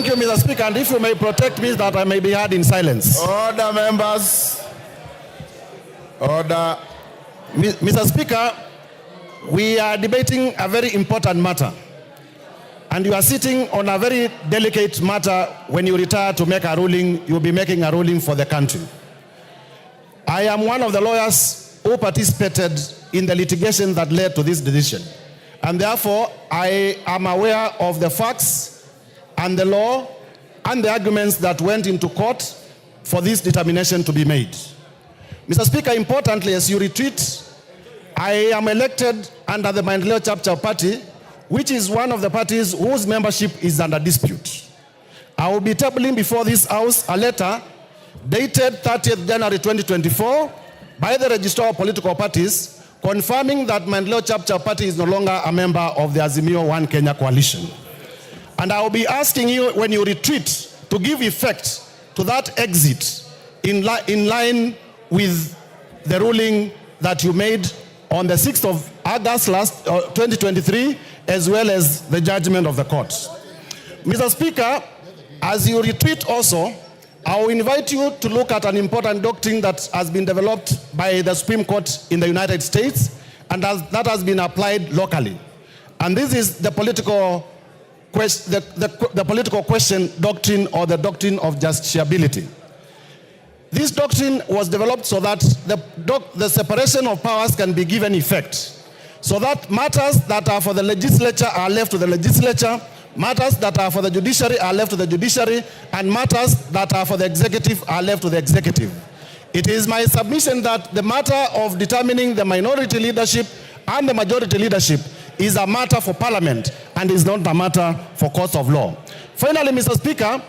you, Mr. Speaker, and if you may protect me that I may be heard in silence. Order, members. Order. Mr. Speaker, we are debating a very important matter, and you are sitting on a very delicate matter. When you retire to make a ruling, you'll be making a ruling for the country. I am one of the lawyers who participated in the litigation that led to this decision, and therefore I am aware of the facts and the law and the arguments that went into court for this determination to be made. Mr. Speaker, importantly, as you retreat, I am elected under the Balindiway Chapter Party, which is one of the parties whose membership is under dispute. I will be tabling before this House a letter dated 30th January 2024 by the Registrar of Political Parties confirming that Balindiway Chapter Party is no longer a member of the Azimio One Kenya coalition. And I will be asking you, when you retreat, to give effect to that exit in line with the ruling that you made on the 6th of August 2023, as well as the judgment of the court. Mr. Speaker, as you retreat also, I will invite you to look at an important doctrine that has been developed by the Supreme Court in the United States and that has been applied locally. And this is the political question doctrine, or the doctrine of justiciability. This doctrine was developed so that the separation of powers can be given effect, so that matters that are for the legislature are left to the legislature, matters that are for the judiciary are left to the judiciary, and matters that are for the executive are left to the executive. It is my submission that the matter of determining the minority leadership and the majority leadership is a matter for Parliament and is not a matter for courts of law. Finally, Mr. Speaker,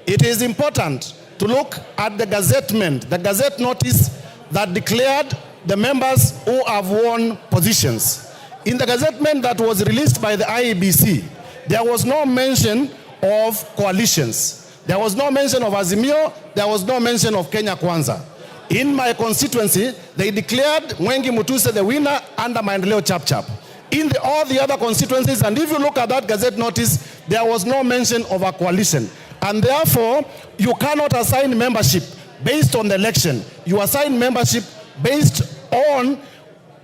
it is important to look at the gazettement, the gazette notice that declared the members who have won positions. In the gazettement that was released by the IEBC, there was no mention of coalitions. There was no mention of Azimio. There was no mention of Kenya Kwanza. In my constituency, they declared Mwengi Mutuse the winner under Maendeleo Chap. In all the other constituencies, and if you look at that gazette notice, there was no mention of a coalition. And therefore, you cannot assign membership based on the election. You assign membership based on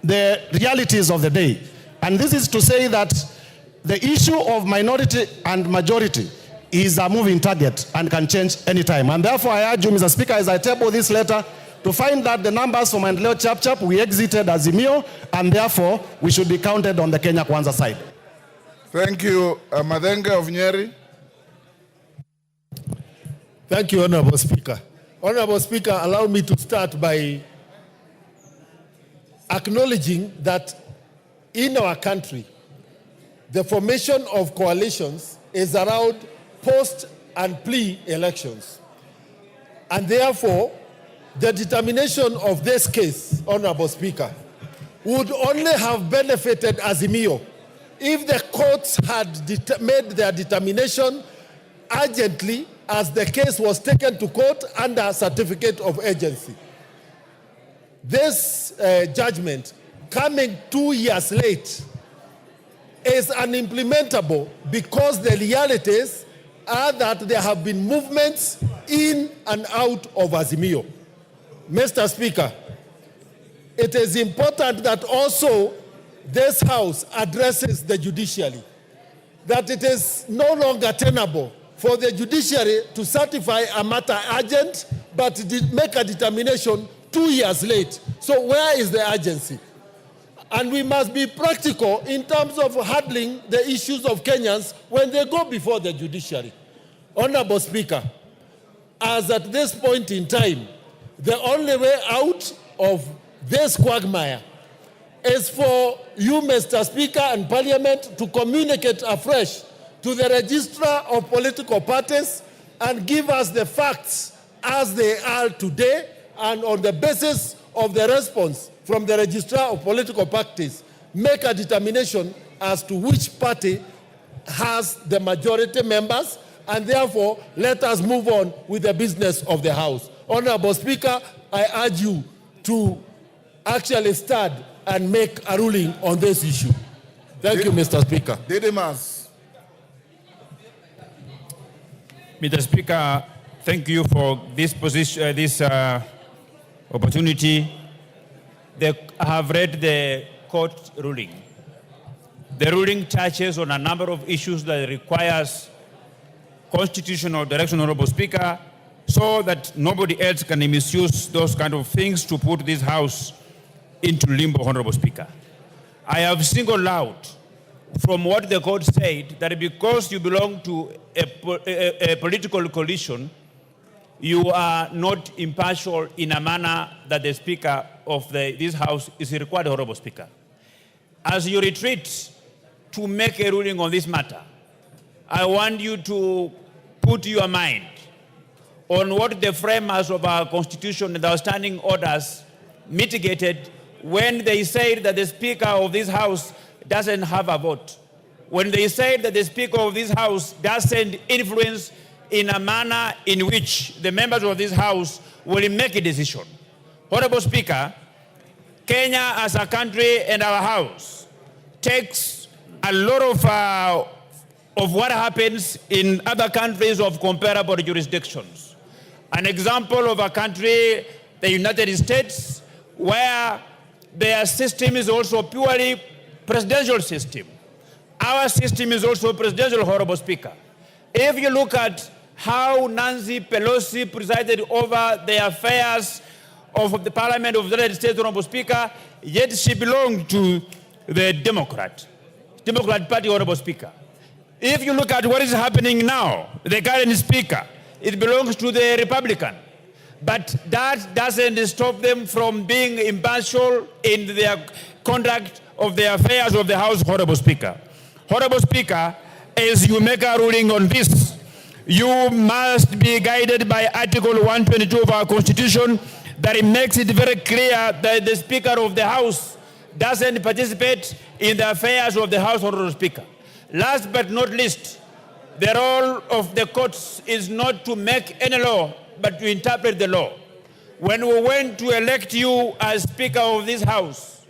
the realities of the day. And this is to say that the issue of minority and majority is a moving target and can change anytime. And therefore, I urge you, Mr. Speaker, as I table this letter, to find that the numbers for Maendeleo Chap, we exited Azimio, and therefore, we should be counted on the Kenya Kwanza side. Thank you. Madenge of Nyeri. Thank you, Honorable Speaker. Honorable Speaker, allow me to start by acknowledging that in our country, the formation of coalitions is around post and pre-elections. And therefore, the determination of this case, Honorable Speaker, would only have benefited Azimio if the courts had made their determination urgently as the case was taken to court under certificate of urgency. This judgment, coming 2 years late, is unimplementable because the realities are that there have been movements in and out of Azimio. Mr. Speaker, it is important that also this House addresses the judiciary, that it is no longer tenable for the judiciary to certify a matter urgent, but make a determination 2 years late. So where is the urgency? And we must be practical in terms of handling the issues of Kenyans when they go before the judiciary. Honorable Speaker, as at this point in time, the only way out of this quagmire is for you, Mr. Speaker, and Parliament to communicate afresh to the Registrar of Political Parties and give us the facts as they are today, and on the basis of the response from the Registrar of Political Parties, make a determination as to which party has the majority members, and therefore let us move on with the business of the House. Honorable Speaker, I urge you to actually start and make a ruling on this issue. Thank you, Mr. Speaker. Didimas. Mr. Speaker, thank you for this opportunity. I have read the court ruling. The ruling touches on a number of issues that requires constitutional direction, Honorable Speaker, so that nobody else can misuse those kind of things to put this House into limbo, Honorable Speaker. I have singled out from what the court said that because you belong to a political coalition, you are not impartial in a manner that the Speaker of this House is required, Honorable Speaker. As you retreat to make a ruling on this matter, I want you to put your mind on what the framers of our Constitution and our standing orders mitigated when they said that the Speaker of this House doesn't have a vote, when they said that the Speaker of this House doesn't influence in a manner in which the members of this House will make a decision. Honorable Speaker, Kenya as a country and our House takes a lot of what happens in other countries of comparable jurisdictions. An example of a country, the United States, where their system is also purely presidential system. Our system is also presidential, Honorable Speaker. If you look at how Nancy Pelosi presided over the affairs of the Parliament of the United States, Honorable Speaker, yet she belonged to the Democrat Party, Honorable Speaker. If you look at what is happening now, the current Speaker, it belongs to the Republican. But that doesn't stop them from being impartial in their conduct of the affairs of the House, Honorable Speaker. Honorable Speaker, as you make a ruling on this, you must be guided by Article 122 of our Constitution that it makes it very clear that the Speaker of the House doesn't participate in the affairs of the House, Honorable Speaker. Last but not least, the role of the courts is not to make any law, but to interpret the law. When we went to elect you as Speaker of this House,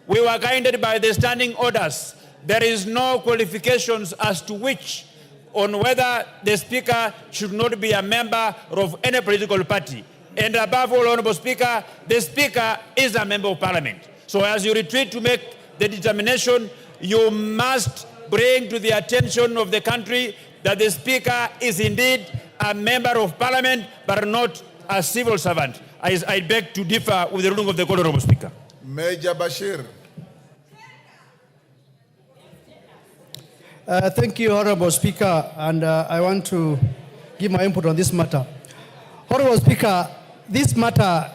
we were guided by the standing orders. There is no qualifications as to which, on whether the Speaker should not be a member of any political party. And above all, Honorable Speaker, the Speaker is a member of Parliament. So as you retreat to make the determination, you must bring to the attention of the country that the Speaker is indeed a member of Parliament, but not a civil servant. I beg to differ with the ruling of the Court, Honorable Speaker. Major Bashir. Thank you, Honorable Speaker, and I want to give my input on this matter. Honorable Speaker, this matter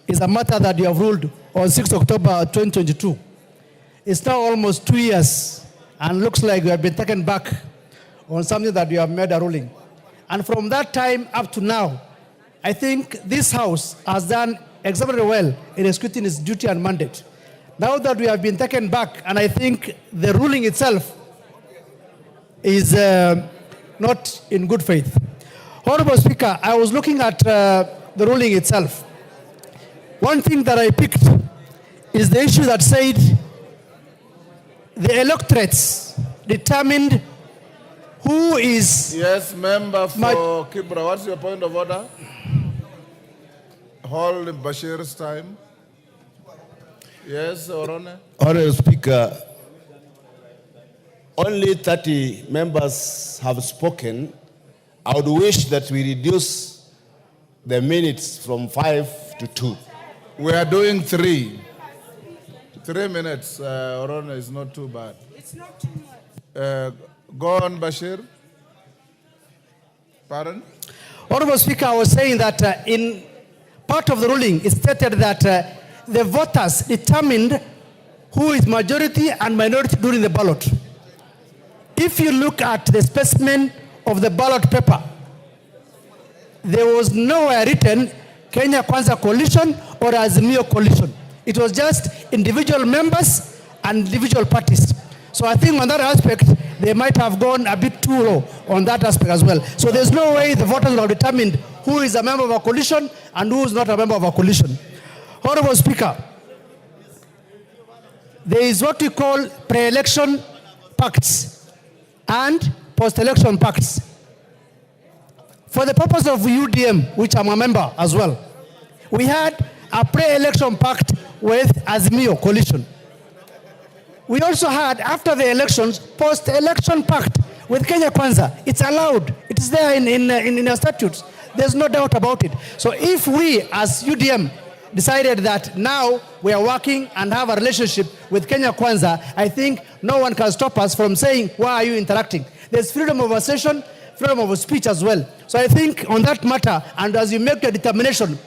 is a matter that you have ruled on 6 October 2022. It's now almost 2 years, and looks like you have been taken back on something that you have made a ruling. And from that time up to now, I think this House has done exceptionally well in executing its duty and mandate. Now that we have been taken back, and I think the ruling itself is not in good faith. Honorable Speaker, I was looking at the ruling itself. One thing that I picked is the issue that said the electorates determined who is... Yes, member for Kibra. What's your point of order? Hold Bashir's time. Yes, Orone. Honorable Speaker, only 30 members have spoken. I would wish that we reduce the minutes from 5 to 2. We are doing 3. 3 minutes, Orone, is not too bad. It's not too much. Go on, Bashir. Pardon? Honorable Speaker, I was saying that in part of the ruling, it stated that the voters determined who is majority and minority during the ballot. If you look at the specimen of the ballot paper, there was nowhere written Kenya Kwanza coalition or Azimio coalition. It was just individual members and individual parties. So I think on that aspect, they might have gone a bit too low on that aspect as well. So there's no way the voters will have determined who is a member of a coalition and who is not a member of a coalition. Honorable Speaker, there is what we call pre-election pacts and post-election pacts. For the purpose of UDM, which I'm a member as well, we had a pre-election pact with Azimio coalition. We also had, after the elections, post-election pact with Kenya Kwanza. It's allowed. It is there in our statutes. There's no doubt about it. So if we, as UDM, decided that now we are working and have a relationship with Kenya Kwanza, I think no one can stop us from saying, why are you interacting? There's freedom of association, freedom of speech as well. So I think on that matter, and as you make your determination,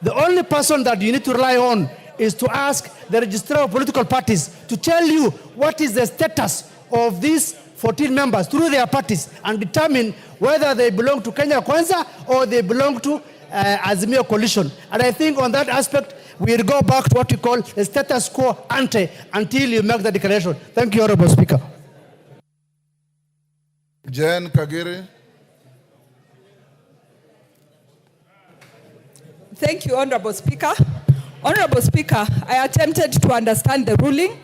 the only person that you need to rely on is to ask the registrar of political parties to tell you what is the status of these 14 members through their parties and determine whether they belong to Kenya Kwanza or they belong to Azimio coalition. And I think on that aspect, we'll go back to what we call the status quo ante until you make the declaration. Thank you, Honorable Speaker. Jen Kagiri. Thank you, Honorable Speaker. Honorable Speaker, I attempted to understand the ruling,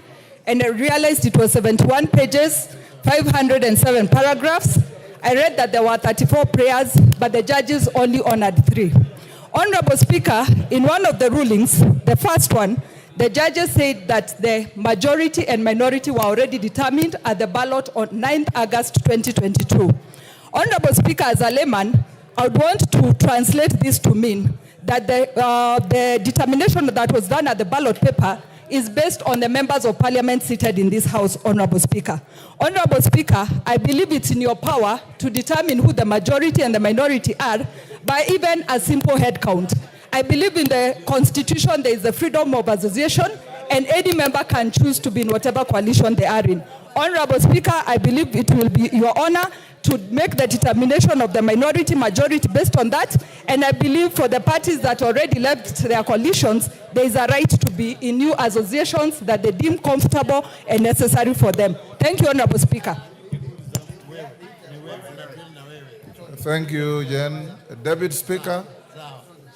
and I realized it was 71 pages, 507 paragraphs. I read that there were 34 prayers, but the judges only honored 3. Honorable Speaker, in one of the rulings, the first one, the judges said that the majority and minority were already determined at the ballot on 9th August 2022. Honorable Speaker, as a layman, I would want to translate this to mean that the determination that was done at the ballot paper is based on the members of parliament seated in this house, Honorable Speaker. Honorable Speaker, I believe it's in your power to determine who the majority and the minority are by even a simple head count. I believe in the Constitution there is the freedom of association, and any member can choose to be in whatever coalition they are in. Honorable Speaker, I believe it will be your honor to make the determination of the minority majority based on that, and I believe for the parties that already left their coalitions, there is a right to be in new associations that they deem comfortable and necessary for them. Thank you, Honorable Speaker. Thank you, Jen. Deputy Speaker,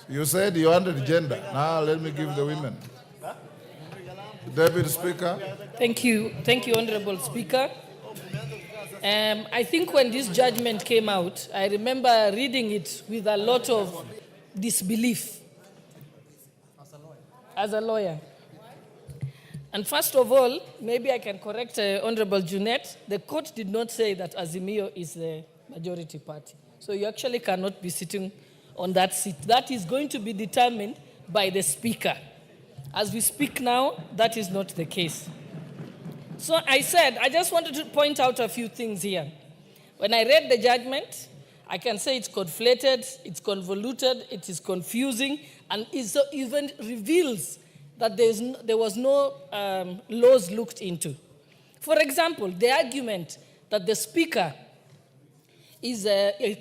you said you wanted gender. Now let me give the women. Deputy Speaker. Thank you, Honorable Speaker. I think when this judgment came out, I remember reading it with a lot of disbelief as a lawyer. And first of all, maybe I can correct Honorable Junet. The court did not say that Azimio is the majority party. So you actually cannot be sitting on that seat. That is going to be determined by the Speaker. As we speak now, that is not the case. So I said, I just wanted to point out a few things here. When I read the judgment, I can say it's conflated, it's convoluted, it is confusing, and it even reveals that there was no laws looked into. For example, the argument that the Speaker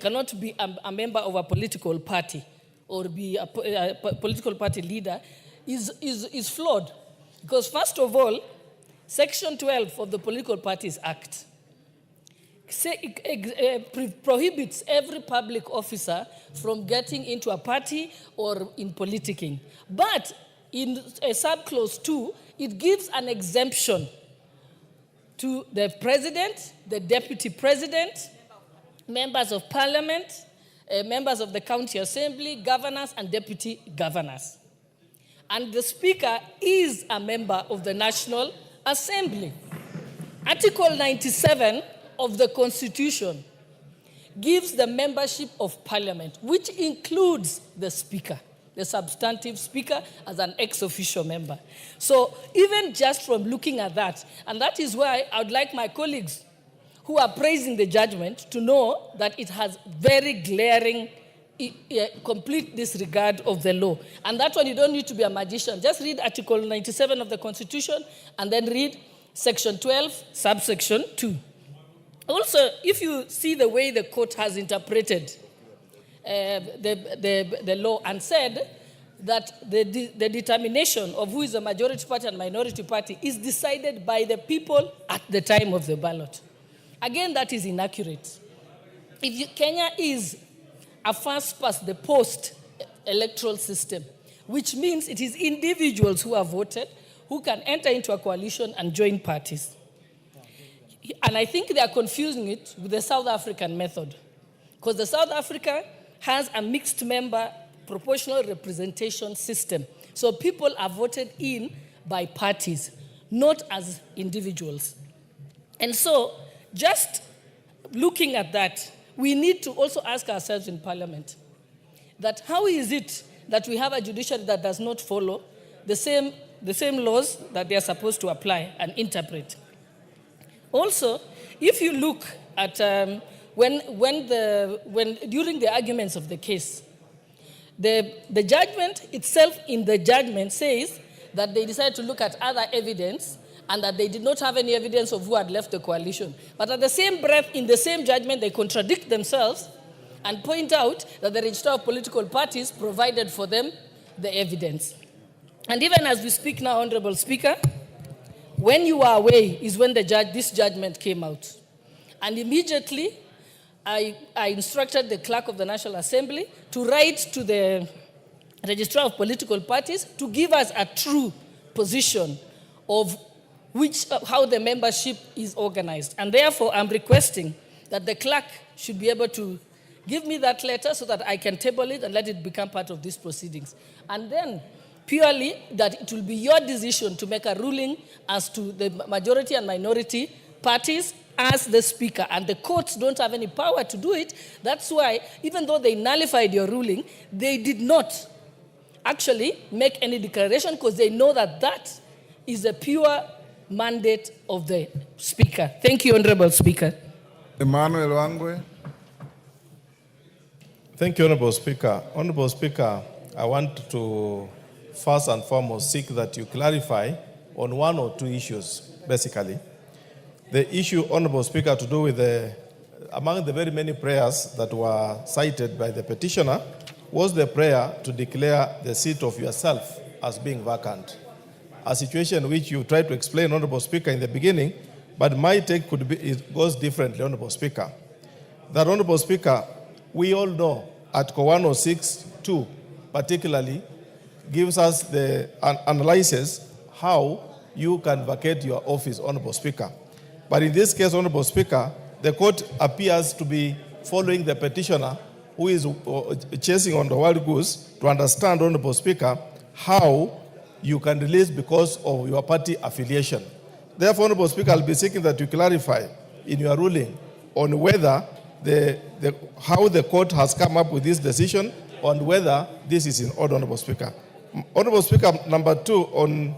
cannot be a member of a political party or be a political party leader is flawed. Because first of all, Section 12 of the Political Parties Act prohibits every public officer from getting into a party or in politicking. But in subclause 2, it gives an exemption to the president, the deputy president, members of parliament, members of the county assembly, governors, and deputy governors. And the Speaker is a member of the National Assembly. Article 97 of the Constitution gives the membership of Parliament, which includes the Speaker, the substantive Speaker, as an ex officio member. So even just from looking at that, and that is why I would like my colleagues who are praising the judgment to know that it has very glaring complete disregard of the law. And that one, you don't need to be a magician. Just read Article 97 of the Constitution and then read Section 12, subsection 2. Also, if you see the way the court has interpreted the law and said that the determination of who is a majority party and minority party is decided by the people at the time of the ballot. Again, that is inaccurate. Kenya is a first past the post electoral system, which means it is individuals who have voted who can enter into a coalition and join parties. And I think they are confusing it with the South African method, because the South Africa has a mixed member proportional representation system. So people are voted in by parties, not as individuals. And so just looking at that, we need to also ask ourselves in Parliament that how is it that we have a judiciary that does not follow the same laws that they are supposed to apply and interpret. Also, if you look at when during the arguments of the case, the judgment itself in the judgment says that they decided to look at other evidence and that they did not have any evidence of who had left the coalition. But at the same breath, in the same judgment, they contradict themselves and point out that the Register of Political Parties provided for them the evidence. And even as we speak now, Honorable Speaker, when you are away is when this judgment came out. And immediately, I instructed the clerk of the National Assembly to write to the Registrar of Political Parties to give us a true position of how the membership is organized. And therefore, I'm requesting that the clerk should be able to give me that letter so that I can table it and let it become part of these proceedings. And then, purely that it will be your decision to make a ruling as to the majority and minority parties as the speaker. And the courts don't have any power to do it. That's why, even though they nullified your ruling, they did not actually make any declaration because they know that that is a pure mandate of the speaker. Thank you, Honorable Speaker. Emmanuel Wangwe. Thank you, Honorable Speaker. Honorable Speaker, I want to first and foremost seek that you clarify on one or two issues, basically. The issue, Honorable Speaker, to do with among the very many prayers that were cited by the petitioner was the prayer to declare the seat of yourself as being vacant. A situation which you tried to explain, Honorable Speaker, in the beginning, but my take could be, it goes differently, Honorable Speaker. That, Honorable Speaker, we all know Article 106(2) particularly gives us the analysis how you can vacate your office, Honorable Speaker. But in this case, Honorable Speaker, the court appears to be following the petitioner who is chasing on the wild goose to understand, Honorable Speaker, how you can release because of your party affiliation. Therefore, Honorable Speaker, I'll be seeking that you clarify in your ruling on whether how the court has come up with this decision on whether this is in order, Honorable Speaker. Honorable Speaker, number two on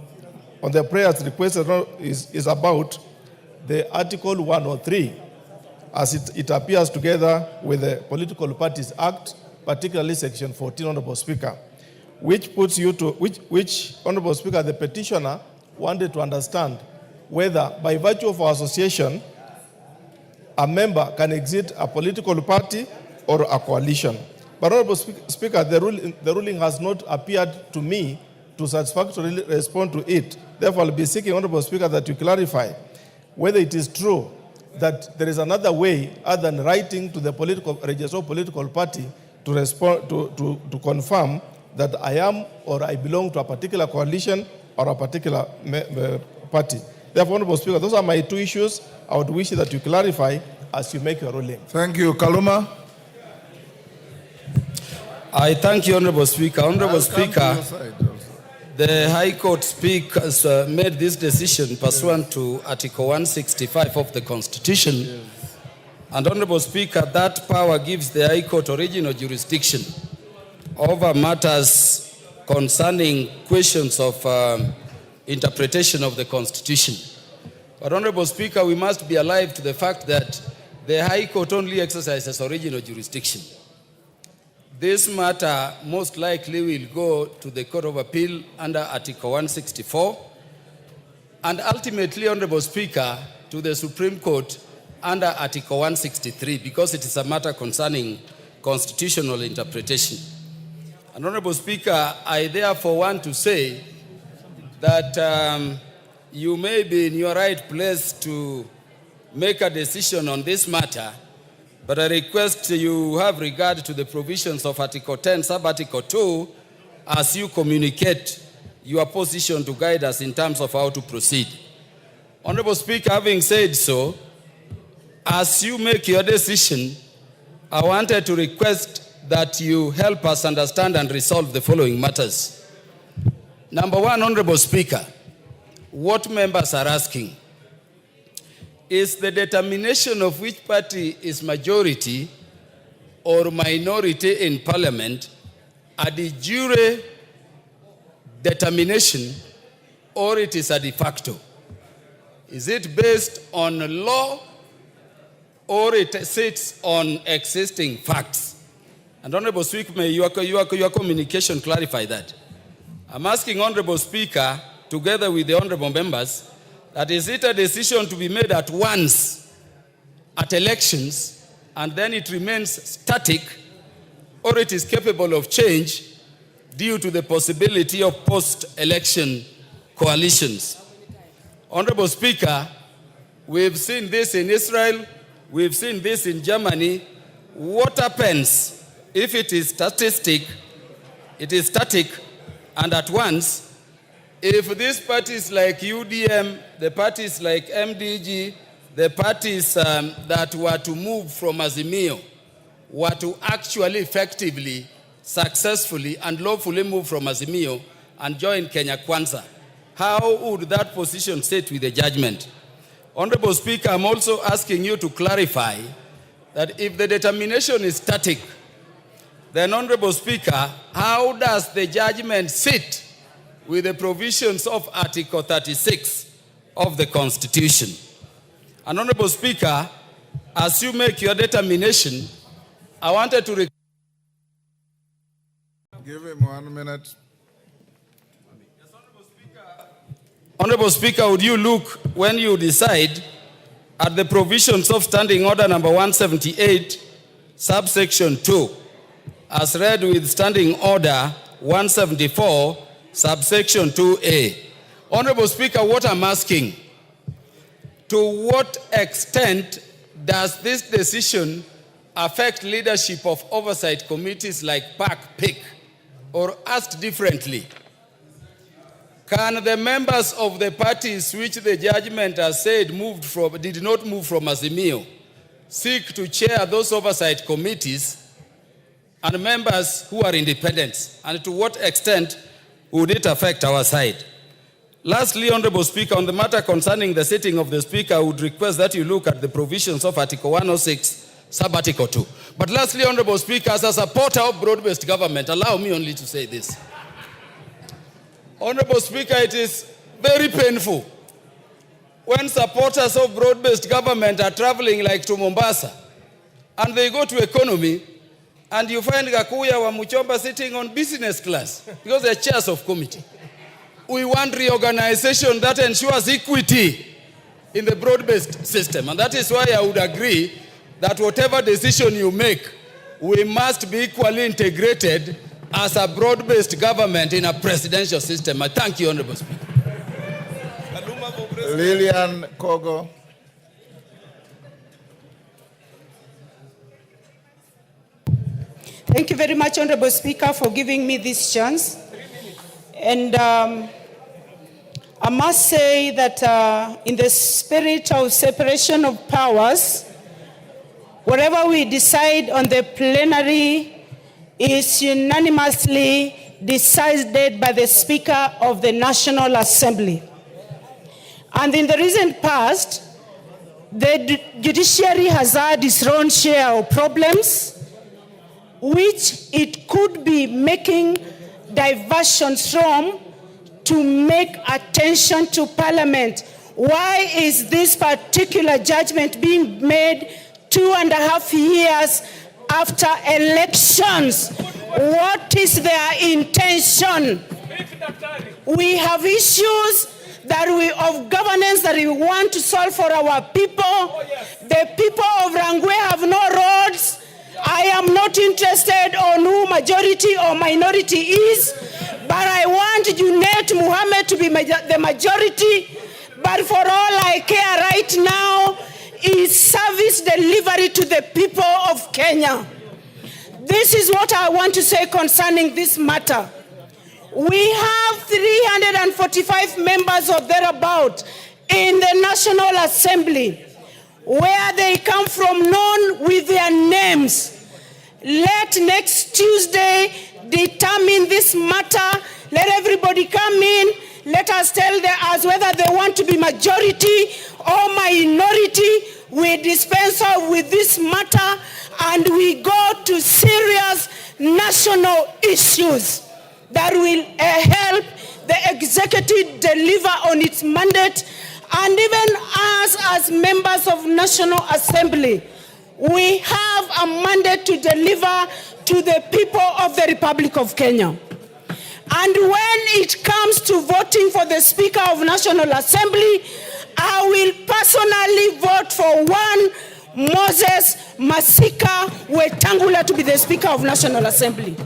the prayers requested is about the Article 103 as it appears together with the Political Parties Act, particularly Section 14, Honorable Speaker, which puts you to, which Honorable Speaker, the petitioner wanted to understand whether by virtue of our association, a member can exit a political party or a coalition. But Honorable Speaker, the ruling has not appeared to me to satisfactorily respond to it. Therefore, I'll be seeking, Honorable Speaker, that you clarify whether it is true that there is another way other than writing to the registered political party to respond to confirm that I am or I belong to a particular coalition or a particular party. Therefore, Honorable Speaker, those are my two issues. I would wish that you clarify as you make your ruling. Thank you. Kaluma. I thank you, Honorable Speaker. Honorable Speaker, the High Court has made this decision pursuant to Article 165 of the Constitution. Yes. And Honorable Speaker, that power gives the High Court original jurisdiction over matters concerning questions of interpretation of the Constitution. But Honorable Speaker, we must be alive to the fact that the High Court only exercises original jurisdiction. This matter most likely will go to the Court of Appeal under Article 164 and ultimately, Honorable Speaker, to the Supreme Court under Article 163 because it is a matter concerning constitutional interpretation. And Honorable Speaker, I therefore want to say that you may be in your right place to make a decision on this matter, but I request you have regard to the provisions of Article 10, Sub-Article 2, as you communicate your position to guide us in terms of how to proceed. Honorable Speaker, having said so, as you make your decision, I wanted to request that you help us understand and resolve the following matters. Number one, Honorable Speaker, what members are asking is the determination of which party is majority or minority in Parliament a de jure determination or it is a de facto? Is it based on law or it sits on existing facts? And Honorable Speaker, may your communication clarify that. I'm asking Honorable Speaker, together with the honorable members, that is it a decision to be made at once at elections and then it remains static, or it is capable of change due to the possibility of post-election coalitions? Honorable Speaker, we've seen this in Israel, we've seen this in Germany. What happens if it is static and at once, if these parties like UDM, the parties like MDG, the parties that were to move from Azimio, were to actually effectively, successfully, and lawfully move from Azimio and join Kenya Kwanza, how would that position sit with the judgment? Honorable Speaker, I'm also asking you to clarify that if the determination is static, then Honorable Speaker, how does the judgment sit with the provisions of Article 36 of the Constitution? And Honorable Speaker, as you make your determination, I wanted to Give him 1 minute. Honorable Speaker, would you look, when you decide, at the provisions of Standing Order number 178, subsection 2, as read with Standing Order 174, subsection 2A. Honorable Speaker, what I'm asking, to what extent does this decision affect leadership of oversight committees like PAC-PIC? Or asked differently, can the members of the parties which the judgment has said did not move from Azimio seek to chair those oversight committees and members who are independents? And to what extent would it affect our side? Lastly, Honorable Speaker, on the matter concerning the sitting of the Speaker, I would request that you look at the provisions of Article 106, Sub-Article 2. But lastly, Honorable Speaker, as a supporter of broad-based government, allow me only to say this. Honorable Speaker, it is very painful when supporters of broad-based government are traveling like to Mombasa and they go to economy and you find Gakuya wa Muchomba sitting on business class because they're chairs of committee. We want reorganization that ensures equity in the broad-based system. And that is why I would agree that whatever decision you make, we must be equally integrated as a broad-based government in a presidential system. I thank you, Honorable Speaker. Lilian Kogo. Thank you very much, Honorable Speaker, for giving me this chance. And I must say that in the spirit of separation of powers, whatever we decide on the plenary is unanimously decided by the Speaker of the National Assembly. And in the recent past, the judiciary has had its own share of problems, which it could be making diversions from to make attention to Parliament. Why is this particular judgment being made 2.5 years after elections? What is their intention? We have issues of governance that we want to solve for our people. The people of Rangwe have no roads. I am not interested on who majority or minority is, but I want Junet Muhammad to be the majority. But for all I care right now is service delivery to the people of Kenya. This is what I want to say concerning this matter. We have 345 members or thereabout in the National Assembly. Where they come from, known with their names. Let next Tuesday determine this matter. Let everybody come in. Let us tell us whether they want to be majority or minority. We dispense with this matter and we go to serious national issues that will help the executive deliver on its mandate. And even us as members of National Assembly, we have a mandate to deliver to the people of the Republic of Kenya. And when it comes to voting for the Speaker of National Assembly, I will personally vote for one Moses Masika Wetangula to be the Speaker of National Assembly,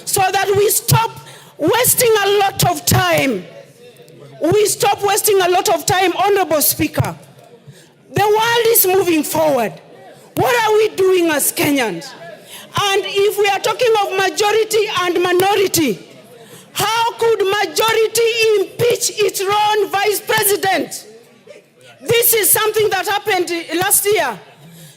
so that we stop wasting a lot of time. We stop wasting a lot of time, Honorable Speaker. The world is moving forward. What are we doing as Kenyans? And if we are talking of majority and minority, how could majority impeach its own vice president. This is something that happened last year.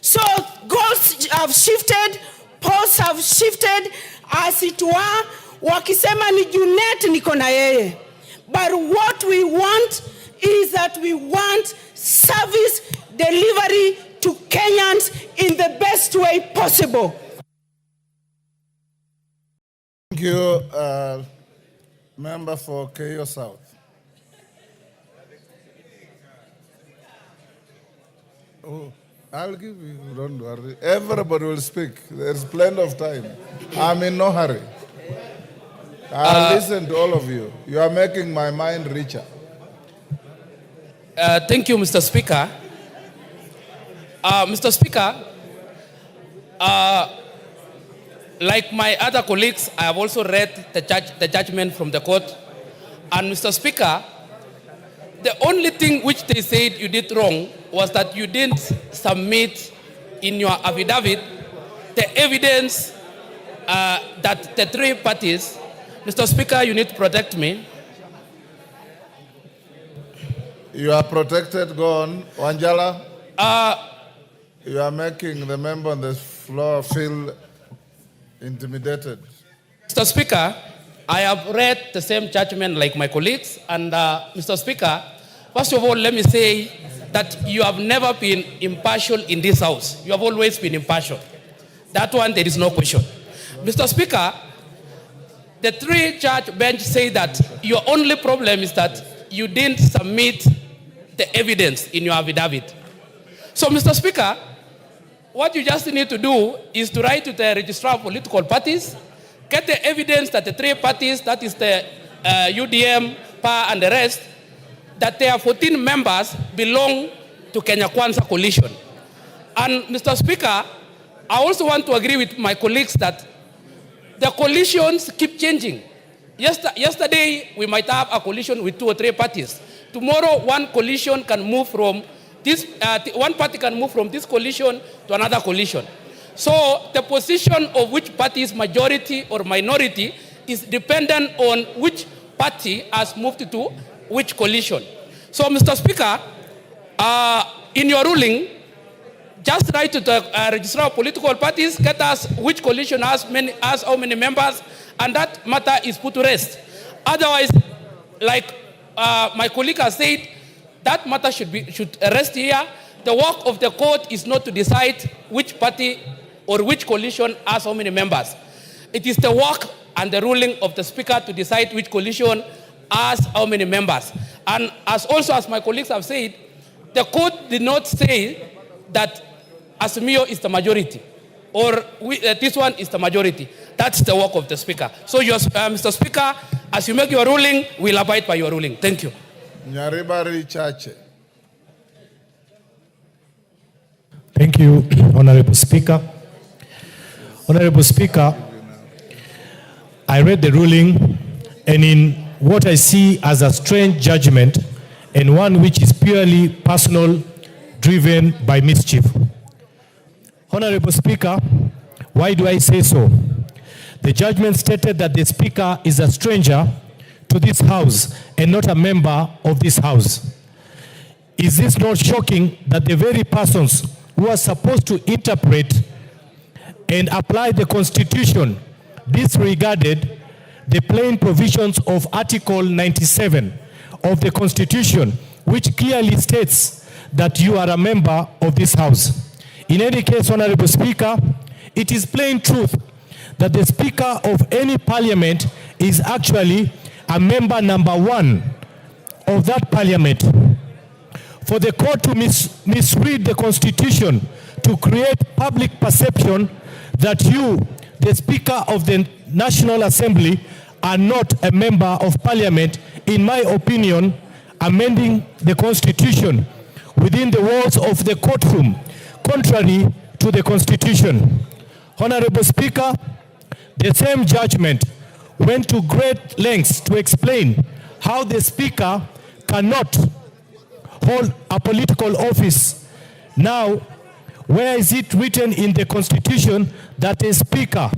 So goals have shifted, posts have shifted, as it were, wakisema ni Junet niko na yeye. But what we want is that we want service delivery to Kenyans in the best way possible. Thank you, member for Keio South. Oh, I'll give you, don't worry. Everybody will speak. There's plenty of time. I'm in no hurry. I'll listen to all of you. You are making my mind richer. Thank you, Mr. Speaker. Mr. Speaker, like my other colleagues, I have also read the judgment from the court. And Mr. Speaker, the only thing which they said you did wrong was that you didn't submit in your affidavit the evidence that the three parties. Mr. Speaker, you need to protect me. You are protected. Go on. Wanjala, you are making the member on the floor feel intimidated. Mr. Speaker, I have read the same judgment like my colleagues. And Mr. Speaker, first of all, let me say that you have never been impartial in this house. You have always been impartial. That one, there is no question. Mr. Speaker, the three-judge bench say that your only problem is that you didn't submit the evidence in your affidavit. So, Mr. Speaker, what you just need to do is to write to the registrar of political parties, get the evidence that the three parties, that is the UDM, PA, and the rest, that there are 14 members belong to Kenya Kwanza coalition. And, Mr. Speaker, I also want to agree with my colleagues that the coalitions keep changing. Yesterday, we might have a coalition with 2 or 3 parties. Tomorrow, one coalition can move from this, one party can move from this coalition to another coalition. So the position of which party is majority or minority is dependent on which party has moved to which coalition. So, Mr. Speaker, in your ruling, just write to the registrar of political parties, get us which coalition has how many members, and that matter is put to rest. Otherwise, like my colleague has said, that matter should rest here. The work of the court is not to decide which party or which coalition has how many members. It is the work and the ruling of the Speaker to decide which coalition has how many members. And as my colleagues have said, the court did not say that Azimio is the majority or this one is the majority. That's the work of the Speaker. So, Mr. Speaker, as you make your ruling, we'll abide by your ruling. Thank you. Nyaribari Chache. Thank you, Honorable Speaker. Honorable Speaker, I read the ruling, and in what I see as a strange judgment and one which is purely personal, driven by mischief. Honorable Speaker, why do I say so? The judgment stated that the Speaker is a stranger to this House and not a member of this House. Is this not shocking that the very persons who are supposed to interpret and apply the Constitution disregarded the plain provisions of Article 97 of the Constitution, which clearly states that you are a member of this House? In any case, Honorable Speaker, it is plain truth that the Speaker of any parliament is actually a member number 1 of that parliament. For the court to misread the Constitution to create public perception that you, the Speaker of the National Assembly, are not a member of parliament, in my opinion, amending the Constitution within the walls of the courtroom, contrary to the Constitution. Honorable Speaker, the same judgment went to great lengths to explain how the Speaker cannot hold a political office. Now, where is it written in the Constitution that a Speaker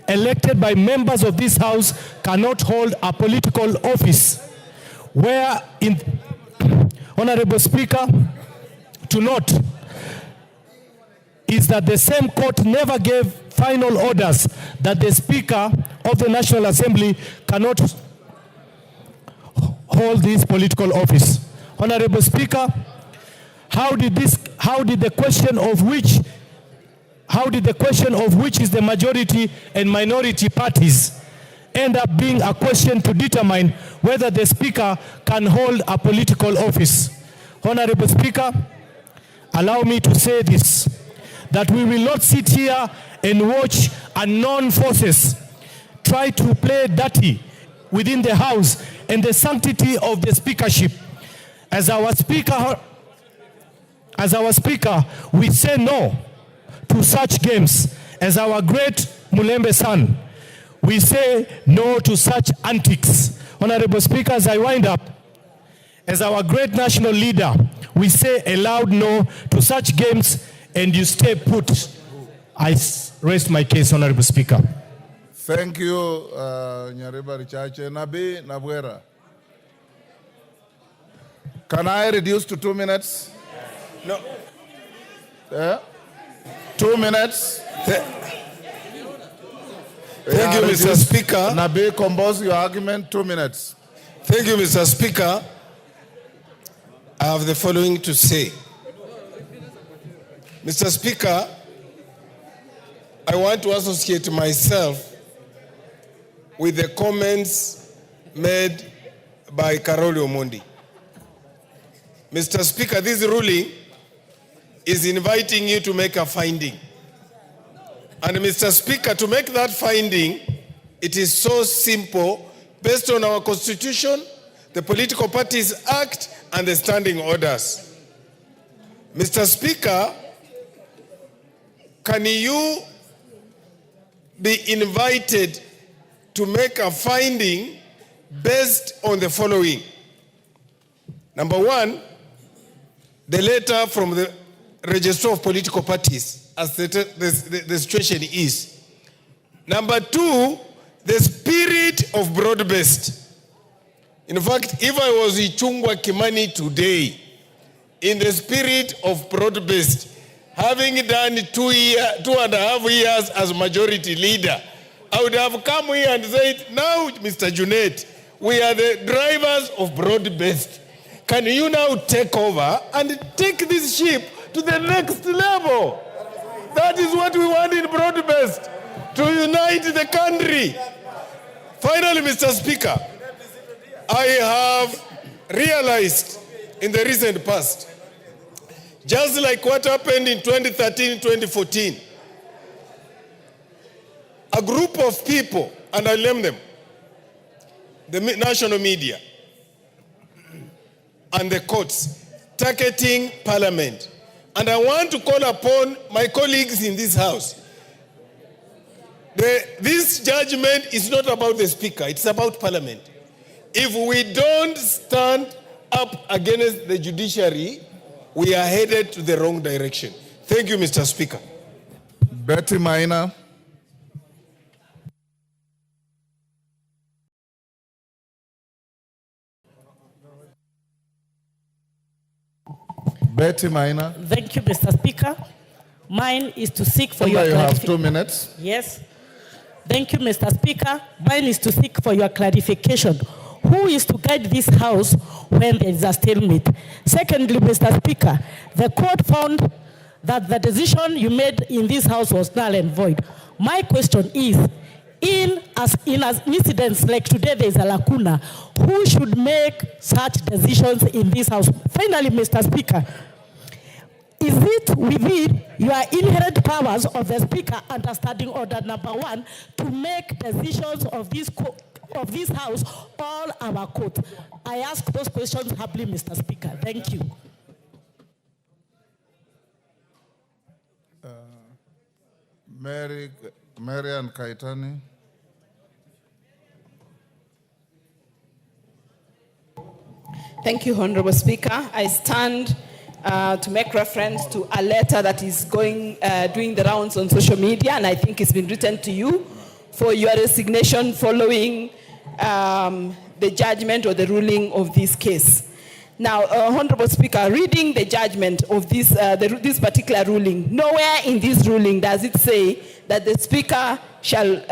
elected by members of this House cannot hold a political office. Where, Honorable Speaker, to note is that the same court never gave final orders that the Speaker of the National Assembly cannot hold this political office. Honorable Speaker, how did the question of which is the majority and minority parties end up being a question to determine whether the Speaker can hold a political office? Honorable Speaker, allow me to say this, that we will not sit here and watch unknown forces try to play dirty within the House and the sanctity of the speakership. As our Speaker, we say no to such games. As our great Mulembe son, we say no to such antics. Honorable Speaker, as I wind up, as our great national leader, we say a loud no to such games, and you stay put. I rest my case, Honorable Speaker. Thank you, Nyariba Richache. Nabi Nabwera. Can I reduce to 2 minutes? No. 2 minutes. Thank you, Mr. Speaker. Nabi, compose your argument, 2 minutes. Thank you, Mr. Speaker. I have the following to say. Mr. Speaker, I want to associate myself with the comments made by Karoli Omondi. Mr. Speaker, this ruling is inviting you to make a finding. And Mr. Speaker, to make that finding, it is so simple, based on our Constitution, the Political Parties Act, and the standing orders. Mr. Speaker, can you be invited to make a finding based on the following? Number one, the letter from the Register of Political Parties, as the situation is. Number two, the spirit of broad-based. In fact, if I was Ichungwa Kimani today, in the spirit of broad-based, having done 2.5 years as majority leader, I would have come here and said, now, Mr. Junet, we are the drivers of broad-based. Can you now take over and take this ship to the next level? That is what we want in broad-based, to unite the country. Finally, Mr. Speaker, I have realized in the recent past, just like what happened in 2013, 2014, a group of people, and I name them, the national media and the courts, targeting Parliament. And I want to call upon my colleagues in this House. This judgment is not about the Speaker, it's about Parliament. If we don't stand up against the judiciary, we are headed to the wrong direction. Thank you, Mr. Speaker. Betty Maina. Betty Maina. Thank you, Mr. Speaker. Mine is to seek for your clarification. You have 2 minutes. Yes. Thank you, Mr. Speaker. Mine is to seek for your clarification. Who is to guide this House when there is a stalemate? Secondly, Mr. Speaker, the court found that the decision you made in this House was null and void. My question is, in incidents like today, there is a lacuna. Who should make such decisions in this House? Finally, Mr. Speaker, is it within your inherent powers of the Speaker under Standing Order number 1 to make decisions of this House all our court? I ask those questions humbly, Mr. Speaker. Thank you. Marian Kaitani. Thank you, Honorable Speaker. I stand to make reference to a letter that is doing the rounds on social media, and I think it's been written to you, for your resignation following the judgment or the ruling of this case. Now, Honorable Speaker, reading the judgment of this, this particular ruling, nowhere in this ruling does it say that the Speaker shall,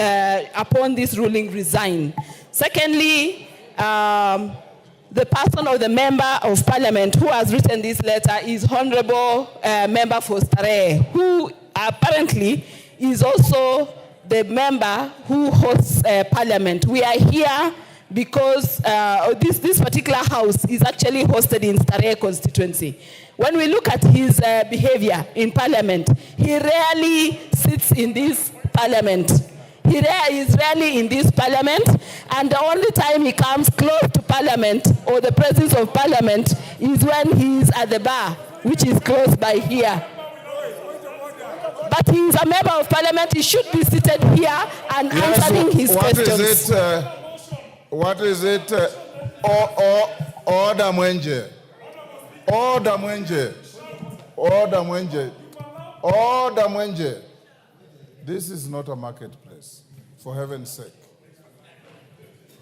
upon this ruling, resign. Secondly, the person or the member of parliament who has written this letter is Honorable Member for Starehe, who apparently is also the member who hosts parliament. We are here because this particular house is actually hosted in Starehe constituency. When we look at his behavior in parliament, he rarely sits in this parliament. He is rarely in this parliament, and the only time he comes close to parliament or the presence of parliament is when he is at the bar, which is close by here. But he is a member of parliament. He should be seated here and answering his questions. What is it? Order mwenje. Order mwenje. Order mwenje. Order mwenje. This is not a marketplace, for heaven's sake.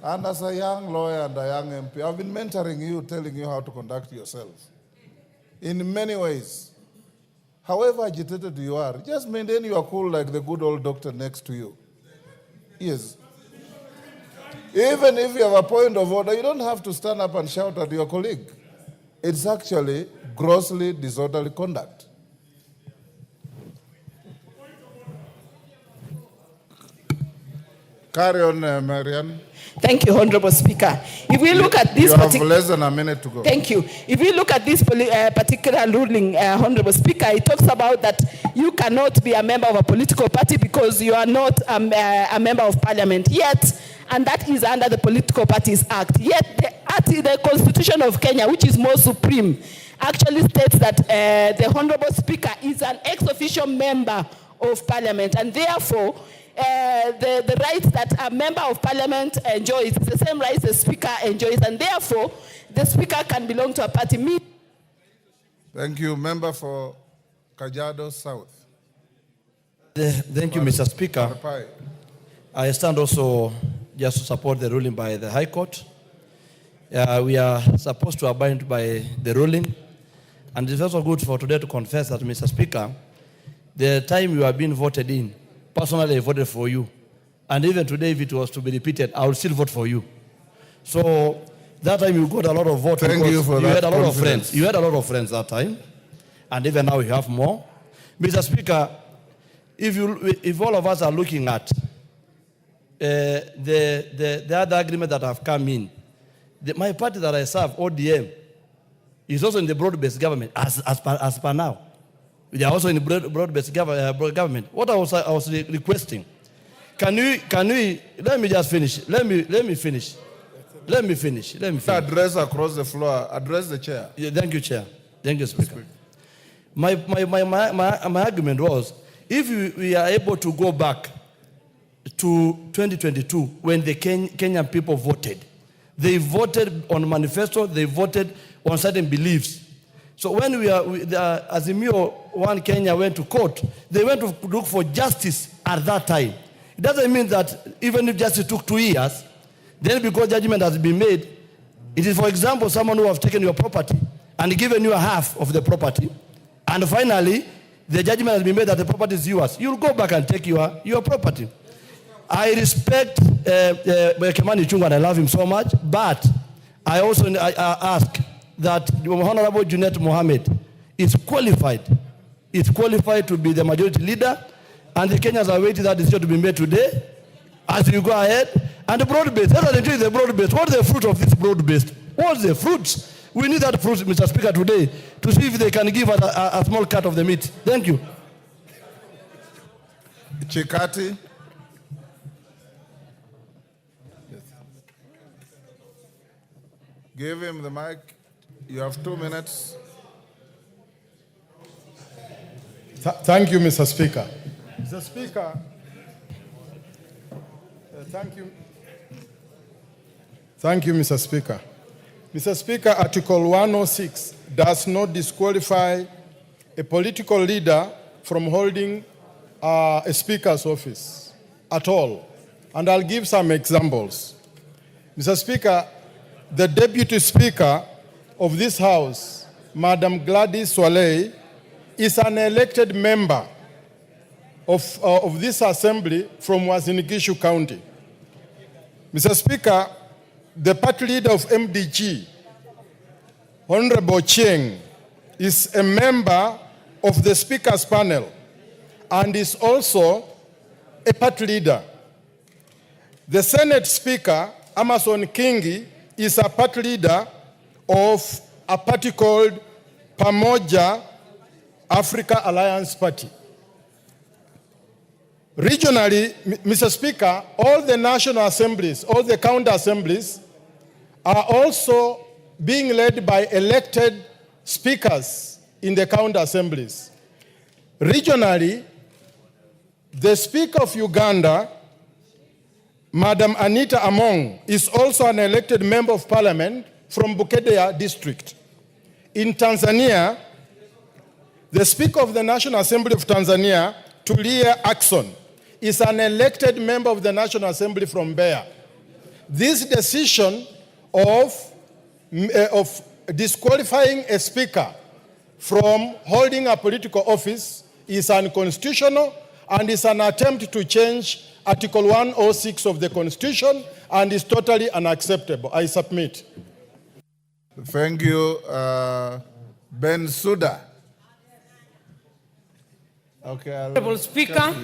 And as a young lawyer and a young MP, I've been mentoring you, telling you how to conduct yourself in many ways. However agitated you are, just maintain your cool like the good old doctor next to you. Yes. Even if you have a point of order, you don't have to stand up and shout at your colleague. It's actually grossly disorderly conduct. Carry on, Marianne. Thank you, Honorable Speaker. If we look at this, you have less than a minute to go. Thank you. If we look at this particular ruling, Honorable Speaker, it talks about that you cannot be a member of a political party because you are not a member of parliament yet, and that is under the Political Parties Act. Yet the Constitution of Kenya, which is more supreme, actually states that the Honorable Speaker is an ex-officio member of parliament, and therefore the rights that a member of parliament enjoys is the same rights the speaker enjoys, and therefore the speaker can belong to a party. Thank you. Member for Kajiado South. Thank you, Mr. Speaker. I stand also just to support the ruling by the High Court. We are supposed to abide by the ruling, and it's also good for today to confess that, Mr. Speaker, the time you are being voted in, personally, I voted for you. And even today, if it was to be repeated, I would still vote for you. So that time you got a lot of votes. Thank you for that. You had a lot confidence. of friends. You had a lot of friends that time. And even now you have more. Mr. Speaker, if all of us are looking at the other agreement that have come in, my party that I serve, ODM, is also in the broad-based government as per now. They are also in the broad-based government. What I was requesting, can we, let me just finish. Let me finish. Address across the floor. Address the chair. Yeah, thank you, Chair. Thank you, Speaker. My argument was, if we are able to go back to 2022, when the Kenyan people voted, they voted on manifesto, they voted on certain beliefs. So when the Azimio One Kenya went to court, they went to look for justice at that time. It doesn't mean that even if justice took 2 years, then because judgment has been made, it is, for example, someone who has taken your property and given you a half of the property, and finally, the judgment has been made that the property is yours. You'll go back and take your property. I respect Kemani Chungwa, and I love him so much, but I also ask that Honorable Junet Mohammed is qualified to be the majority leader, and the Kenyans are waiting that decision to be made today as we go ahead. And the broad-based, let us enjoy the broad-based. What is the fruit of this broad-based? What's the fruits? We need that fruit, Mr. Speaker, today to see if they can give us a small cut of the meat. Thank you. Chikati. Give him the mic. You have 2 minutes. Thank you, Mr. Speaker. Mr. Speaker, thank you. Thank you, Mr. Speaker. Mr. Speaker, Article 106 does not disqualify a political leader from holding a speaker's office at all. And I'll give some examples. Mr. Speaker, the Deputy Speaker of this House, Madam Gladys Swalei, is an elected member of this Assembly from Uasin Gishu County. Mr. Speaker, the party leader of MDG, Honorable Chieng, is a member of the Speaker's panel and is also a party leader. The Senate Speaker, Amason Kingi, is a party leader of a party called Pamoja Africa Alliance Party. Regionally, Mr. Speaker, all the national assemblies, all the county assemblies are also being led by elected speakers in the county assemblies. Regionally, the Speaker of Uganda, Madam Anita Among, is also an elected member of parliament from Bukedea district. In Tanzania, the Speaker of the National Assembly of Tanzania, Tulia Ackson, is an elected member of the National Assembly from Mbeya. This decision of disqualifying a speaker from holding a political office is unconstitutional and is an attempt to change Article 106 of the Constitution and is totally unacceptable. I submit. Thank you. Ben Suda. Okay. Honorable Speaker,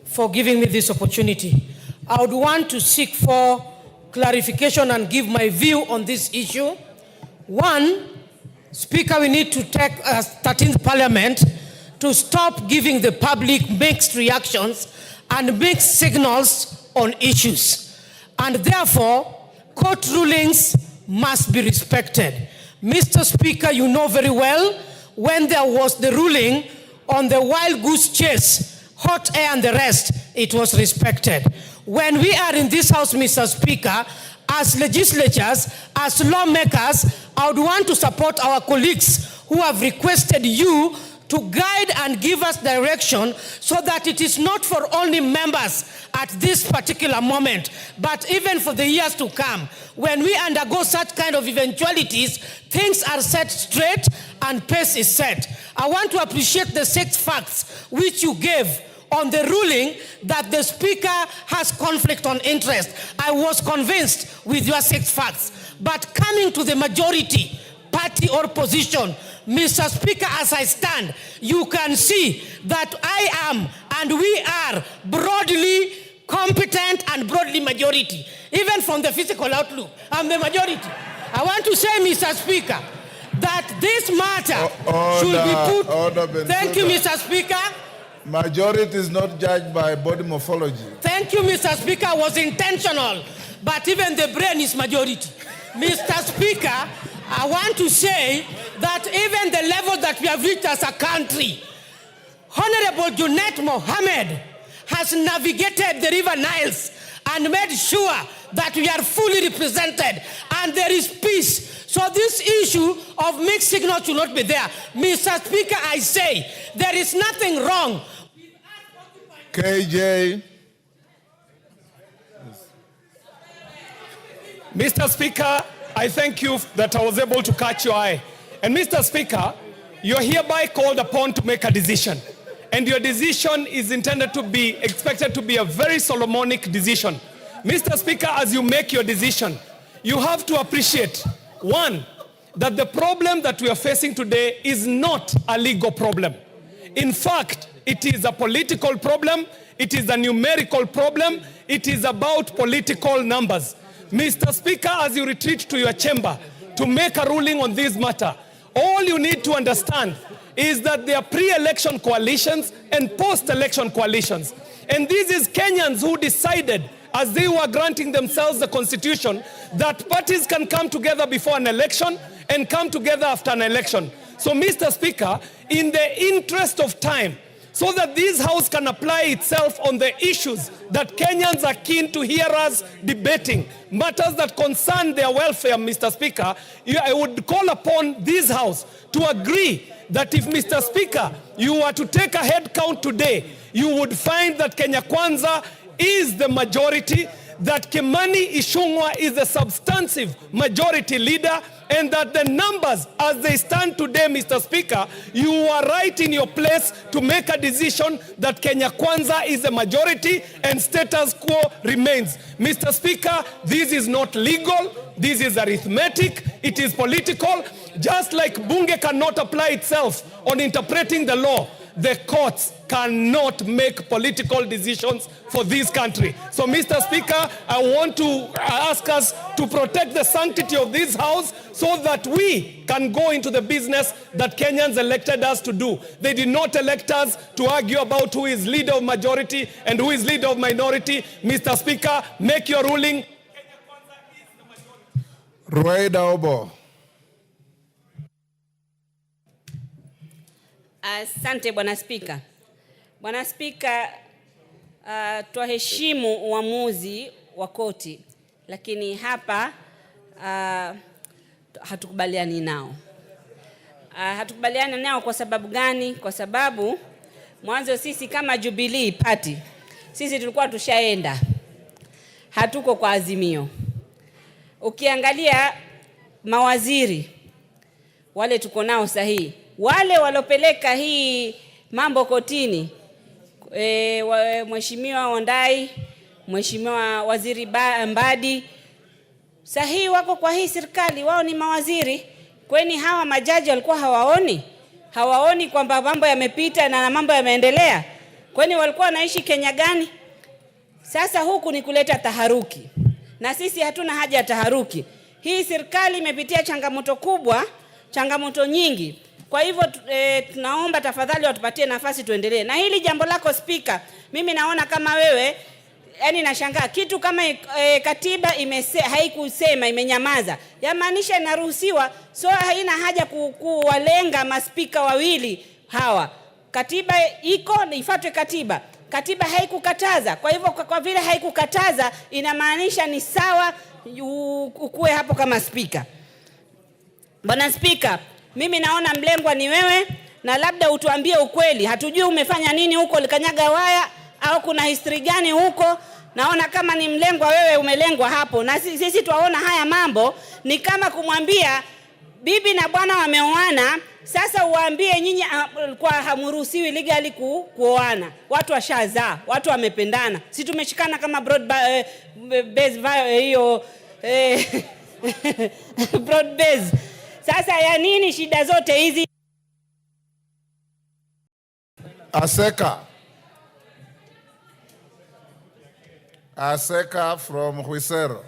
for giving me this opportunity. I would want to seek for clarification and give my view on this issue. One, Speaker, we need to take 13th Parliament to stop giving the public mixed reactions and mixed signals on issues. And therefore, court rulings must be respected. Mr. Speaker, you know very well when there was the ruling on the wild goose chase, hot air and the rest, it was respected. When we are in this house, Mr. Speaker, as legislators, as lawmakers, I would want to support our colleagues who have requested you to guide and give us direction so that it is not for only members at this particular moment, but even for the years to come. When we undergo such kind of eventualities, things are set straight and pace is set. I want to appreciate the 6 facts which you gave on the ruling that the Speaker has conflict on interest. I was convinced with your 6 facts. But coming to the majority, party or position, Mr. Speaker, as I stand, you can see that I am and we are broadly competent and broadly majority. Even from the physical outlook, I'm the majority. I want to say, Mr. Speaker, that this matter should be put... Thank you, Mr. Speaker. Majority is not judged by body morphology. Thank you, Mr. Speaker. It was intentional. But even the brain is majority. Mr. Speaker, I want to say that even the level that we have reached as a country, Honorable Junet Mohammed has navigated the River Niles and made sure that we are fully represented and there is peace. So this issue of mixed signals should not be there. Mr. Speaker, I say there is nothing wrong. KJ. Mr. Speaker, I thank you that I was able to catch your eye. And Mr. Speaker, you're hereby called upon to make a decision. And your decision is intended to be, expected to be a very Solomonic decision. Mr. Speaker, as you make your decision, you have to appreciate, one, that the problem that we are facing today is not a legal problem. In fact, it is a political problem, it is a numerical problem, it is about political numbers. Mr. Speaker, as you retreat to your chamber to make a ruling on this matter, all you need to understand is that there are pre-election coalitions and post-election coalitions. And this is Kenyans who decided, as they were granting themselves the constitution, that parties can come together before an election and come together after an election. So, Mr. Speaker, in the interest of time, so that this House can apply itself on the issues that Kenyans are keen to hear us debating, matters that concern their welfare, Mr. Speaker, I would call upon this House to agree that if, Mr. Speaker, you were to take a head count today, you would find that Kenya Kwanza is the majority, that Kimani Ichung'wah is the substantive majority leader, and that the numbers as they stand today, Mr. Speaker, you are right in your place to make a decision that Kenya Kwanza is the majority and status quo remains. Mr. Speaker, this is not legal, this is arithmetic, it is political. Just like Bunge cannot apply itself on interpreting the law, the courts cannot make political decisions for this country. So, Mr. Speaker, I want to ask us to protect the sanctity of this House so that we can go into the business that Kenyans elected us to do. They did not elect us to argue about who is leader of majority and who is leader of minority. Mr. Speaker, make your ruling. Rueda Obo. Asante Bwana Spika. Bwana Spika, twaheshimu uamuzi wa koti, lakini hapa hatukubaliani nao. Hatukubaliani nao kwa sababu gani? Kwa sababu mwanzo sisi kama Jubilee Party, sisi tulikuwa tushaenda. Hatuko kwa Azimio. Ukiangalia mawaziri wale tuko nao sahihi, wale walopeleka hii mambo kotini, Mheshimiwa Ondai, Mheshimiwa Waziri Mbadi, sahihi wako kwa hii serikali, wao ni mawaziri. Kweni hawa majaji walikuwa hawaoni kwamba mambo yamepita na mambo yameendelea? Kweni walikuwa wanaishi Kenya gani? Sasa huku ni kuleta taharuki, na sisi hatuna haja ya taharuki. Hii serikali imepitia changamoto kubwa, changamoto nyingi. Kwa hivyo tunaomba tafadhali watupatie nafasi tuendelee. Na hili jambo lako Spika, mimi naona kama wewe, yani nashangaa kitu kama katiba haikusema, imenyamaza. Yamaanisha inaruhusiwa, so haina haja kuwalenga maspika wawili hawa. Katiba iko, ifuatwe katiba. Katiba haikukataza. Kwa hivyo kwa vile haikukataza, inamaanisha ni sawa ukue hapo kama spika. Bwana Spika, mimi naona mlengwa ni wewe, na labda utuambie ukweli. Hatujui umefanya nini huko, ulikanyaga waya au kuna history gani huko. Naona kama ni mlengwa wewe, umelengwa hapo. Na sisi tuwaona haya mambo ni kama kumwambia bibi na bwana wameoana, sasa uwaambie nyinyi kwa hamuruhusiwi legally kuoana. Watu washazaa, watu wamependana. Sisi tumeshikana kama broad base hiyo broad base. Sasa ya nini shida zote hizi? Aseka from Huisero.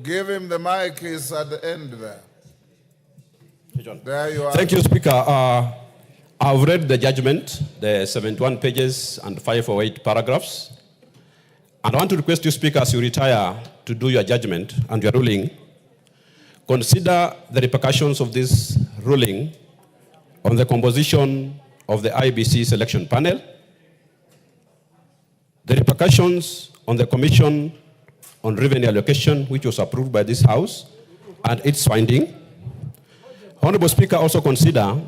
Give him the mic, he's at the end there. There you are. Thank you, Speaker. I've read the judgment, the 71 pages and 508 paragraphs. And I want to request you, Speaker, as you retire to do your judgment and your ruling, consider the repercussions of this ruling on the composition of the IBC selection panel, the repercussions on the Commission on Revenue Allocation, which was approved by this House, and its finding. Honorable Speaker, also consider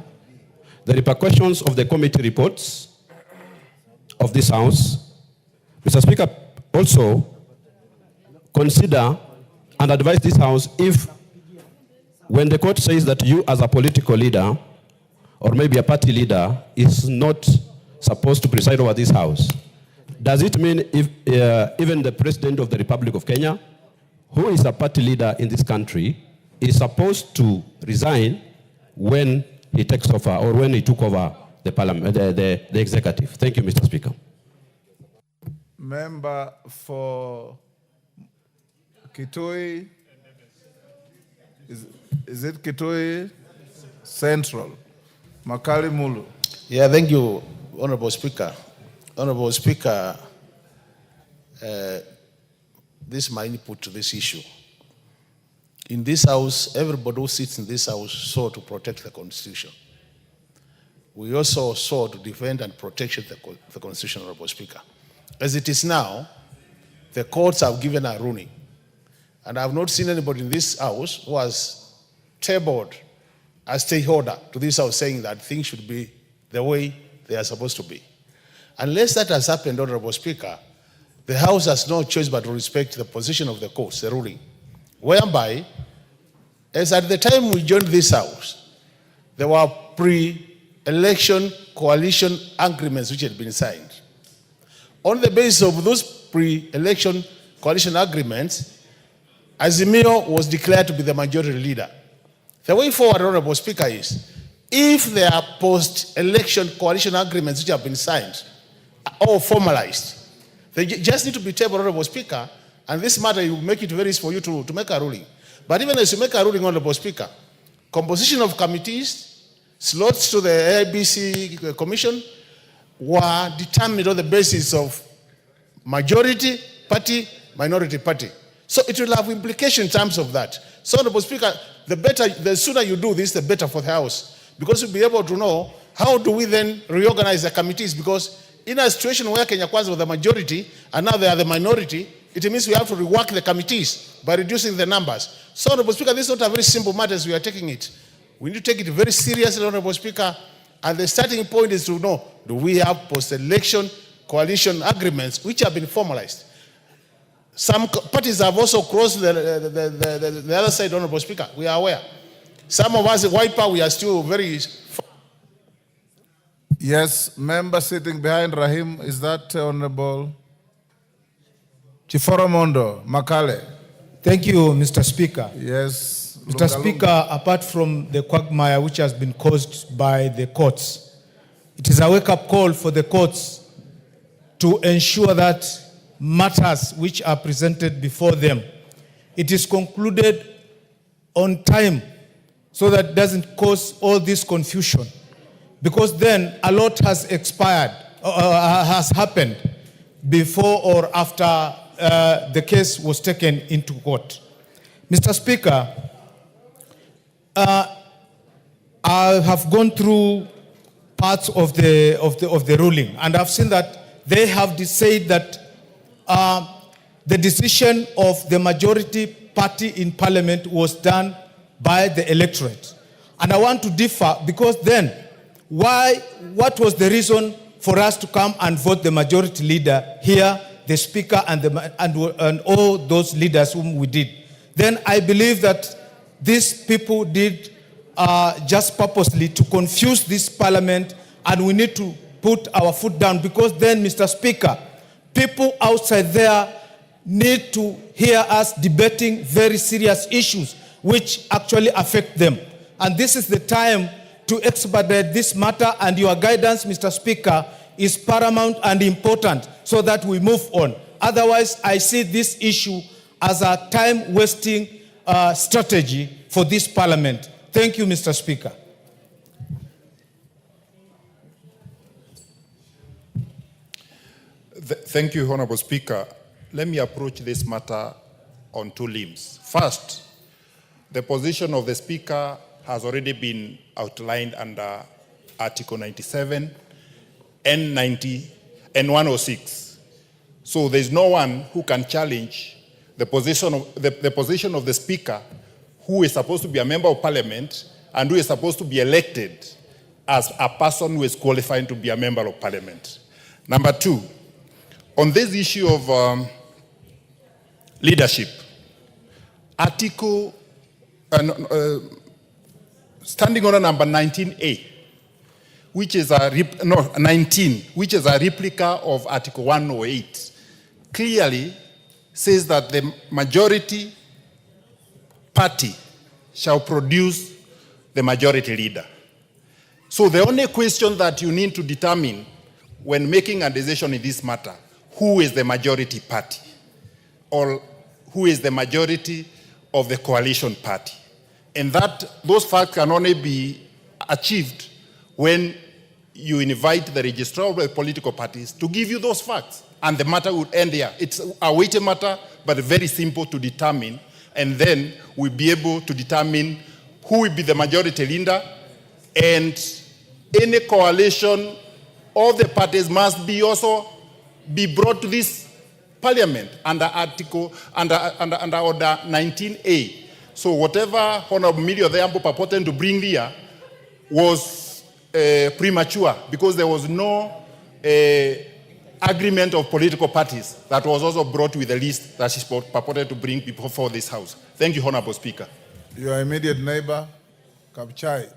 the repercussions of the committee reports of this House. Mr. Speaker, also consider and advise this House if, when the court says that you as a political leader or maybe a party leader is not supposed to preside over this House, does it mean if even the President of the Republic of Kenya, who is a party leader in this country, is supposed to resign when he takes over or when he took over the parliament, the executive? Thank you, Mr. Speaker. Member for Kitui, is it Kitui Central? Makali Mulu. Yeah, thank you, Honorable Speaker. Honorable Speaker, this is my input to this issue. In this House, everybody who sits in this House sought to protect the Constitution. We also sought to defend and protect the Constitution, Honorable Speaker. As it is now, the courts have given a ruling. And I have not seen anybody in this House who has tabled a stay order to this House saying that things should be the way they are supposed to be. Unless that has happened, Honorable Speaker, the House has no choice but to respect the position of the courts, the ruling. Whereby, as at the time we joined this House, there were pre-election coalition agreements which had been signed. On the basis of those pre-election coalition agreements, Azimio was declared to be the majority leader. The way forward, Honorable Speaker, is if there are post-election coalition agreements which have been signed or formalized, they just need to be tabled, Honorable Speaker, and this matter will make it very easy for you to make a ruling. But even as you make a ruling, Honorable Speaker, composition of committees, slots to the ABC Commission were determined on the basis of majority party, minority party. So it will have implications in terms of that. So, Honorable Speaker, the sooner you do this, the better for the House. Because you'll be able to know how do we then reorganize the committees. Because in a situation where Kenya Kwanza were the majority and now they are the minority, it means we have to rework the committees by reducing the numbers. So, Honorable Speaker, this is not a very simple matter as we are taking it. We need to take it very seriously, Honorable Speaker. And the starting point is to know, do we have post-election coalition agreements which have been formalized? Some parties have also crossed the other side, Honorable Speaker. We are aware. Some of us, White Power, we are still very... Yes, member sitting behind Rahim, is that Honorable Chiforomondo Makale? Thank you, Mr. Speaker. Yes. Mr. Speaker, apart from the quagmire which has been caused by the courts, it is a wake-up call for the courts to ensure that matters which are presented before them, it is concluded on time so that it doesn't cause all this confusion. Because then a lot has expired, has happened before or after the case was taken into court. Mr. Speaker, I have gone through parts of the ruling, and I've seen that they have said that the decision of the majority party in parliament was done by the electorate. And I want to differ, because then, what was the reason for us to come and vote the majority leader here, the speaker, and all those leaders whom we did? Then I believe that these people did just purposely to confuse this parliament, and we need to put our foot down, because then, Mr. Speaker, people outside there need to hear us debating very serious issues which actually affect them. And this is the time to expedite this matter, and your guidance, Mr. Speaker, is paramount and important so that we move on. Otherwise, I see this issue as a time-wasting strategy for this parliament. Thank you, Mr. Speaker. Thank you, Honorable Speaker. Let me approach this matter on two limbs. First, the position of the Speaker has already been outlined under Article 97 and 90 and 106. So there's no one who can challenge the position of the Speaker, who is supposed to be a member of Parliament and who is supposed to be elected as a person who is qualified to be a member of Parliament. Number two, on this issue of leadership, standing order number 19A, which is a 19, which is a replica of Article 108, clearly says that the majority party shall produce the majority leader. So the only question that you need to determine when making a decision in this matter, who is the majority party, or who is the majority of the coalition party. And that those facts can only be achieved when you invite the registrar of the political parties to give you those facts. And the matter would end here. It's a weighty matter, but very simple to determine. And then we'll be able to determine who will be the majority leader, and any coalition of the parties must be also be brought to this parliament under under order 19A. So whatever Honorable Media the Ambo purported to bring here was premature, because there was no agreement of political parties that was also brought with the list that she purported to bring before this House. Thank you, Honorable Speaker. Your immediate neighbor, Kapchai.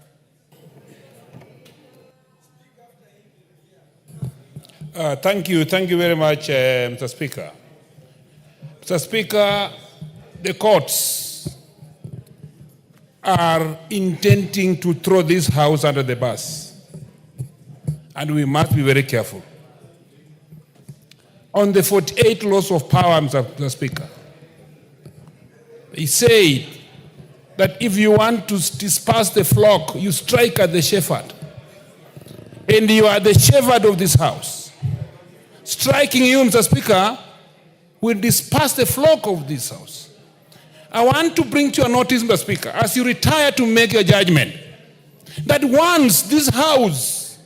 Thank you very much, Mr. Speaker. Mr. Speaker, the courts are intending to throw this House under the bus, and we must be very careful. On the 48 laws of power, Mr. Speaker, he said that if you want to disperse the flock, you strike at the shepherd. And you are the shepherd of this House. Striking you, Mr. Speaker, will disperse the flock of this House. I want to bring to your notice, Mr. Speaker, as you retire to make your judgment, that once this House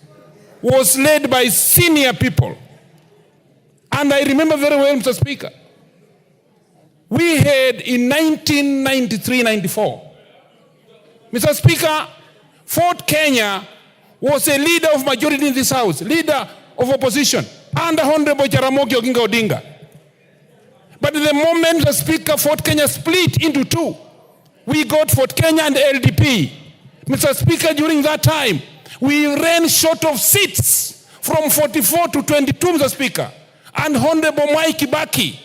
was led by senior people, and I remember very well, Mr. Speaker, we had in 1993-94, Mr. Speaker, Fort Kenya was a leader of majority in this House, leader of opposition, under Honorable Jaramogi Oginga Odinga. But the moment the Speaker, Fort Kenya split into two, we got Fort Kenya and LDP. Mr. Speaker, during that time, we ran short of seats from 44 to 22, Mr. Speaker. And Honorable Mwai Kibaki,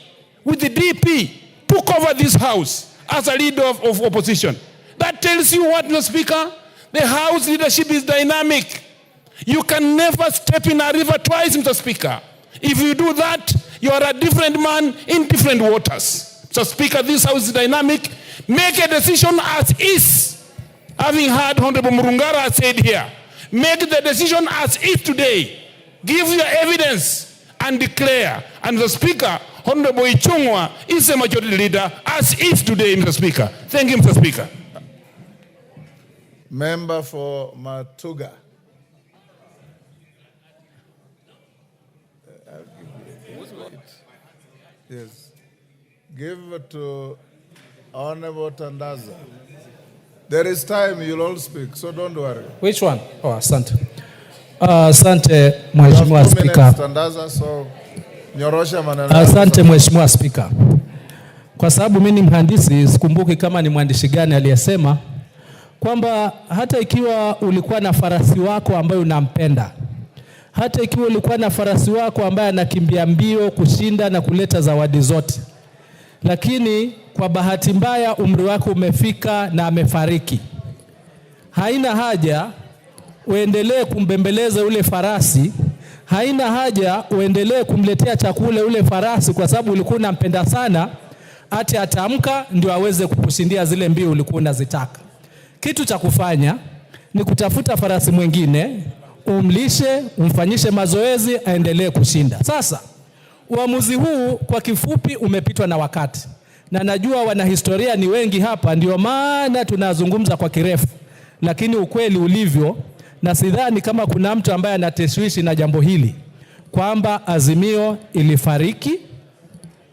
with the DP, took over this House as a leader of opposition. That tells you what, Mr. Speaker? The House leadership is dynamic. You can never step in a river twice, Mr. Speaker. If you do that, you are a different man in different waters. Mr. Speaker, this House is dynamic. Make a decision as is. Having heard Honorable Murungara said here, make the decision as is today. Give your evidence and declare. And the Speaker, Honorable Ichung'wa, is a majority leader as is today, Mr. Speaker. Thank you, Mr. Speaker. Member for Matuga. Yes. Give it to Honorable Tandaza. There is time, you'll all speak, so don't worry. Which one? Oh, asante. Asante Mheshimiwa Spika. Tandaza, so nyorosha maneno. Asante Mheshimiwa Spika. Kwa sababu mimi ni mhandisi, sikumbuki kama ni mwandishi gani aliyesema kwamba hata ikiwa ulikuwa na farasi wako ambaye unampenda, hata ikiwa ulikuwa na farasi wako ambaye anakimbia mbio kushinda na kuleta zawadi zote, lakini kwa bahati mbaya umri wako umefika na amefariki, haina haja uendelee kumbembeleza ule farasi, haina haja uendelee kumletea chakula ule farasi kwa sababu ulikuwa unampenda sana, ati atamka ndio aweze kukushindia zile mbio ulikuwa unazitaka. Kitu cha kufanya ni kutafuta farasi mwingine, umlishe, umfanyishe mazoezi, aendelee kushinda. Sasa uamuzi huu kwa kifupi umepitwa na wakati, na najua wanahistoria ni wengi hapa, ndio maana tunazungumza kwa kirefu, lakini ukweli ulivyo, na sidhani kama kuna mtu ambaye anateshwishi na jambo hili, kwamba Azimio ilifariki.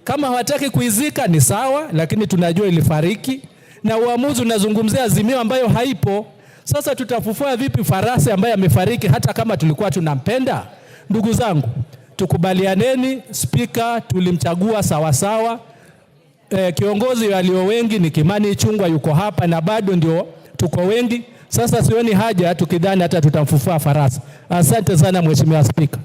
Kama hawataki kuizika ni sawa, lakini tunajua ilifariki, na uamuzi unazungumzia Azimio ambayo haipo. Sasa tutafufua vipi farasi ambaye amefariki hata kama tulikuwa tunampenda? Ndugu zangu, tukubalianeni, Spika tulimchagua sawa sawa. Kiongozi walio wengi ni Kimani Ichung'wa, yuko hapa na bado ndio tuko wengi. Sasa sioni haja tukidhani hata tutamfufua farasi. Asante sana Mheshimiwa Spika.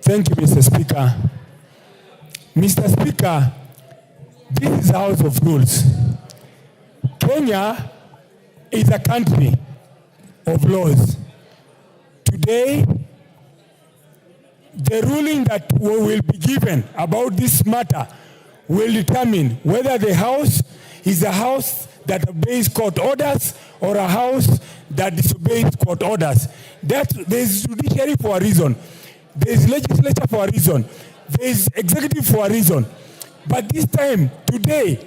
Thank you, Mr. Speaker. Mr. Speaker, this is a house of rules. Kenya is a country of laws. Today, the ruling that will be given about this matter will determine whether the house is a house that obeys court orders or a house that disobeys court orders. There is judiciary for a reason. There is legislature for a reason. There is executive for a reason. But this time, today,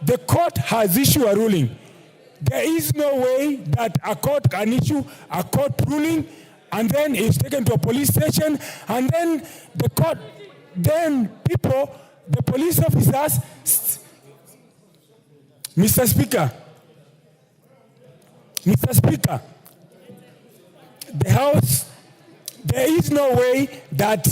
the court has issued a ruling. There is no way that a court can issue a court ruling and then it's taken to a police station and then the court then people, the police officers, Mr. Speaker, the House, there is no way that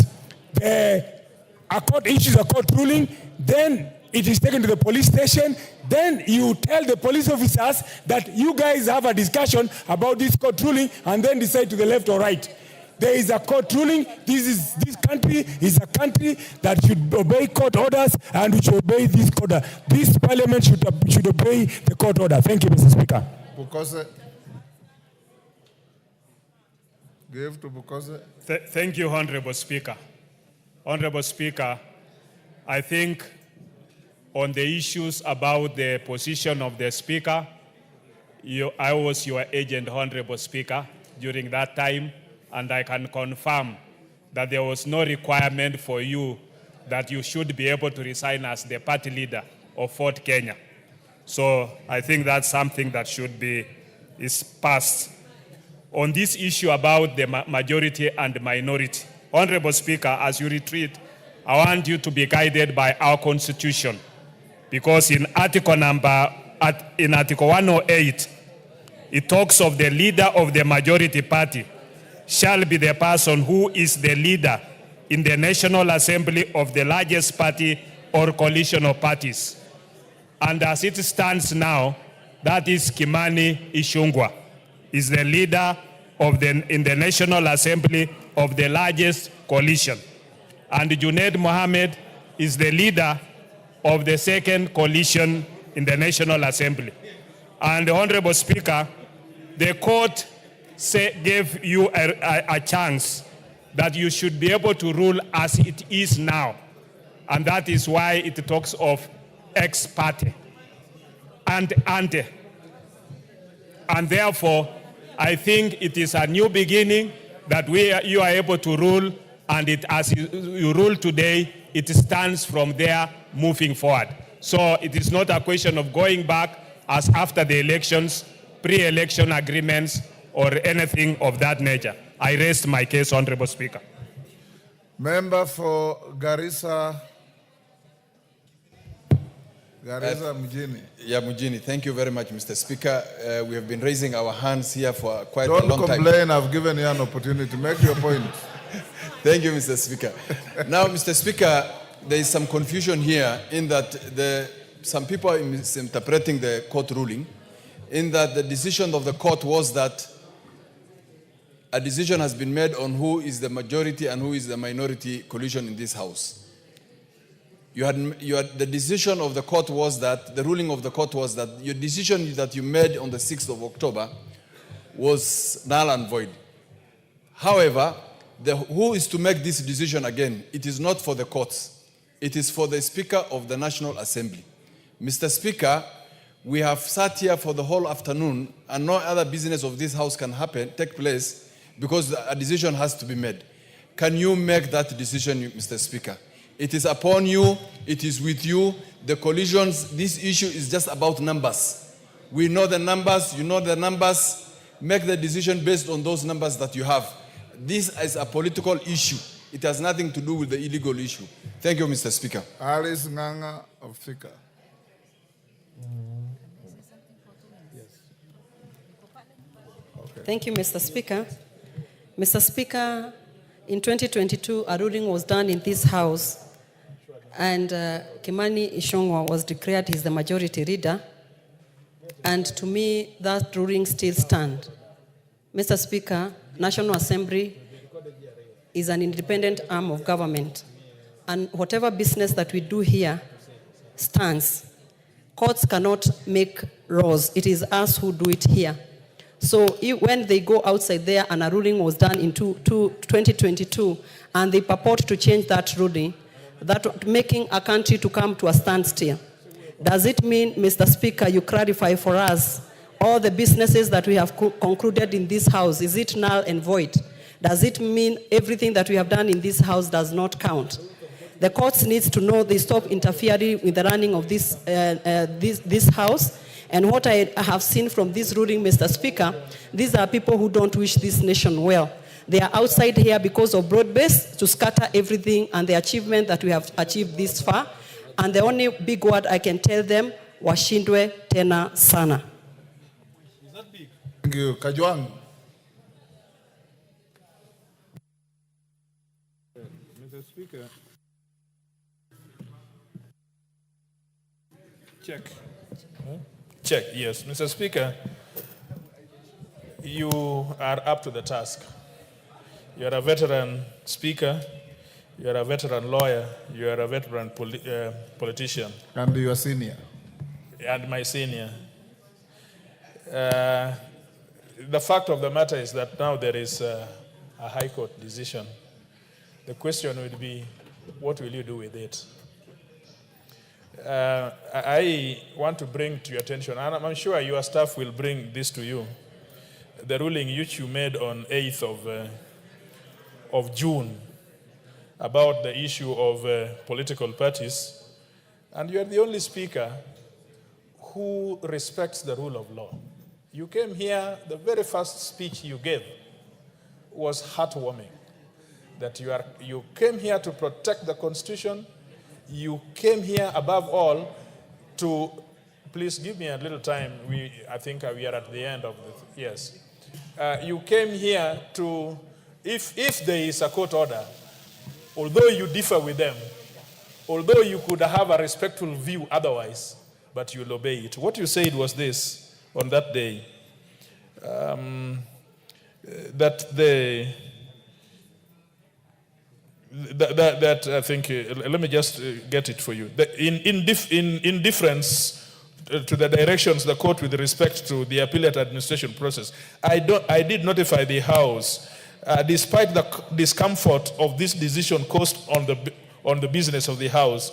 a court issues a court ruling, then it is taken to the police station, then you tell the police officers that you guys have a discussion about this court ruling and then decide to the left or right. There is a court ruling. This country is a country that should obey court orders and we should obey this court order. This parliament should obey the court order. Thank you, Mr. Speaker. Bukose. Give to Bukose. Thank you, Honorable Speaker. Honorable Speaker, I think on the issues about the position of the Speaker, I was your agent, Honorable Speaker, during that time, and I can confirm that there was no requirement for you that you should be able to resign as the party leader of Fort Kenya. So I think that's something that is passed. On this issue about the majority and minority, Honorable Speaker, as you retreat, I want you to be guided by our Constitution, because in Article 108, it talks of the leader of the majority party shall be the person who is the leader in the National Assembly of the largest party or coalition of parties. And as it stands now, that is Kimani Ichung'wah, is the leader in the National Assembly of the largest coalition. And Junaid Mohammed is the leader of the second coalition in the National Assembly. And the Honorable Speaker, the court gave you a chance that you should be able to rule as it is now. And that is why it talks of ex parte and ante. And therefore, I think it is a new beginning that you are able to rule, and as you rule today, it stands from there moving forward. So it is not a question of going back as after the elections, pre-election agreements, or anything of that nature. I rest my case, Honorable Speaker. Member for Garissa Mjini. Yeah, Mjini. Thank you very much, Mr. Speaker. We have been raising our hands here for quite a long time. Don't complain, I've given you an opportunity. Make your point. Thank you, Mr. Speaker. Now, Mr. Speaker, there is some confusion here in that some people are misinterpreting the court ruling, in that the decision of the court was that a decision has been made on who is the majority and who is the minority coalition in this House. The decision of the court was that, the ruling of the court was that your decision that you made on the 6th of October was null and void. However, who is to make this decision again? It is not for the courts. It is for the Speaker of the National Assembly. Mr. Speaker, we have sat here for the whole afternoon and no other business of this House can take place because a decision has to be made. Can you make that decision, Mr. Speaker? It is upon you, it is with you. The coalitions, this issue is just about numbers. We know the numbers, you know the numbers. Make the decision based on those numbers that you have. This is a political issue. It has nothing to do with the illegal issue. Thank you, Mr. Speaker. Alice Nganga of Thika. Thank you, Mr. Speaker. Mr. Speaker, in 2022, a ruling was done in this House, and Kimani Ichung'wah was declared as the majority leader, and to me, that ruling still stands. Mr. Speaker, National Assembly is an independent arm of government, and whatever business that we do here stands. Courts cannot make laws. It is us who do it here. So when they go outside there and a ruling was done in 2022 and they purport to change that ruling, that making a country to come to a standstill, does it mean, Mr. Speaker, you clarify for us all the businesses that we have concluded in this House, is it null and void? Does it mean everything that we have done in this House does not count? The courts needs to know they stop interfering with the running of this House. And what I have seen from this ruling, Mr. Speaker, these are people who don't wish this nation well. They are outside here because of broad-based to scatter everything and the achievement that we have achieved this far. And the only big word I can tell them, washindwe tena sana. Thank you. Kajwang. Mr. Speaker. Check. Check, yes. Mr. Speaker, you are up to the task. You are a veteran speaker, you are a veteran lawyer, you are a veteran politician. And you are senior. And my senior. The fact of the matter is that now there is a High Court decision. The question would be, what will you do with it? I want to bring to your attention, and I'm sure your staff will bring this to you, the ruling which you made on 8th of June about the issue of political parties, and you are the only speaker who respects the rule of law. You came here, the very first speech you gave was heartwarming, that you came here to protect the Constitution. You came here above all to, please give me a little time. I think we are at the end of the, yes. You came here to, if there is a court order, although you differ with them, although you could have a respectful view otherwise, but you'll obey it. What you said was this on that day, that I think, let me just get it for you. In difference to the directions the court with respect to the appellate administration process, I did notify the House, despite the discomfort of this decision caused on the business of the House.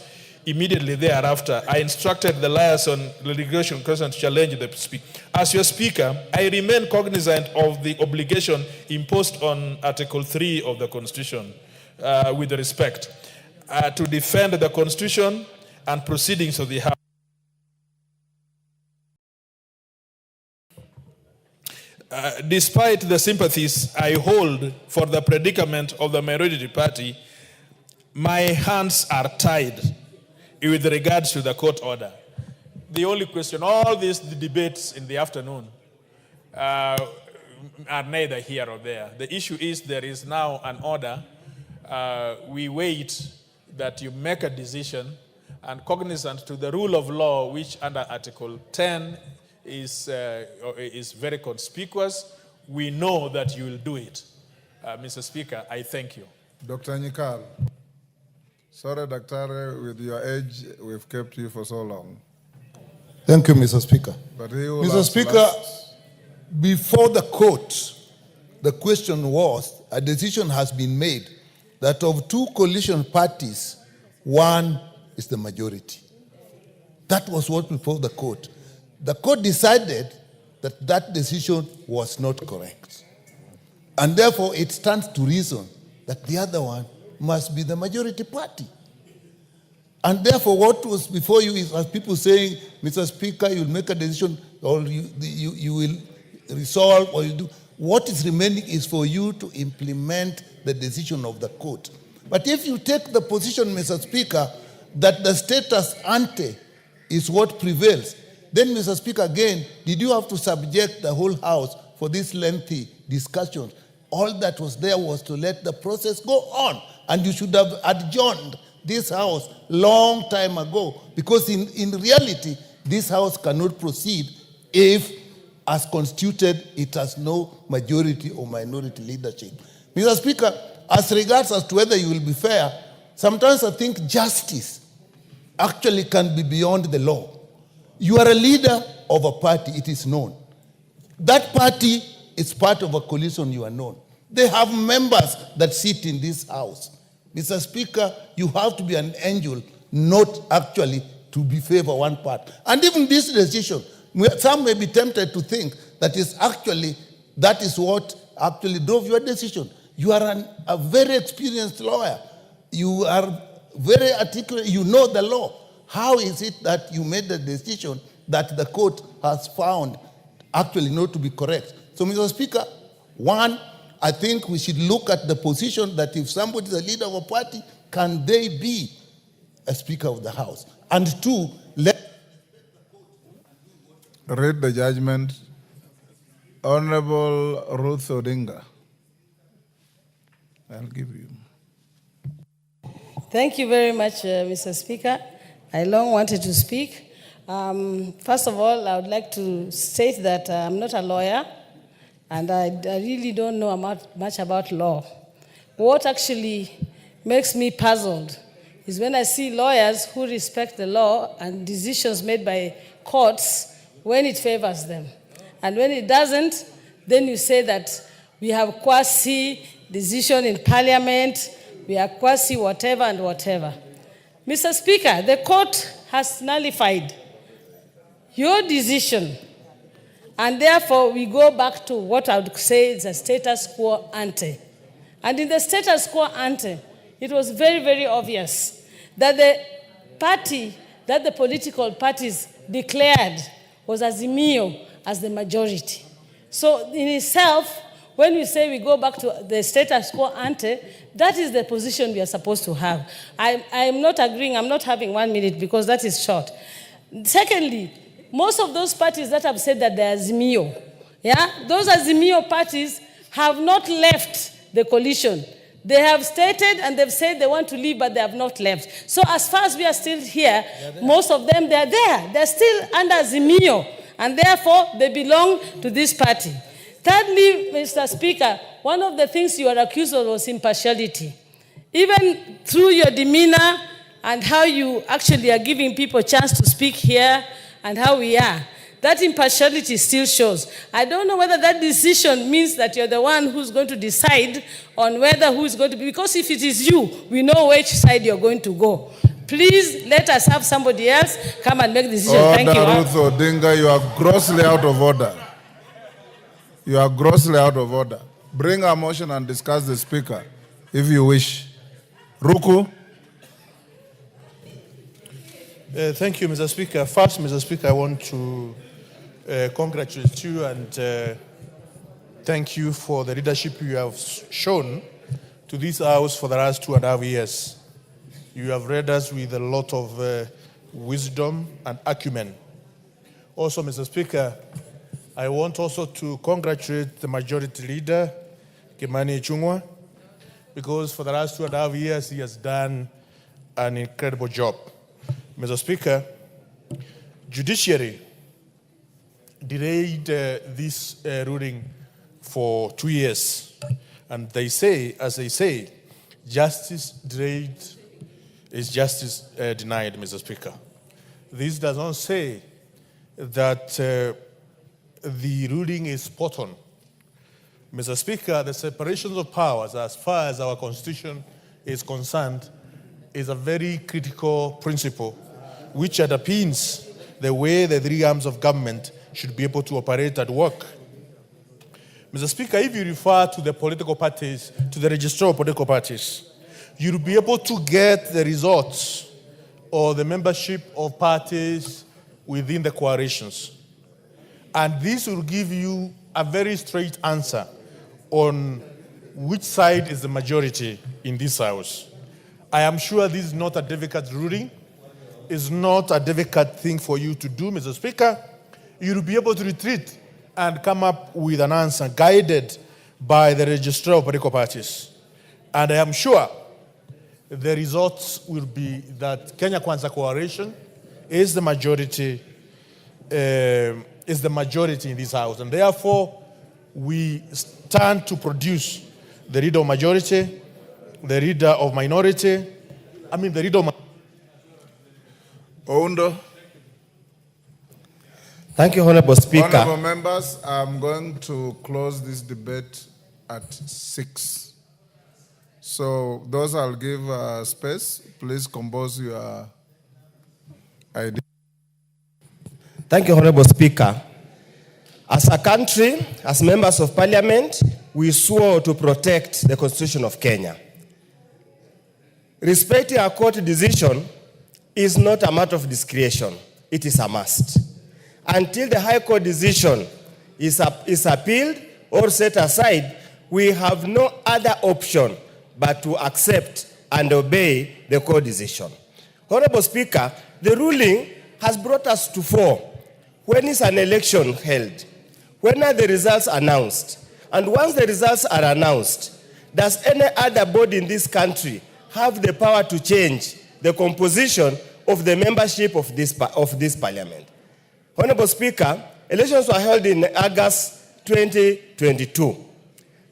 Immediately thereafter, I instructed the liaison on litigation questions to challenge the speaker. As your speaker, I remain cognizant of the obligation imposed on Article 3 of the Constitution, with respect to defend the Constitution and proceedings of the House. Despite the sympathies I hold for the predicament of the minority party, my hands are tied with regards to the court order. The only question, all these debates in the afternoon are neither here or there. The issue is there is now an order. We wait that you make a decision, and cognizant to the rule of law, which under Article 10 is very conspicuous, we know that you will do it. Mr. Speaker, I thank you. Dr. Nyikal. Sorry, Doctor, with your age, we've kept you for so long. Thank you, Mr. Speaker. But he will Mr. Speaker, before the court, the question was, a decision has been made that of two coalition parties, one is the majority. That was what before the court. The court decided that that decision was not correct. And therefore, it stands to reason that the other one must be the majority party. And therefore, what was before you is, as people saying, Mr. Speaker, you'll make a decision, or you will resolve, or you do. What is remaining is for you to implement the decision of the court. But if you take the position, Mr. Speaker, that the status ante is what prevails, then, Mr. Speaker, again, did you have to subject the whole House for this lengthy discussion? All that was there was to let the process go on. And you should have adjourned this House long time ago, because in reality, this House cannot proceed if, as constituted, it has no majority or minority leadership. Mr. Speaker, as regards as to whether you will be fair, sometimes I think justice actually can be beyond the law. You are a leader of a party, it is known. That party is part of a coalition, you are known. They have members that sit in this House. Mr. Speaker, you have to be an angel, not actually to be favor one part. And even this decision, some may be tempted to think that is what actually drove your decision. You are a very experienced lawyer. You are very articulate. You know the law. How is it that you made the decision that the court has found actually not to be correct? So, Mr. Speaker, one, I think we should look at the position that if somebody is a leader of a party, can they be a Speaker of the House? And two, read the judgment. Honorable Ruth Odinga. I'll give you. Thank you very much, Mr. Speaker. I long wanted to speak. First of all, I would like to state that I'm not a lawyer, and I really don't know much about law. What actually makes me puzzled is when I see lawyers who respect the law and decisions made by courts when it favors them. And when it doesn't, then you say that we have quasi decision in parliament, we are quasi whatever and whatever. Mr. Speaker, the court has nullified your decision, and therefore we go back to what I would say is a status quo ante. And in the status quo ante, it was very, very obvious that the party that the political parties declared was Azimio as the majority. So in itself, when we say we go back to the status quo ante, that is the position we are supposed to have. I am not agreeing, I'm not having 1 minute because that is short. Secondly, most of those parties that have said that they are Azimio, those Azimio parties have not left the coalition. They have stated and they've said they want to leave, but they have not left. So as far as we are still here, most of them, they are there. They're still under Azimio, and therefore they belong to this party. Thirdly, Mr. Speaker, one of the things you are accused of was impartiality. Even through your demeanor and how you actually are giving people a chance to speak here and how we are, that impartiality still shows. I don't know whether that decision means that you're the one who's going to decide on whether who is going to be, because if it is you, we know which side you're going to go. Please let us have somebody else come and make the decision. Thank you. Ruth Odinga, you are grossly out of order. You are grossly out of order. Bring a motion and discuss the Speaker, if you wish. Ruku. Thank you, Mr. Speaker. First, Mr. Speaker, I want to congratulate you and thank you for the leadership you have shown to this House for the last 2.5 years. You have read us with a lot of wisdom and acumen. Also, Mr. Speaker, I want also to congratulate the Majority Leader, Kimani Ichung'wah, because for the last 2.5 years he has done an incredible job. Mr. Speaker, judiciary delayed this ruling for 2 years, and they say, as they say, justice delayed is justice denied, Mr. Speaker. This does not say that the ruling is spot on. Mr. Speaker, the separation of powers, as far as our Constitution is concerned, is a very critical principle which underpins the way the three arms of government should be able to operate at work. Mr. Speaker, if you refer to the political parties, to the registrar of political parties, you'll be able to get the results or the membership of parties within the coalitions. And this will give you a very straight answer on which side is the majority in this House. I am sure this is not a difficult ruling. It's not a difficult thing for you to do, Mr. Speaker. You'll be able to retreat and come up with an answer guided by the registrar of political parties. And I am sure the results will be that Kenya Kwanza Coalition is the majority in this House. And therefore, we stand to produce the leader of majority, the leader of minority, the leader of... Oundo. Thank you, Honorable Speaker. Honorable members, I'm going to close this debate at 6. So those I'll give space, please compose your idea. Thank you, Honorable Speaker. As a country, as members of Parliament, we swore to protect the Constitution of Kenya. Respecting a court decision is not a matter of discretion. It is a must. Until the High Court decision is appealed or set aside, we have no other option but to accept and obey the court decision. Honorable Speaker, the ruling has brought us to 4. When is an election held? When are the results announced? And once the results are announced, does any other body in this country have the power to change the composition of the membership of this parliament? Honorable Speaker, elections were held in August 2022.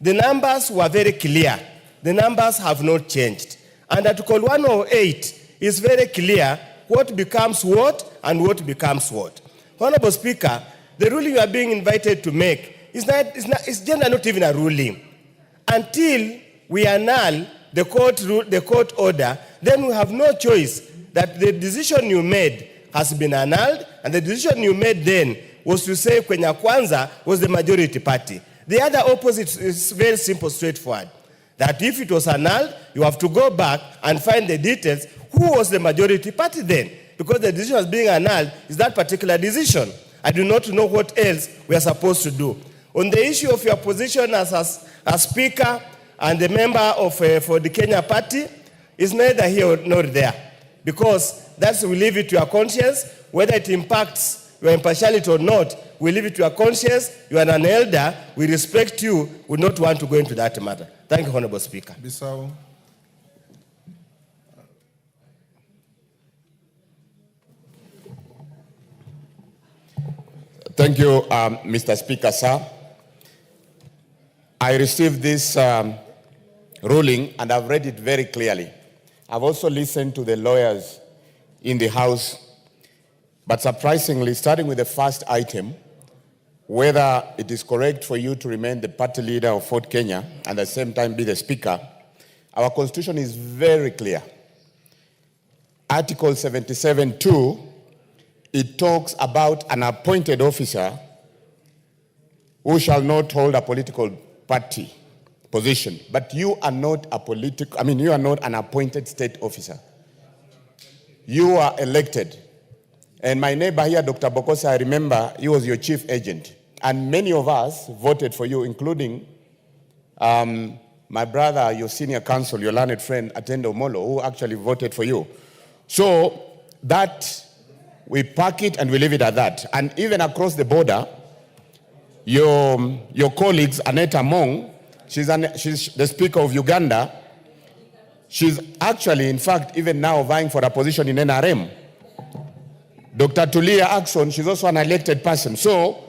The numbers were very clear. The numbers have not changed. And Article 108 is very clear what becomes what and what becomes what. Honorable Speaker, the ruling you are being invited to make is generally not even a ruling. Until we annul the court order, then we have no choice that the decision you made has been annulled, and the decision you made then was to say Kenya Kwanza was the majority party. The other opposite is very simple, straightforward. That if it was annulled, you have to go back and find the details. Who was the majority party then? Because the decision was being annulled is that particular decision. I do not know what else we are supposed to do. On the issue of your position as Speaker and the member of for the Kenya party, is neither here nor there. Because we leave it to your conscience. Whether it impacts your impartiality or not, we leave it to your conscience. You are an elder. We respect you. We would not want to go into that matter. Thank you, Honorable Speaker. Bissau. Thank you, Mr. Speaker, sir. I received this ruling and I've read it very clearly. I've also listened to the lawyers in the House, but surprisingly, starting with the first item, whether it is correct for you to remain the party leader of Fort Kenya and at the same time be the Speaker, our Constitution is very clear. Article 77(2), it talks about an appointed officer who shall not hold a political party position. But you are not you are not an appointed state officer. You are elected. And my neighbor here, Dr. Bokosa, I remember he was your chief agent. And many of us voted for you, including my brother, your senior counsel, your learned friend, Atendo Molo, who actually voted for you. So that, we pack it and we leave it at that. And even across the border, your colleagues, Aneta Mong, she's the Speaker of Uganda. She's actually, in fact, even now vying for a position in NRM. Dr. Tulia Axon, she's also an elected person. So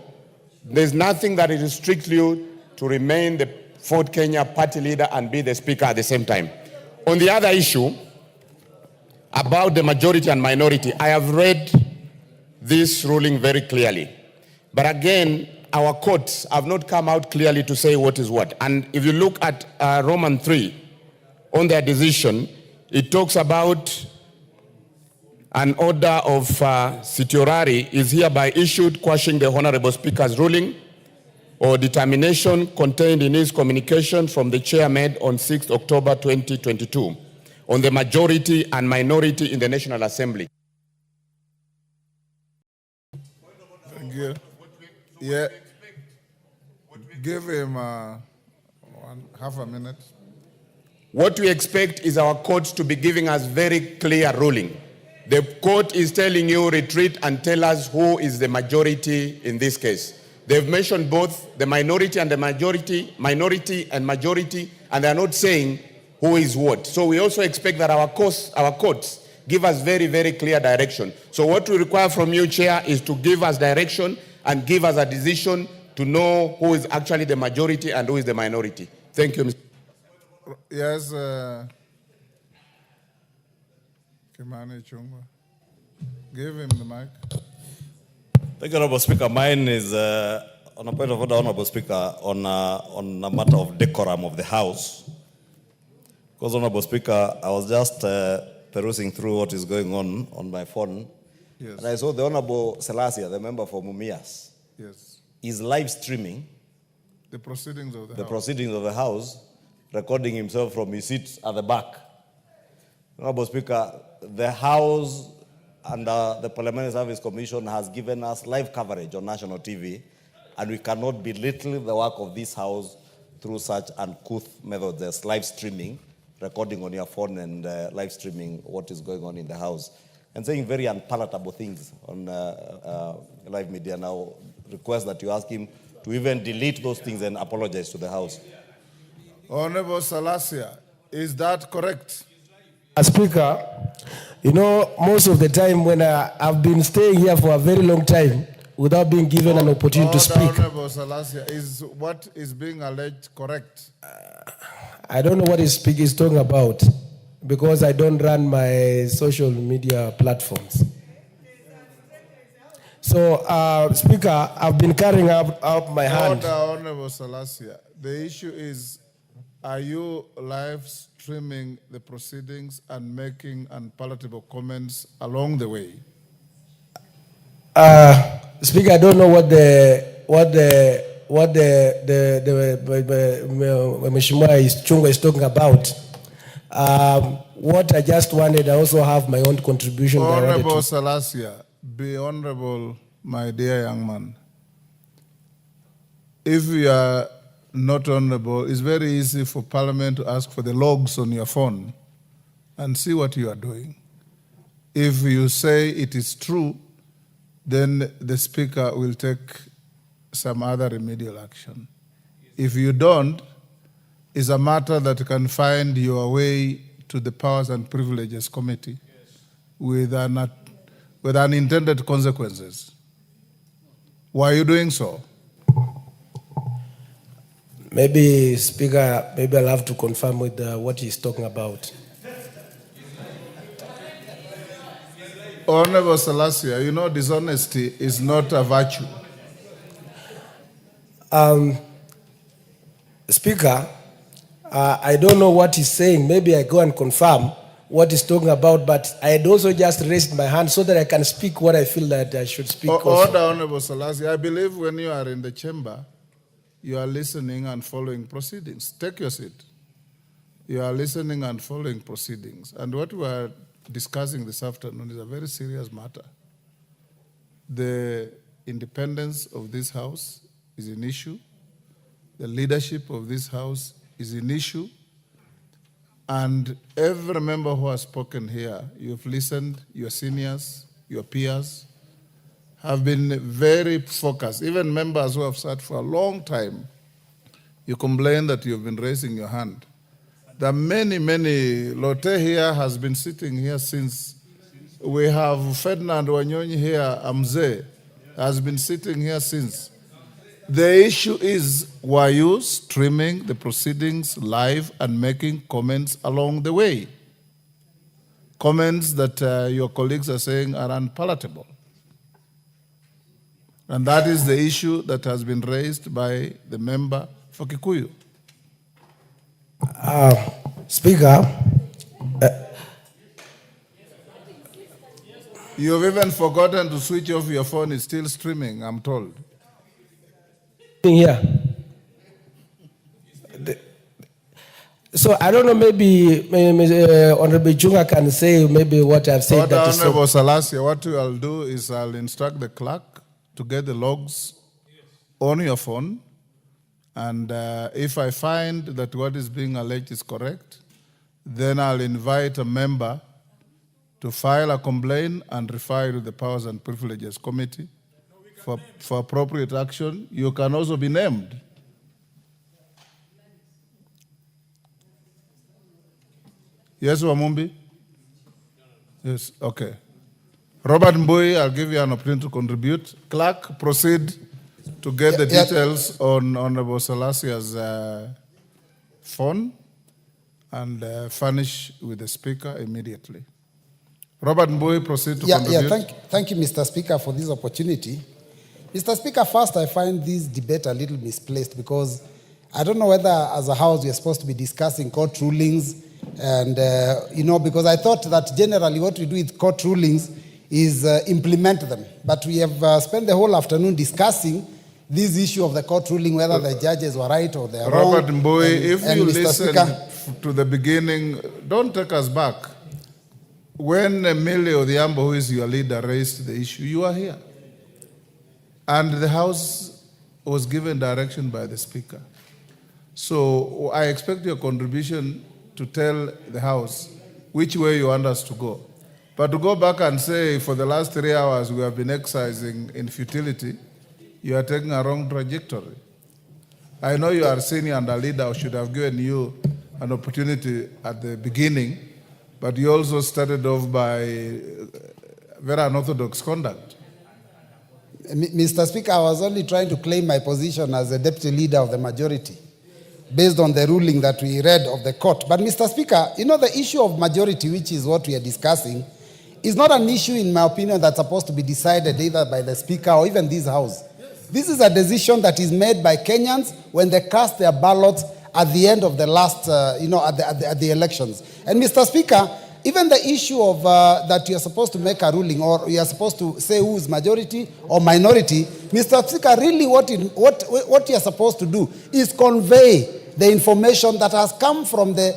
there's nothing that restricts you to remain the Fort Kenya party leader and be the Speaker at the same time. On the other issue, about the majority and minority, I have read this ruling very clearly. But again, our courts have not come out clearly to say what is what. And if you look at Roman 3, on their decision, it talks about an order of certiorari is hereby issued quashing the Honorable Speaker's ruling or determination contained in his communication from the chair made on 6th October 2022 on the majority and minority in the National Assembly. Thank you. Yeah. Give him half a minute. What we expect is our courts to be giving us very clear ruling. The court is telling you retreat and tell us who is the majority in this case. They've mentioned both the minority and the majority, and they're not saying who is what. So we also expect that our courts give us very, very clear direction. So what we require from you, Chair, is to give us direction and give us a decision to know who is actually the majority and who is the minority. Thank you, Mr. Yes, Kimani Chungwa. Give him the mic. Thank you, Honorable Speaker. Mine is on a point of order, Honorable Speaker, on a matter of decorum of the House. Because, Honorable Speaker, I was just perusing through what is going on my phone. Yes. And I saw the Honorable Selassie, the member for Mumias, Yes. is live streaming The proceedings of the House. proceedings of the House, recording himself from his seat at the back. Honorable Speaker, the House and the Parliamentary Service Commission has given us live coverage on national TV, and we cannot belittle the work of this House through such uncouth methods as live streaming, recording on your phone and live streaming what is going on in the house, and saying very unpalatable things on live media. Now, request that you ask him to even delete those things and apologize to the House. Honorable Salasia, is that correct? Speaker, you know, most of the time when I've been staying here for a very long time without being given an opportunity to speak. Honorable Salasia, is what is being alleged correct? I don't know what he's talking about because I don't run my social media platforms. So, Speaker, I've been carrying up my hand. Honorable Salasia, the issue is, are you live streaming the proceedings and making unpalatable comments along the way? Speaker, I don't know what Mheshimiwa Chungwa is talking about. What I just wanted, I also have my own contribution. Honorable Salasia, be honorable, my dear young man. If you are not honorable, it's very easy for Parliament to ask for the logs on your phone and see what you are doing. If you say it is true, then the Speaker will take some other remedial action. If you don't, it's a matter that can find your way to the Powers and Privileges Committee with unintended consequences. Why are you doing so? Maybe, Speaker, maybe I'll have to confirm with what he's talking about. Honorable Salasia, you know dishonesty is not a virtue. Speaker, I don't know what he's saying. Maybe I go and confirm what he's talking about, but I had also just raised my hand so that I can speak what I feel that I should speak. Order, Honorable Salasia. I believe when you are in the chamber, you are listening and following proceedings. Take your seat. You are listening and following proceedings. And what we are discussing this afternoon is a very serious matter. The independence of this House is an issue. The leadership of this House is an issue. And every member who has spoken here, you've listened, your seniors, your peers, have been very focused. Even members who have sat for a long time, you complain that you've been raising your hand. There are many, Lotte here has been sitting here since. We have Ferdinand Wanyonyi here, Amze, has been sitting here since. The issue is, were you streaming the proceedings live and making comments along the way? Comments that your colleagues are saying are unpalatable. And that is the issue that has been raised by the member for Kikuyu. Speaker, you've even forgotten to switch off your phone. It's still streaming, I'm told. Here. So I don't know, maybe Honorable Chungwa can say maybe what I've said. Honorable Salasia, what I'll do is I'll instruct the clerk to get the logs on your phone. And if I find that what is being alleged is correct, then I'll invite a member to file a complaint and refer to the Powers and Privileges Committee for appropriate action. You can also be named. Yes, Wamumbi? Yes, okay. Robert Mbui, I'll give you an opportunity to contribute. Clerk, proceed to get the details on Honorable Salasia's phone and furnish with the Speaker immediately. Robert Mbui, proceed to contribute. Thank you, Mr. Speaker, for this opportunity. Mr. Speaker, first I find this debate a little misplaced because I don't know whether as a House we are supposed to be discussing court rulings and, because I thought that generally what we do with court rulings is implement them. But we have spent the whole afternoon discussing this issue of the court ruling, whether the judges were right or they are wrong. Robert Mbui, if you listen to the beginning, don't take us back. When Emilio Odhiambo, who is your leader, raised the issue, you are here. And the House was given direction by the Speaker. So I expect your contribution to tell the House which way you want us to go. But to go back and say for the last 3 hours we have been exercising in futility, you are taking a wrong trajectory. I know you are senior and a leader, should have given you an opportunity at the beginning, but you also started off by very unorthodox conduct. Mr. Speaker, I was only trying to claim my position as a deputy leader of the majority based on the ruling that we read of the court. But Mr. Speaker, you know, the issue of majority, which is what we are discussing, is not an issue, in my opinion, that's supposed to be decided either by the Speaker or even this House. This is a decision that is made by Kenyans when they cast their ballots at the end of the last, at the elections. And Mr. Speaker, even the issue of that you're supposed to make a ruling or you're supposed to say who is majority or minority, Mr. Speaker, really what you're supposed to do is convey the information that has come from the,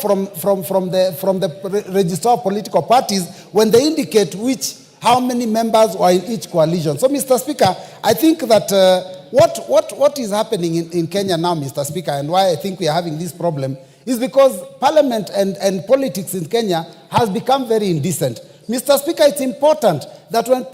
from the register of political parties when they indicate how many members are in each coalition. So, Mr. Speaker, I think that what is happening in Kenya now, Mr. Speaker, and why I think we are having this problem is because Parliament and politics in Kenya has become very indecent. Mr. Speaker, it's important that when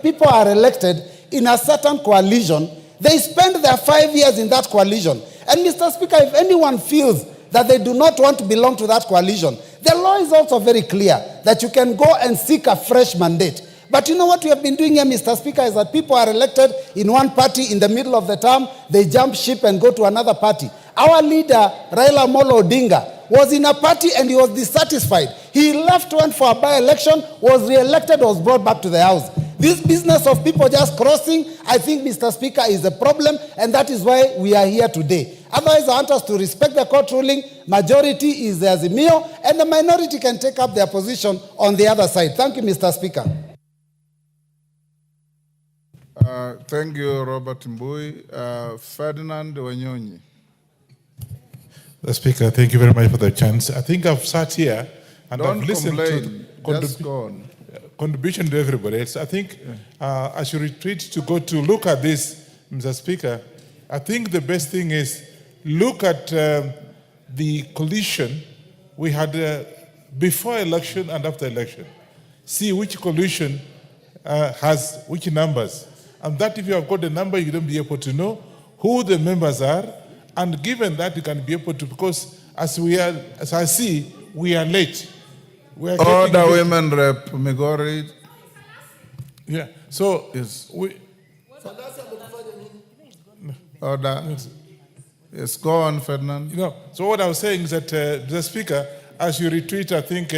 people are elected in a certain coalition, they spend their 5 years in that coalition. And Mr. Speaker, if anyone feels that they do not want to belong to that coalition, the law is also very clear that you can go and seek a fresh mandate. But you know what we have been doing here, Mr. Speaker, is that people are elected in one party in the middle of the term, they jump ship and go to another party. Our leader, Raila Amolo Odinga, was in a party and he was dissatisfied. He left, went for a by-election, was re-elected, was brought back to the House. This business of people just crossing, I think, Mr. Speaker, is a problem, and that is why we are here today. Otherwise, I want us to respect the court ruling. Majority is the Azimio, and the minority can take up their position on the other side. Thank you, Mr. Speaker. Thank you, Robert Mbui. Ferdinand Wanyonyi. The Speaker, thank you very much for the chance. I think I've sat here and Don't I've listened complain. Just go on. Contribution to everybody else. I think as you retreat to go to look at this, Mr. Speaker, I think the best thing is look at the coalition we had before election and after election. See which coalition has which numbers. And that if you have got the number, you don't be able to know who the members are. And given that, you can be able to, because as I see, we are late. We are Order, Women Rep Migori. Yeah. So yes. Order. Yes, go on, Ferdinand. So what I was saying is that, the Speaker, as you retreat, I think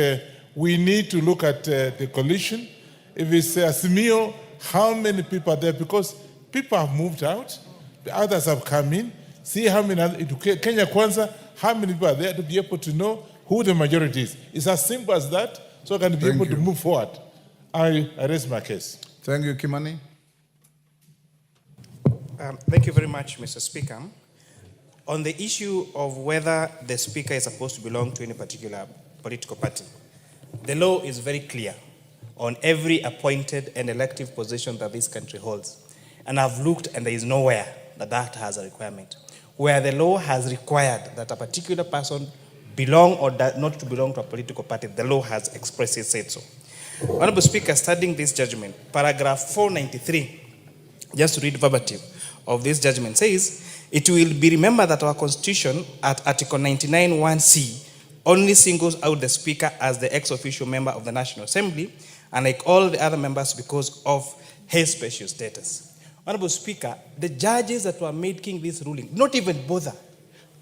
we need to look at the coalition. If it's Azimio, how many people are there? Because people have moved out, the others have come in. See how many, Kenya Kwanza, how many people are there to be able to know who the majority is. It's as simple as that, so I can be able to move forward. I raise my case. Thank you, Kimani. Thank you very much, Mr. Speaker. On the issue of whether the Speaker is supposed to belong to any particular political party, the law is very clear on every appointed and elective position that this country holds. And I've looked and there is nowhere that has a requirement. Where the law has required that a particular person belong or not to belong to a political party, the law has expressly said so. Honorable Speaker, studying this judgment, paragraph 493, just to read verbatim of this judgment, says, it will be remembered that our Constitution at Article 99(1)(c) only singles out the Speaker as the ex-officio member of the National Assembly, unlike all the other members because of his special status. Honorable Speaker, the judges that were making this ruling not even bother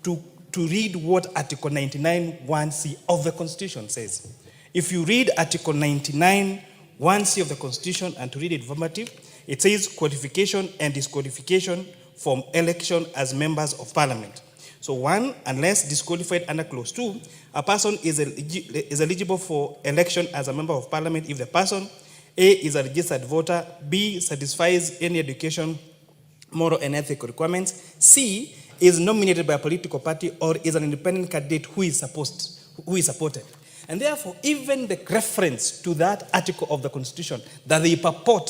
to read what Article 99(1)(c) of the Constitution says. If you read Article 99(1)(c) of the Constitution and to read it verbatim, it says qualification and disqualification from election as members of Parliament. So 1, unless disqualified under Clause 2, a person is eligible for election as a member of Parliament if the person A, is a registered voter, B, satisfies any education, moral and ethical requirements, C, is nominated by a political party or is an independent candidate who is supported. And therefore, even the reference to that article of the Constitution that they purport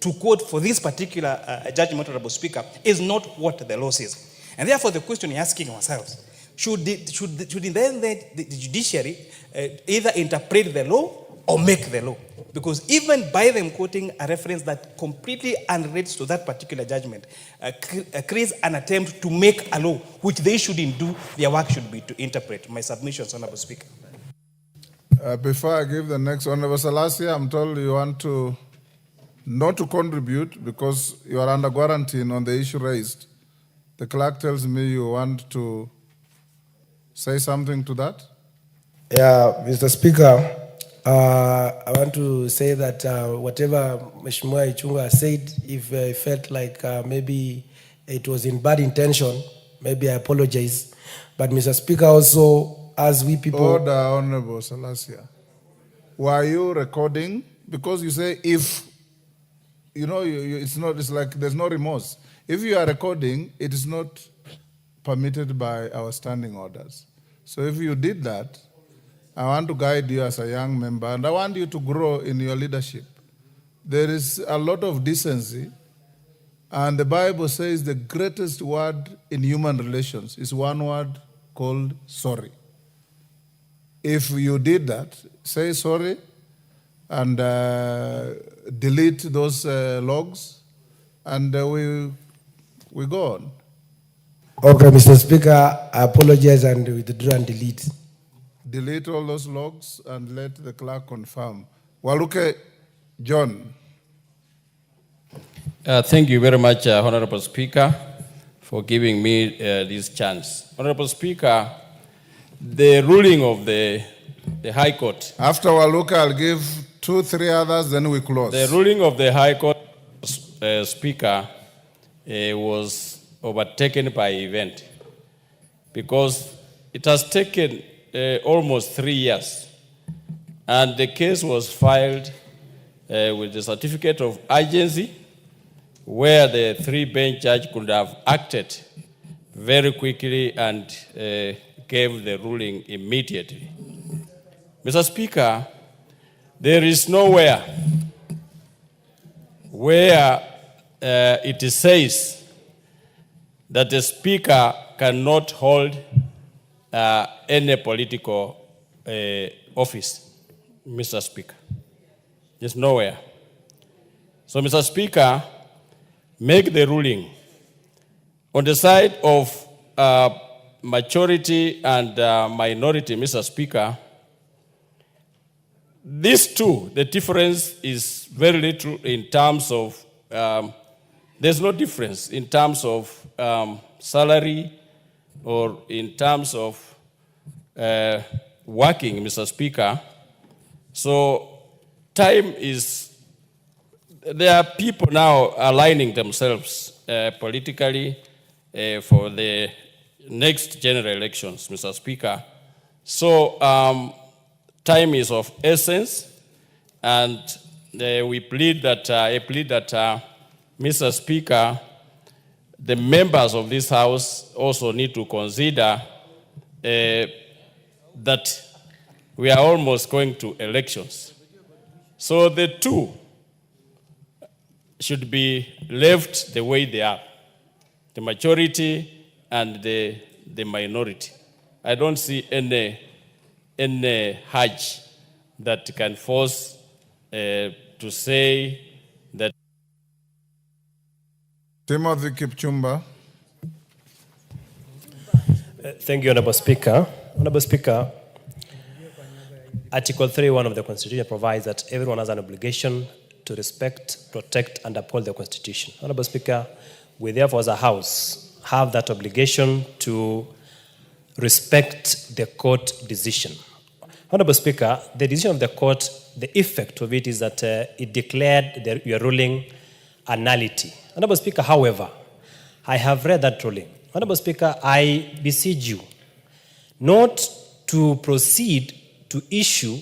to quote for this particular judgment, Honorable Speaker, is not what the law says. And therefore, the question we're asking ourselves, should then the judiciary either interpret the law or make the law? Because even by them quoting a reference that completely unrelates to that particular judgment, creates an attempt to make a law, which they shouldn't do. Their work should be to interpret. My submissions, Honorable Speaker. Before I give the next, Honorable Selassie, I'm told you want to not to contribute because you are under quarantine on the issue raised. The clerk tells me you want to say something to that? Yeah, Mr. Speaker, I want to say that whatever Mheshimiwa Ichung'wah said, if I felt like maybe it was in bad intention, maybe I apologize. But Mr. Speaker, also, as we people... Order, Honorable Selassie. Were you recording? Because you say if, you know, it's like there's no remorse. If you are recording, it is not permitted by our standing orders. So if you did that, I want to guide you as a young member, and I want you to grow in your leadership. There is a lot of decency, and the Bible says the greatest word in human relations is one word called sorry. If you did that, say sorry and delete those logs, and we go on. Okay, Mr. Speaker, I apologize and withdraw and delete. Delete all those logs and let the clerk confirm. Waluke John. Thank you very much, Honorable Speaker, for giving me this chance. Honorable Speaker, the ruling of the High Court. After Waluke, I'll give 2-3 others, then we close. The ruling of the High Court, Speaker, was overtaken by event because it has taken almost 3 years, and the case was filed with the certificate of urgency, where the 3-bench judge could have acted very quickly and gave the ruling immediately. Mr. Speaker, there is nowhere where it says that the Speaker cannot hold any political office, Mr. Speaker. There's nowhere. So, Mr. Speaker, make the ruling. On the side of majority and minority, Mr. Speaker, these two, the difference is very little in terms of, there's no difference in terms of salary or in terms of working, Mr. Speaker. So time is, there are people now aligning themselves politically for the next general elections, Mr. Speaker. So time is of essence, and we plead that, I plead that, Mr. Speaker, the members of this House also need to consider that we are almost going to elections. So the two should be left the way they are, the majority and the minority. I don't see any hedge that can force to say that. Timothy Kipchumba. Thank you, Honorable Speaker. Honorable Speaker, Article 3.1 of the Constitution provides that everyone has an obligation to respect, protect, and uphold the Constitution. Honorable Speaker, we therefore as a House have that obligation to respect the court decision. Honorable Speaker, the decision of the court, the effect of it is that it declared your ruling a nullity. Honorable Speaker, however, I have read that ruling. Honorable Speaker, I beseech you not to proceed to issue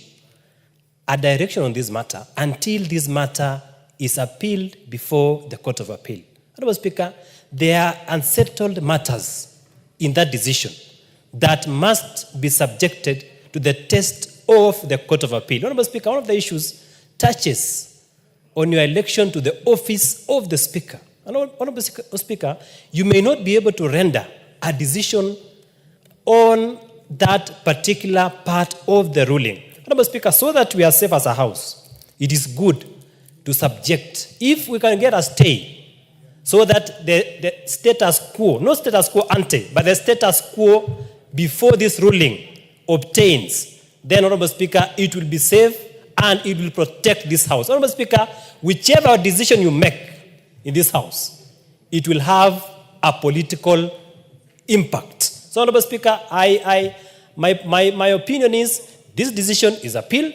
a direction on this matter until this matter is appealed before the Court of Appeal. Honorable Speaker, there are unsettled matters in that decision that must be subjected to the test of the Court of Appeal. Honorable Speaker, one of the issues touches on your election to the office of the Speaker. And Honorable Speaker, you may not be able to render a decision on that particular part of the ruling. Honorable Speaker, so that we are safe as a House, it is good to subject, if we can get a stay, so that the status quo, not status quo ante, but the status quo before this ruling obtains, then, Honorable Speaker, it will be safe and it will protect this House. Honorable Speaker, whichever decision you make in this House, it will have a political impact. So, Honorable Speaker, my opinion is this decision is appealed.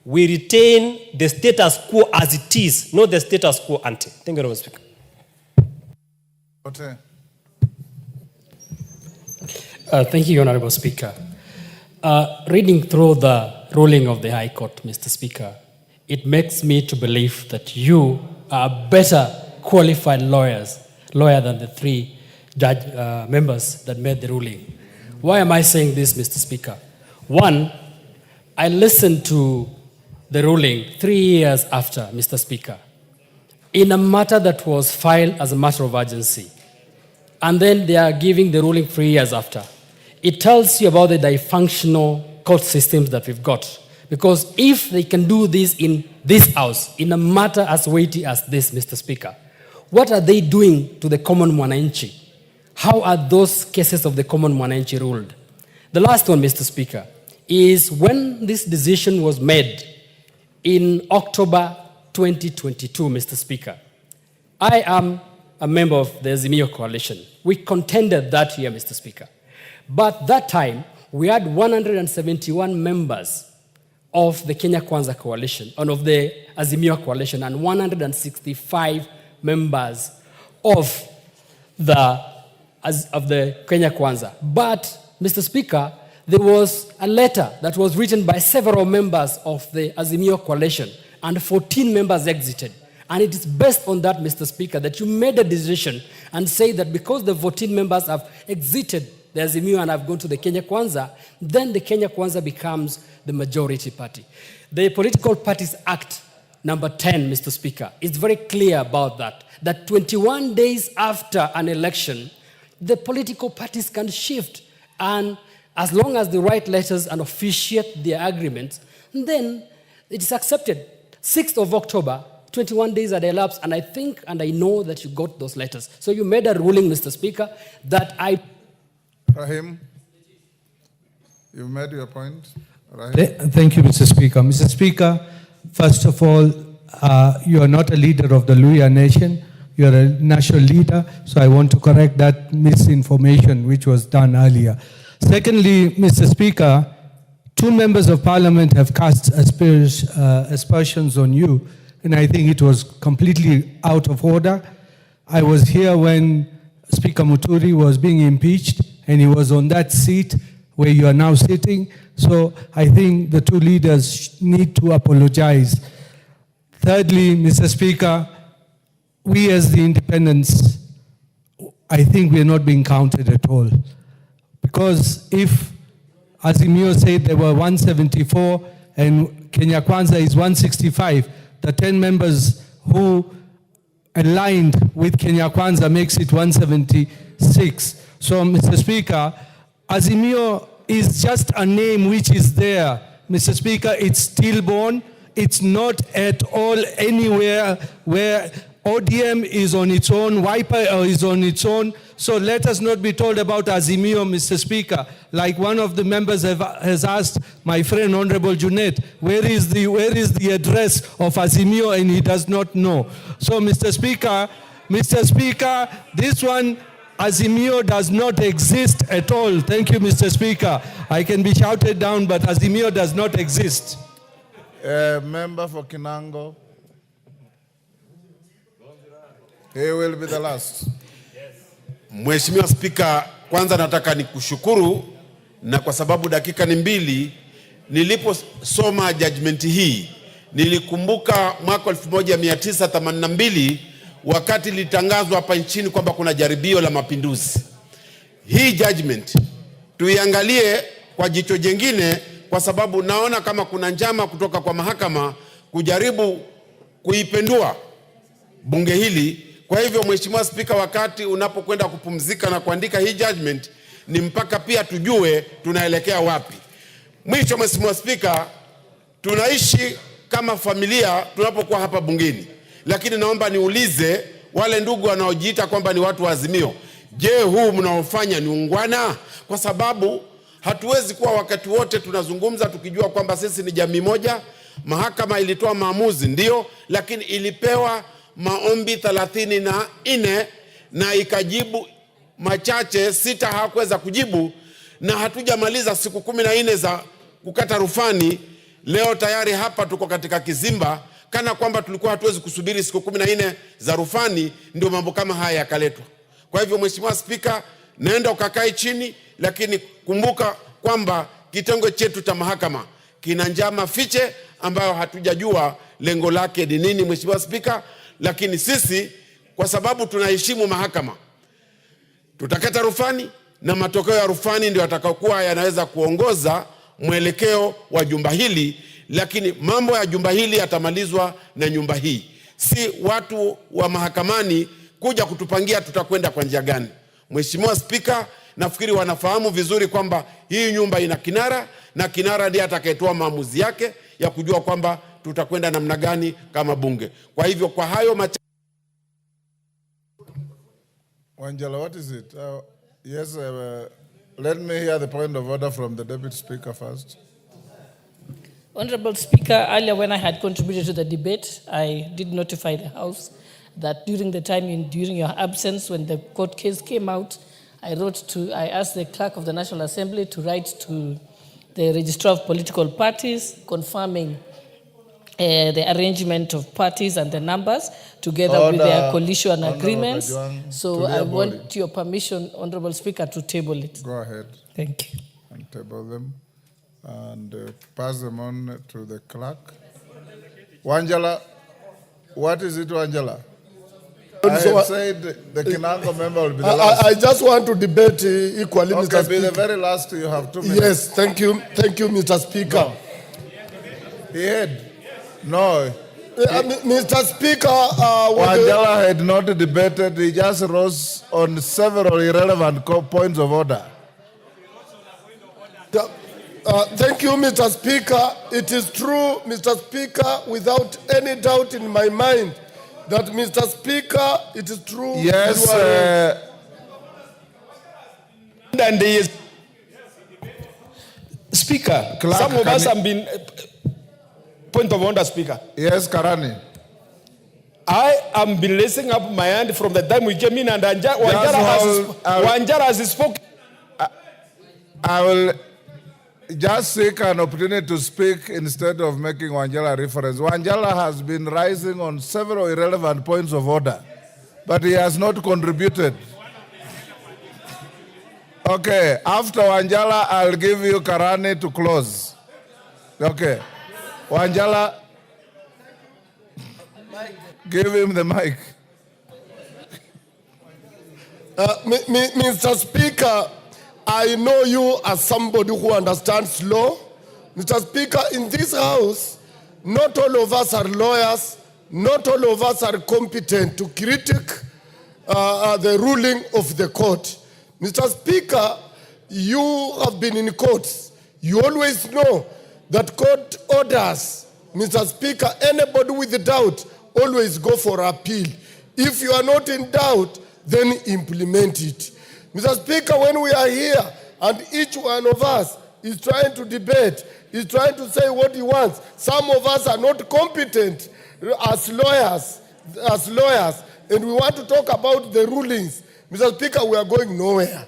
We retain the status quo as it is, not the status quo ante. Thank you, Honorable Speaker. Okay. Thank you, Honorable Speaker. Reading through the ruling of the High Court, Mr. Speaker, it makes me to believe that you are a better qualified lawyer than the three members that made the ruling. Why am I saying this, Mr. Speaker? One, I listened to the ruling 3 years after, Mr. Speaker, in a matter that was filed as a matter of urgency. And then they are giving the ruling 3 years after. It tells you about the dysfunctional court systems that we've got. Because if they can do this in this House, in a matter as weighty as this, Mr. Speaker, what are they doing to the common mwananchi? How are those cases of the common mwananchi ruled? The last one, Mr. Speaker, is when this decision was made in October 2022, Mr. Speaker. I am a member of the Azimio coalition. We contended that year, Mr. Speaker. But that time, we had 171 members of the Kenya Kwanza coalition, and of the Azimio coalition, and 165 members of the Kenya Kwanza. But, Mr. Speaker, there was a letter that was written by several members of the Azimio coalition, and 14 members exited. And it is based on that, Mr. Speaker, that you made a decision and say that because the 14 members have exited the Azimio and have gone to the Kenya Kwanza, then the Kenya Kwanza becomes the majority party. The Political Parties Act number 10, Mr. Speaker, is very clear about that, that 21 days after an election, the political parties can shift, and as long as they write letters and officiate their agreements, then it is accepted. 6th of October, 21 days had elapsed, and I think and I know that you got those letters. So you made a ruling, Mr. Speaker, that I... Rahim, you made your point. Rahim. Thank you, Mr. Speaker. Mr. Speaker, first of all, you are not a leader of the Luhya nation. You are a national leader, so I want to correct that misinformation which was done earlier. Secondly, Mr. Speaker, 2 members of parliament have cast aspersions on you, and I think it was completely out of order. I was here when Speaker Muturi was being impeached, and he was on that seat where you are now sitting. So I think the 2 leaders need to apologize. Thirdly, Mr. Speaker, we as the independents, I think we are not being counted at all. Because if Azimio said there were 174 and Kenya Kwanza is 165, the 10 members who aligned with Kenya Kwanza makes it 176. So, Mr. Speaker, Azimio is just a name which is there. Mr. Speaker, it's stillborn. It's not at all anywhere where ODM is on its own, Wiper is on its own. So let us not be told about Azimio, Mr. Speaker. Like one of the members has asked my friend Honorable Junet, where is the address of Azimio, and he does not know. So Mr. Speaker, this one, Azimio does not exist at all. Thank you, Mr. Speaker. I can be shouted down, but Azimio does not exist. Member for Kinango. He will be the last. Mheshimiwa Spika, kwanza nataka nikushukuru, na kwa sababu dakika ni 2, niliposoma judgment hii nilikumbuka mwaka 1982 wakati litangazwa hapa nchini kwamba kuna jaribio la mapinduzi. Hii judgment tuiangalie kwa jicho jingine, kwa sababu naona kama kuna njama kutoka kwa mahakama kujaribu kuipendua bunge hili. Kwa hivyo Mheshimiwa Spika, wakati unapokwenda kupumzika na kuandika hii judgment, ni mpaka pia tujue tunaelekea wapi. Mwisho, Mheshimiwa Spika, tunaishi kama familia tunapokuwa hapa bungeni, lakini naomba niulize wale ndugu wanaojiita kwamba ni watu wa Azimio, je, huu mnaofanya ni ungwana? Kwa sababu hatuwezi kuwa wakati wote tunazungumza tukijua kwamba sisi ni jamii moja. Mahakama ilitoa maamuzi ndio, lakini ilipewa maombi 34 na ikajibu machache, 6 hawakuweza kujibu, na hatujamaliza siku 14 za kukata rufani. Leo tayari hapa tuko katika kizimba, kana kwamba tulikuwa hatuwezi kusubiri siku 14 za rufani ndio mambo kama haya yakaletwa. Kwa hivyo Mheshimiwa Spika, naenda ukakae chini, lakini kumbuka kwamba kitengo chetu cha mahakama kina njama fiche ambayo hatujajua lengo lake ni nini, Mheshimiwa Spika. Lakini sisi kwa sababu tunaheshimu mahakama, tutakata rufani na matokeo ya rufani ndio yatakayokuwa yanaweza kuongoza mwelekeo wa jumba hili, lakini mambo ya jumba hili yatamalizwa na nyumba hii. Si watu wa mahakamani kuja kutupangia tutakwenda kwa njia gani. Mheshimiwa Spika, nafikiri wanafahamu vizuri kwamba hii nyumba ina kinara, na kinara ndiye atakayetoa maamuzi yake ya kujua kwamba tutakwenda namna gani kama bunge. Kwa hivyo kwa hayo Wanjala, what is it? Yes, let me hear the point of order from the Deputy Speaker first. Honorable Speaker, earlier when I had contributed to the debate, I did notify the House that during your absence, when the court case came out, I asked the Clerk of the National Assembly to write to the Registrar of Political Parties confirming the arrangement of parties and the numbers together with their coalition agreements. So I want your permission, Honorable Speaker, to table it. Go ahead. Thank you. And table them and pass them on to the clerk. Wanjala, what is it, Wanjala? I have said the Kinango member will be the last. I just want to debate equally, Okay, Mr. Speaker. be the very last. You have 2 minutes. Yes, thank you, Mr. Speaker. No. He had. No. Mr. Speaker, Wanjala had not debated. He just rose on several irrelevant points of order. Thank you, Mr. Speaker. It is true, Mr. Speaker, without any doubt in my mind, that Mr. Speaker, it is true. Yes. And he is Speaker. Clerk, some of us have been. Point of order, Speaker. Yes, Karani. I am been raising up my hand from the time we came in, and Wanjala has spoken. I will just seek an opportunity to speak instead of making Wanjala reference. Wanjala has been rising on several irrelevant points of order, but he has not contributed. Okay, after Wanjala, I'll give you Karani to close. Okay. Wanjala, give him the mic. Mr. Speaker, I know you as somebody who understands law. Mr. Speaker, in this House, not all of us are lawyers, not all of us are competent to critique the ruling of the court. Mr. Speaker, you have been in courts. You always know that court orders, Mr. Speaker, anybody with doubt, always go for appeal. If you are not in doubt, then implement it. Mr. Speaker, when we are here and each one of us is trying to debate, is trying to say what he wants, some of us are not competent as lawyers, and we want to talk about the rulings. Mr. Speaker, we are going nowhere.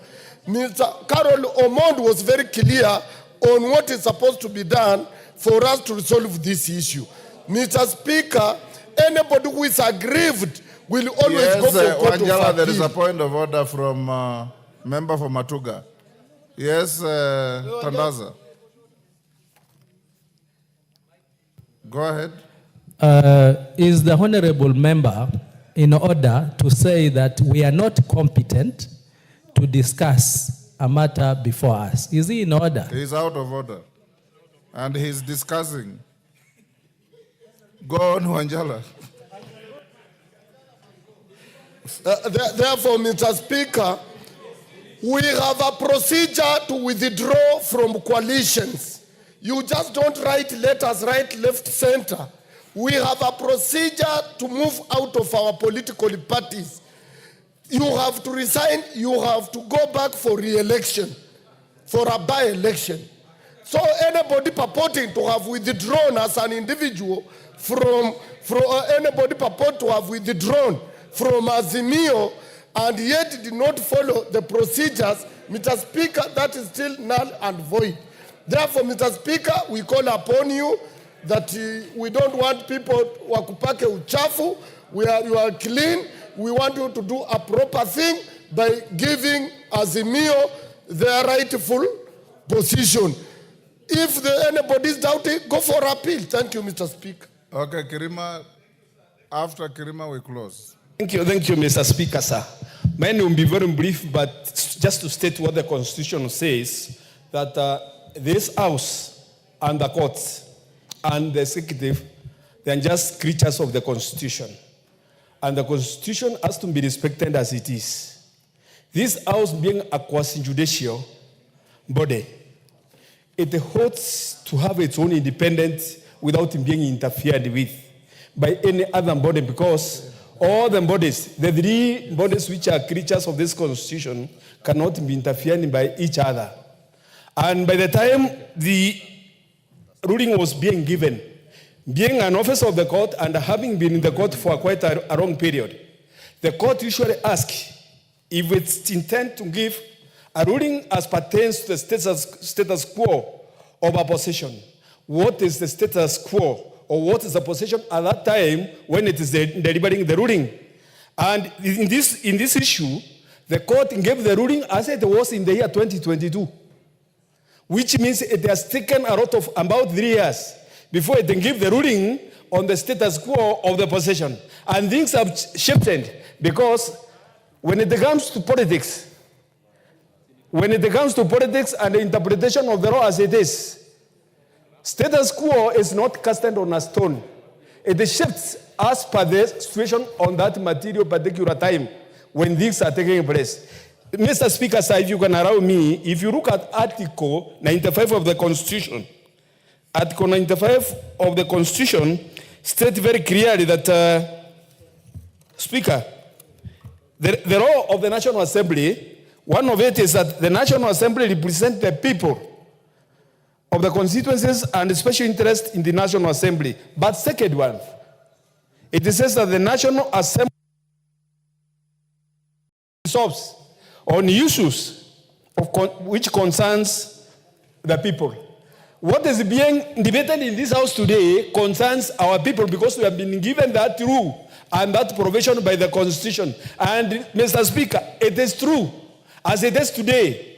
Mr. Carol Omond was very clear on what is supposed to be done for us to resolve this issue. Mr. Speaker, anybody who is aggrieved will always go for court of appeal. There is a point of order from member for Matuga. Yes, Tandaza. Go ahead. Is the honorable member in order to say that we are not competent to discuss a matter before us? Is he in order? He is out of order. And he's discussing. Go on, Wanjala. Therefore, Mr. Speaker, we have a procedure to withdraw from coalitions. You just don't write letters right, left, center. We have a procedure to move out of our political parties. You have to resign, you have to go back for re-election, for a by-election. So anybody purporting to have withdrawn as an individual from anybody purport to have withdrawn from Azimio and yet did not follow the procedures, Mr. Speaker, that is still null and void. Therefore, Mr. Speaker, we call upon you that we don't want people wakupake uchafu. You are clean. We want you to do a proper thing by giving Azimio their rightful position. If anybody is doubting, go for appeal. Thank you, Mr. Speaker. Okay, Kirima. After Kirima, we close. Thank you, Mr. Speaker, sir. Mine will be very brief, but just to state what the Constitution says, that this House and the courts and the executive, they are just creatures of the Constitution. And the Constitution has to be respected as it is. This House being a quasi-judicial body, it ought to have its own independence without being interfered with by any other body, because all the bodies, the three bodies which are creatures of this Constitution, cannot be interfered by each other. And by the time the ruling was being given, being an officer of the court and having been in the court for quite a long period, the court usually asks if it's intent to give a ruling as pertains to the status quo of a position. What is the status quo, or what is the position at that time when it is deliberating the ruling? And in this issue, the court gave the ruling as it was in the year 2022, which means it has taken a lot of about 3 years before it can give the ruling on the status quo of the position. And things have shifted, because when it comes to politics, and the interpretation of the law as it is, status quo is not cast on a stone. It shifts as per the situation on that material particular time when things are taking place. Mr. Speaker, sir, if you can allow me, if you look at Article 95 of the Constitution, Article 95 of the Constitution states very clearly that, Speaker, the law of the National Assembly, one of it is that the National Assembly represents the people of the constituencies and special interest in the National Assembly. But second one, it says that the National Assembly resolves on issues which concerns the people. What is being debated in this House today concerns our people, because we have been given that rule and that provision by the Constitution. And Mr. Speaker, it is true, as it is today,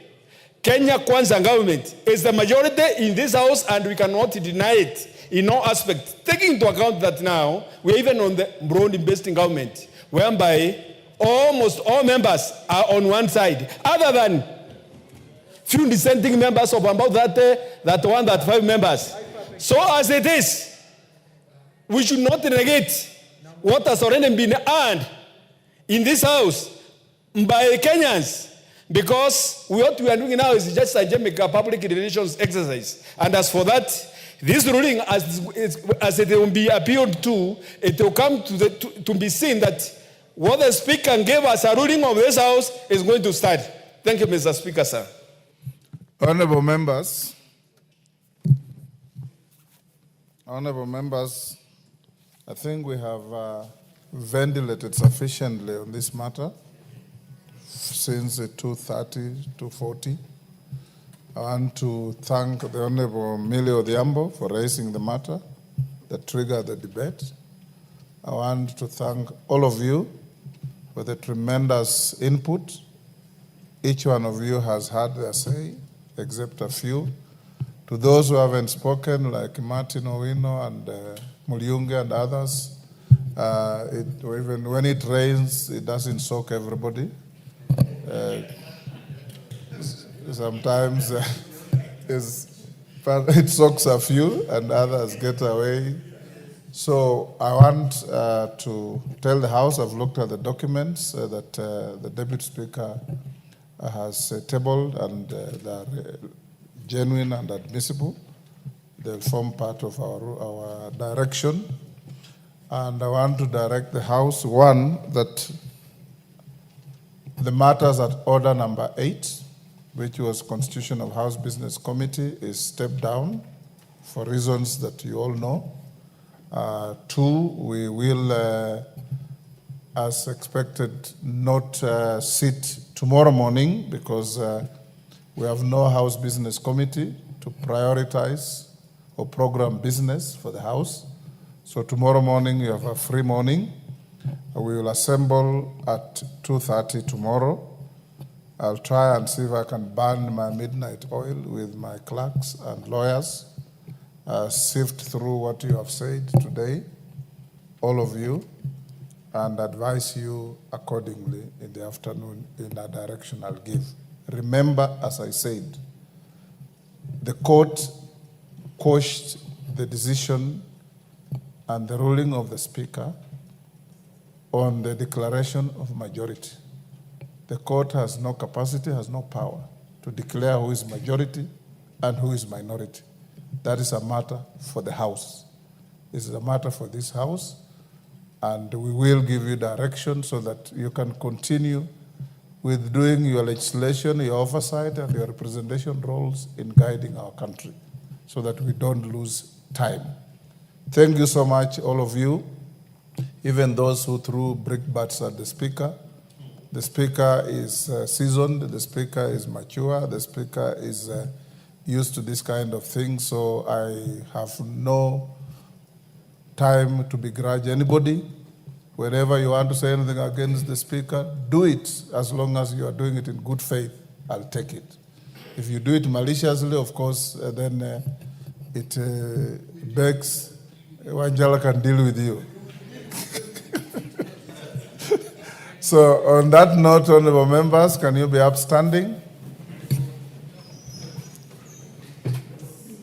Kenya Kwanza government is the majority in this House, and we cannot deny it in all aspects. Taking into account that now we're even on the broad-based government, whereby almost all members are on one side, other than few dissenting members of about that 5 members. So as it is, we should not negate what has already been earned in this House by Kenyans, because what we are doing now is just a public relations exercise. And as for that, this ruling, as it will be appealed to, it will come to be seen that what the Speaker gave us a ruling of this House is going to start. Thank you, Mr. Speaker, sir. Honorable members, I think we have ventilated sufficiently on this matter since 2:30 to 2:40. I want to thank the Honorable Millie Odhiambo for raising the matter that triggered the debate. I want to thank all of you for the tremendous input. Each one of you has had their say, except a few. To those who haven't spoken, like Martin Owino and Mulyunge and others, even when it rains, it doesn't soak everybody. Sometimes it soaks a few and others get away So I want to tell the House, I've looked at the documents that the Deputy Speaker has tabled, and they are genuine and admissible. They'll form part of our direction. And I want to direct the House, one, that the matters at order number 8, which was Constitution of House Business Committee, is stepped down for reasons that you all know. 2, we will, as expected, not sit tomorrow morning because we have no House Business Committee to prioritize or program business for the House. So tomorrow morning you have a free morning. We will assemble at 2:30 tomorrow. I'll try and see if I can burn my midnight oil with my clerks and lawyers, sift through what you have said today, all of you, and advise you accordingly in the afternoon in the direction I'll give. Remember, as I said, the court quashed the decision and the ruling of the Speaker on the declaration of majority. The court has no capacity, has no power to declare who is majority and who is minority. That is a matter for the House. This is a matter for this House, and we will give you direction so that you can continue with doing your legislation, your oversight, and your representation roles in guiding our country so that we don't lose time. Thank you so much, all of you, even those who threw brickbats at the Speaker. The Speaker is seasoned, the Speaker is mature, the Speaker is used to this kind of thing, so I have no time to begrudge anybody. Whenever you want to say anything against the Speaker, do it as long as you are doing it in good faith. I'll take it. If you do it maliciously, of course, then it begs Wanjala can deal with you. So on that note, honorable members, can you be upstanding?